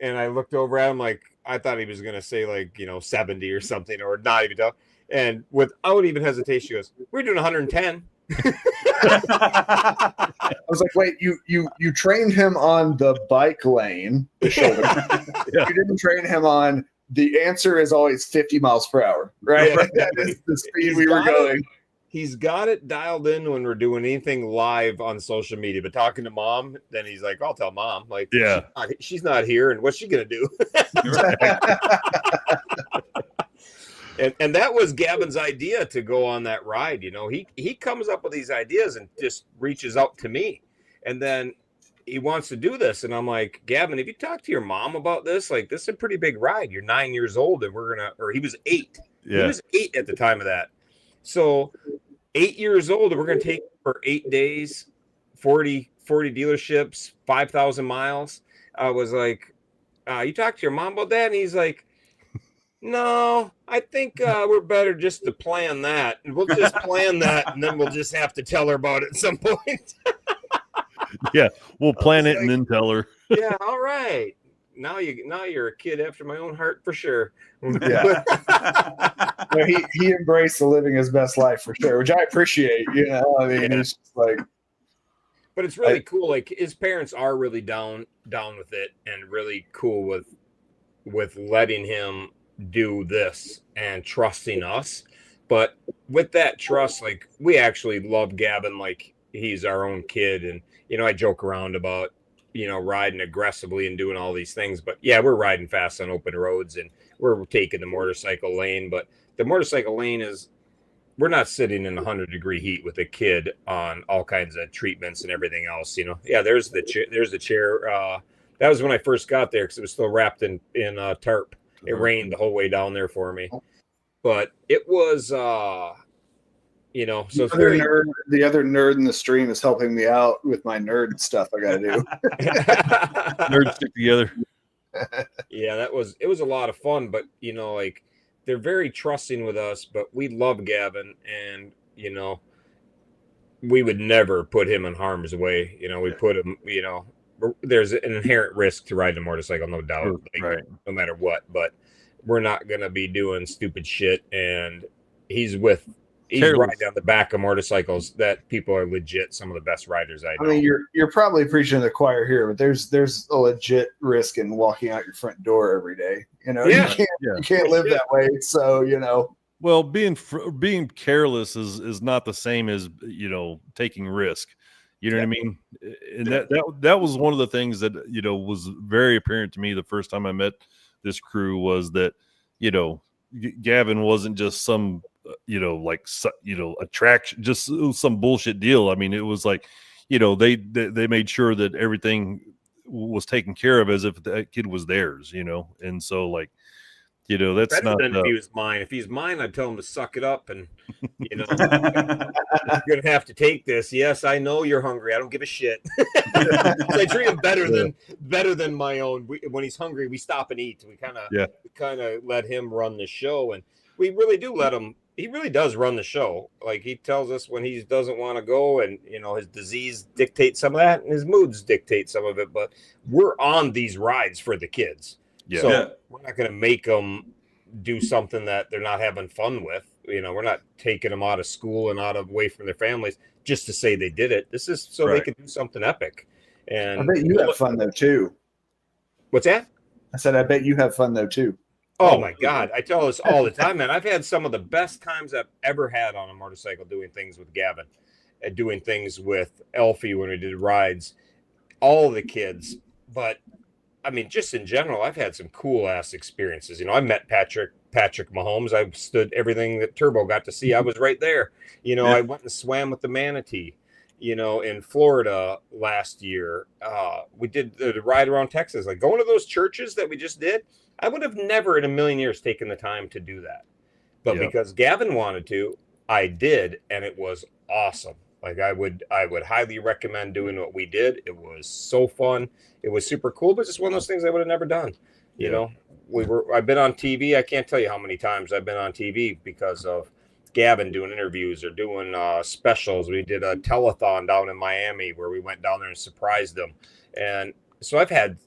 And I looked over at him like I thought he was gonna say like 70 or something, or not even talk. And without even hesitation, he goes, "We're doing 110." I was like, wait, you trained him on the bike lane, the shoulder. You didn't train him on the answer is always 50 miles per hour, right? That is the speed we were going. He's got it dialed in when we're doing anything live on social media, but talking to mom, then he's like, I'll tell mom. Like, she's not here, and what's she gonna do? And that was Gavin's idea to go on that ride. You know, he comes up with these ideas and just reaches out to me, and then he wants to do this, and I'm like, Gavin, have you talked to your mom about this? Like, this is a pretty big ride. You're 9 years old, and or he was 8. Yeah. He was 8 at the time of that. So 8 years old, and we're gonna take for 8 days, 40 dealerships, 5,000 miles. I was like, you talked to your mom about that? And he's like, no, I think we're better just to plan that. And we'll just plan that, and then we'll just have to tell her about it at some point. Yeah, we'll plan it and then tell her. Yeah, all right. Now you're a kid after my own heart for sure. Yeah. No, he embraced the living his best life for sure, which I appreciate. You know, I mean, it's just like. But it's really cool. Like, his parents are really down with it, and really cool with letting him do this and trusting us. But with that trust, like, we actually love Gavin like he's our own kid. And, you know, I joke around about, you know, riding aggressively and doing all these things, but yeah, we're riding fast on open roads, and we're taking the motorcycle lane. But the motorcycle lane is, we're not sitting in 100-degree heat with a kid on all kinds of treatments and everything else. You know, yeah, there's the chair. That was when I first got there, because it was still wrapped in tarp. It rained the whole way down there for me, but it was, you know, so it's the other nerd in the stream is helping me out with my nerd stuff I got to do. Nerds stick together. Yeah, it was a lot of fun. But, you know, like, they're very trusting with us, but we love Gavin, and, you know, we would never put him in harm's way. You know, we put him, you know, there's an inherent risk to riding a motorcycle, no doubt, like, right? No matter what. But we're not going to be doing stupid shit. And he's riding on the back of motorcycles that people are legit some of the best riders I know. I mean, you're probably preaching to the choir here, but there's a legit risk in walking out your front door every day. You know, Yeah. you can't live that way. So, you know. Well, being careless is not the same as, you know, taking risk. You know what I mean? And that was one of the things that, you know, was very apparent to me the first time I met this crew, was that, you know, Gavin wasn't just some, you know, like, you know, attraction, just some bullshit deal. I mean, it was like, you know, they made sure that everything was taken care of as if that kid was theirs, you know. And so, like, you know, that's better not than if he was mine. If he's mine, I'd tell him to suck it up, and, you know, you're gonna have to take this. Yes, I know you're hungry. I don't give a shit. I treat him better than my own. When he's hungry, we stop and eat. We kind of let him run the show, and we really do let him. He really does run the show. Like, he tells us when he doesn't want to go, and, you know, his disease dictates some of that, and his moods dictate some of it. But we're on these rides for the kids. Yeah. So we're not going to make them do something that they're not having fun with. You know, we're not taking them out of school and away from their families just to say they did it. This is so they can do something epic. And I bet you have fun though too. What's that? I said, I bet you have fun though too. Oh my God. I tell this all the time, man. I've had some of the best times I've ever had on a motorcycle doing things with Gavin and doing things with Elfie when we did rides, all the kids. But I mean, just in general, I've had some cool ass experiences. You know, I met Patrick Mahomes. I stood everything that Turbo got to see. I was right there. You know, I went and swam with the manatee, you know, in Florida last year. We did the ride around Texas, like going to those churches that we just did. I would have never in a million years taken the time to do that. But because Gavin wanted to, I did. And it was awesome. Like, I would highly recommend doing what we did. It was so fun. It was super cool, but it's one of those things I would have never done. You know, I've been on TV. I can't tell you how many times I've been on TV because of Gavin doing interviews or doing specials. We did a telethon down in Miami where we went down there and surprised them. And so I've had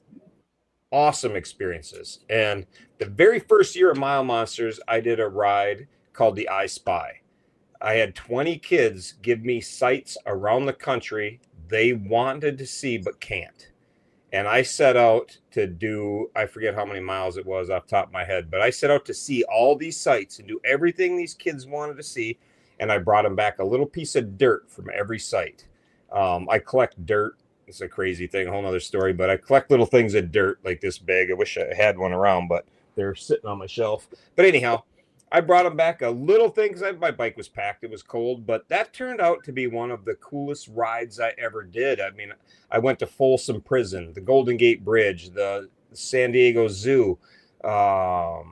awesome experiences. And the very first year of Mile Monsters, I did a ride called the I Spy. I had 20 kids give me sites around the country they wanted to see but can't. And I set out to do, I forget how many miles it was off the top of my head, but I set out to see all these sites and do everything these kids wanted to see. And I brought them back a little piece of dirt from every site. I collect dirt. It's a crazy thing, a whole nother story, but I collect little things of dirt like this big. I wish I had one around, but they're sitting on my shelf. But anyhow, I brought them back a little thing because my bike was packed. It was cold, but that turned out to be one of the coolest rides I ever did. I mean, I went to Folsom Prison, the Golden Gate Bridge, the San Diego Zoo, the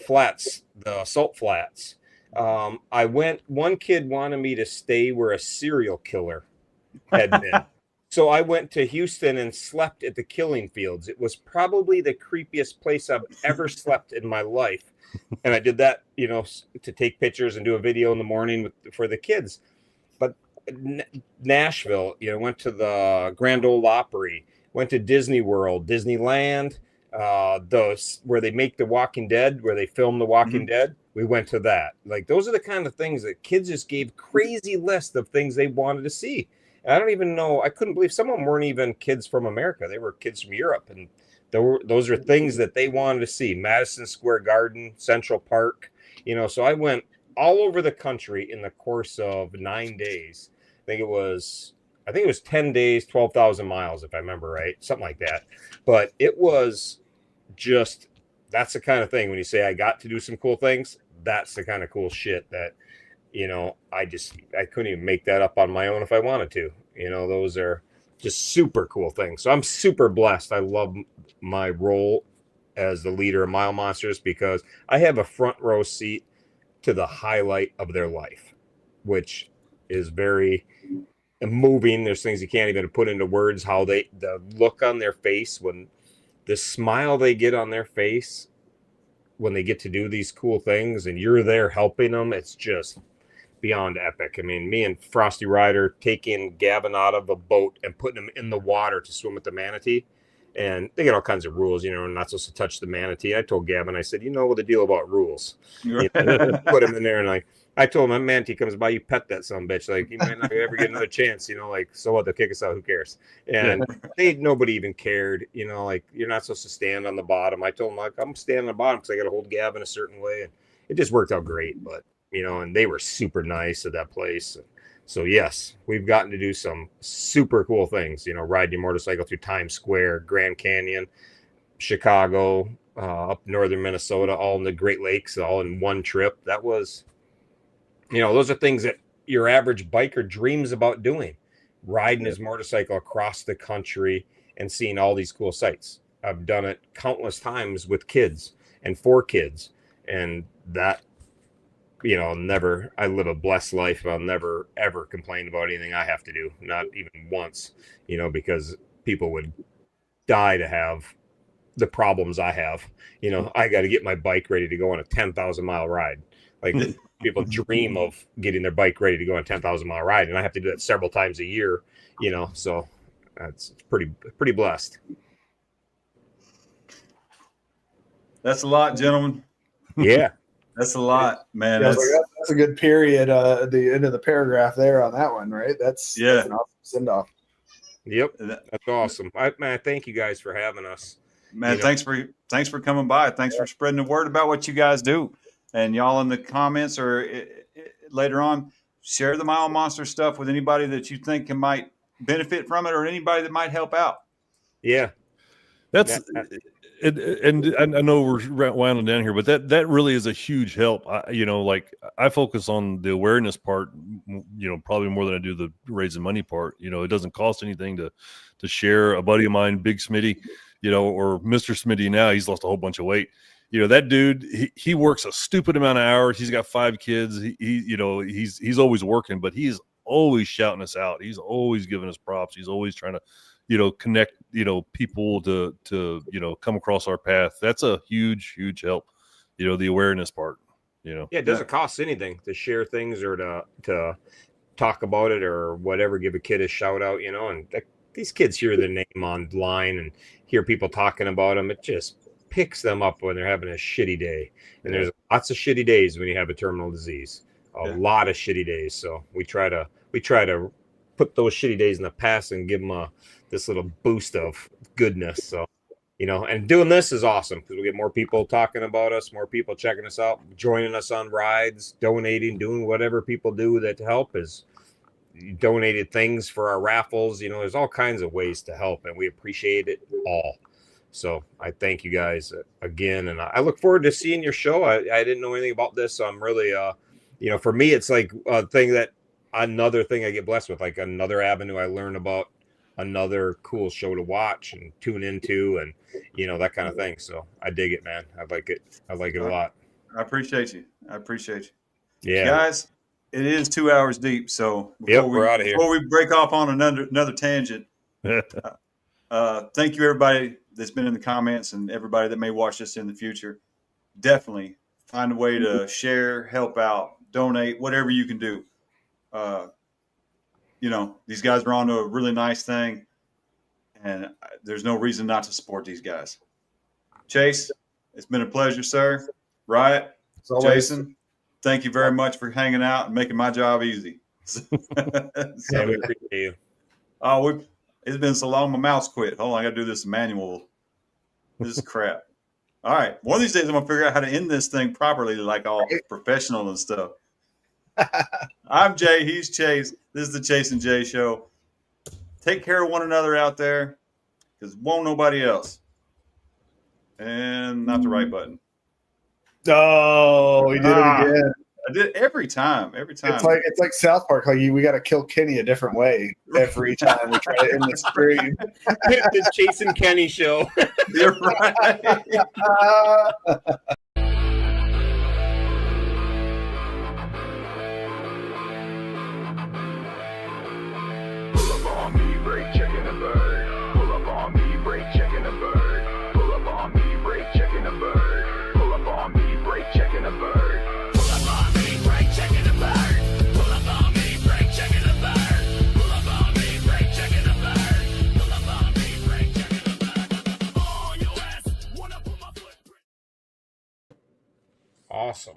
flats, the Salt Flats. One kid wanted me to stay where a serial killer had been. So I went to Houston and slept at the Killing Fields. It was probably the creepiest place I've ever slept in my life. And I did that, to take pictures and do a video in the morning for the kids. But Nashville, went to the Grand Ole Opry, went to Disney World, Disneyland, those where they make The Walking Dead, where they film The Walking Dead. We went to that. Like, those are the kind of things that kids just gave crazy list of things they wanted to see. I don't even know. I couldn't believe some of them weren't even kids from America. They were kids from Europe. And those are things that they wanted to see. Madison Square Garden, Central Park, so I went all over the country in the course of 9 days. I think it was 10 days, 12,000 miles, if I remember right, something like that. But it was just, that's the kind of thing when you say I got to do some cool things, that's the kind of cool shit that, I couldn't even make that up on my own if I wanted to. Those are just super cool things. So I'm super blessed. I love my role as the leader of Mile Monsters because I have a front row seat to the highlight of their life, which is very moving. There's things you can't even put into words, how the look on their face, when the smile they get on their face when they get to do these cool things and you're there helping them. It's just beyond epic. I mean, me and Frosty Rider taking Gavin out of a boat and putting him in the water to swim with the manatee. And they get all kinds of rules, not supposed to touch the manatee. I told Gavin, I said, what the deal about rules? Put him in there, and I told him, a manatee comes by, you pet that son of a bitch. Like, you might not ever get another chance, so what, they'll kick us out, who cares? And nobody even cared, you're not supposed to stand on the bottom. I told him, I'm standing on the bottom because I got to hold Gavin a certain way. And it just worked out great, but and they were super nice at that place. So yes, we've gotten to do some super cool things, ride your motorcycle through Times Square, Grand Canyon, Chicago, up northern Minnesota, all in the Great Lakes, all in one trip. That was, those are things that your average biker dreams about doing, riding his motorcycle across the country and seeing all these cool sights. I've done it countless times with kids and for kids, and that, I live a blessed life. I'll never, ever complain about anything I have to do. Not even once, because people would die to have the problems I have. I got to get my bike ready to go on a 10,000 mile ride. Like people dream of getting their bike ready to go on a 10,000 mile ride. And I have to do that several times a year, so it's pretty blessed. That's a lot, gentlemen. Yeah. That's a lot, man. Yeah, that's a good period at the end of the paragraph there on that one, right? That's an awesome send off. Yep, that's awesome. I thank you guys for having us. Man, thanks for coming by. Thanks for spreading the word about what you guys do. And y'all in the comments or later on, share the Mile Monster stuff with anybody that you think might benefit from it or anybody that might help out. Yeah, that's. And I know we're winding down here, but that really is a huge help. I focus on the awareness part, probably more than I do the raising money part. It doesn't cost anything to share. A buddy of mine, Big Smitty, or Mr. Smitty now, he's lost a whole bunch of weight. That dude, he works a stupid amount of hours. He's got 5 kids. He's always working, but he's always shouting us out. He's always giving us props. He's always trying to connect, people to come across our path. That's a huge help, the awareness part, Yeah, it doesn't cost anything to share things or to talk about it or whatever, give a kid a shout out, and these kids hear their name online and hear people talking about them. It just picks them up when they're having a shitty day. And there's lots of shitty days when you have a terminal disease, a lot of shitty days. So we try to put those shitty days in the past and give them this little boost of goodness. So, and doing this is awesome because we get more people talking about us, more people checking us out, joining us on rides, donating, doing whatever people do that to help. Is donated things for our raffles. There's all kinds of ways to help, and we appreciate it all. So I thank you guys again, and I look forward to seeing your show. I didn't know anything about this, so I'm really, for me, it's like a thing another thing I get blessed with, like another avenue I learn about, another cool show to watch and tune into, and that kind of thing. So I dig it, man. I like it a lot. I appreciate you. Yeah, guys, it is 2 hours deep. So we're out of here. Before we break off on another tangent, thank you everybody that's been in the comments and everybody that may watch this in the future. Definitely find a way to share, help out, donate, whatever you can do. These guys are on to a really nice thing, and there's no reason not to support these guys. Chase, it's been a pleasure, sir. Riot, Jason, thank you very much for hanging out and making my job easy. Yeah, we appreciate you. It's been so long, my mouth's quit. Hold on, I got to do this manual. This is crap. All right, one of these days I'm gonna figure out how to end this thing properly, like all professional and stuff. I'm Jay. He's Chase. This is the Chase and Jay Show. Take care of one another out there, because won't nobody else. And not the right button. Oh, we did it again. I did it every time. It's like South Park. Like we got to kill Kenny a different way every time we try to end the stream. The Chase and Kenny Show. You're right. Awesome.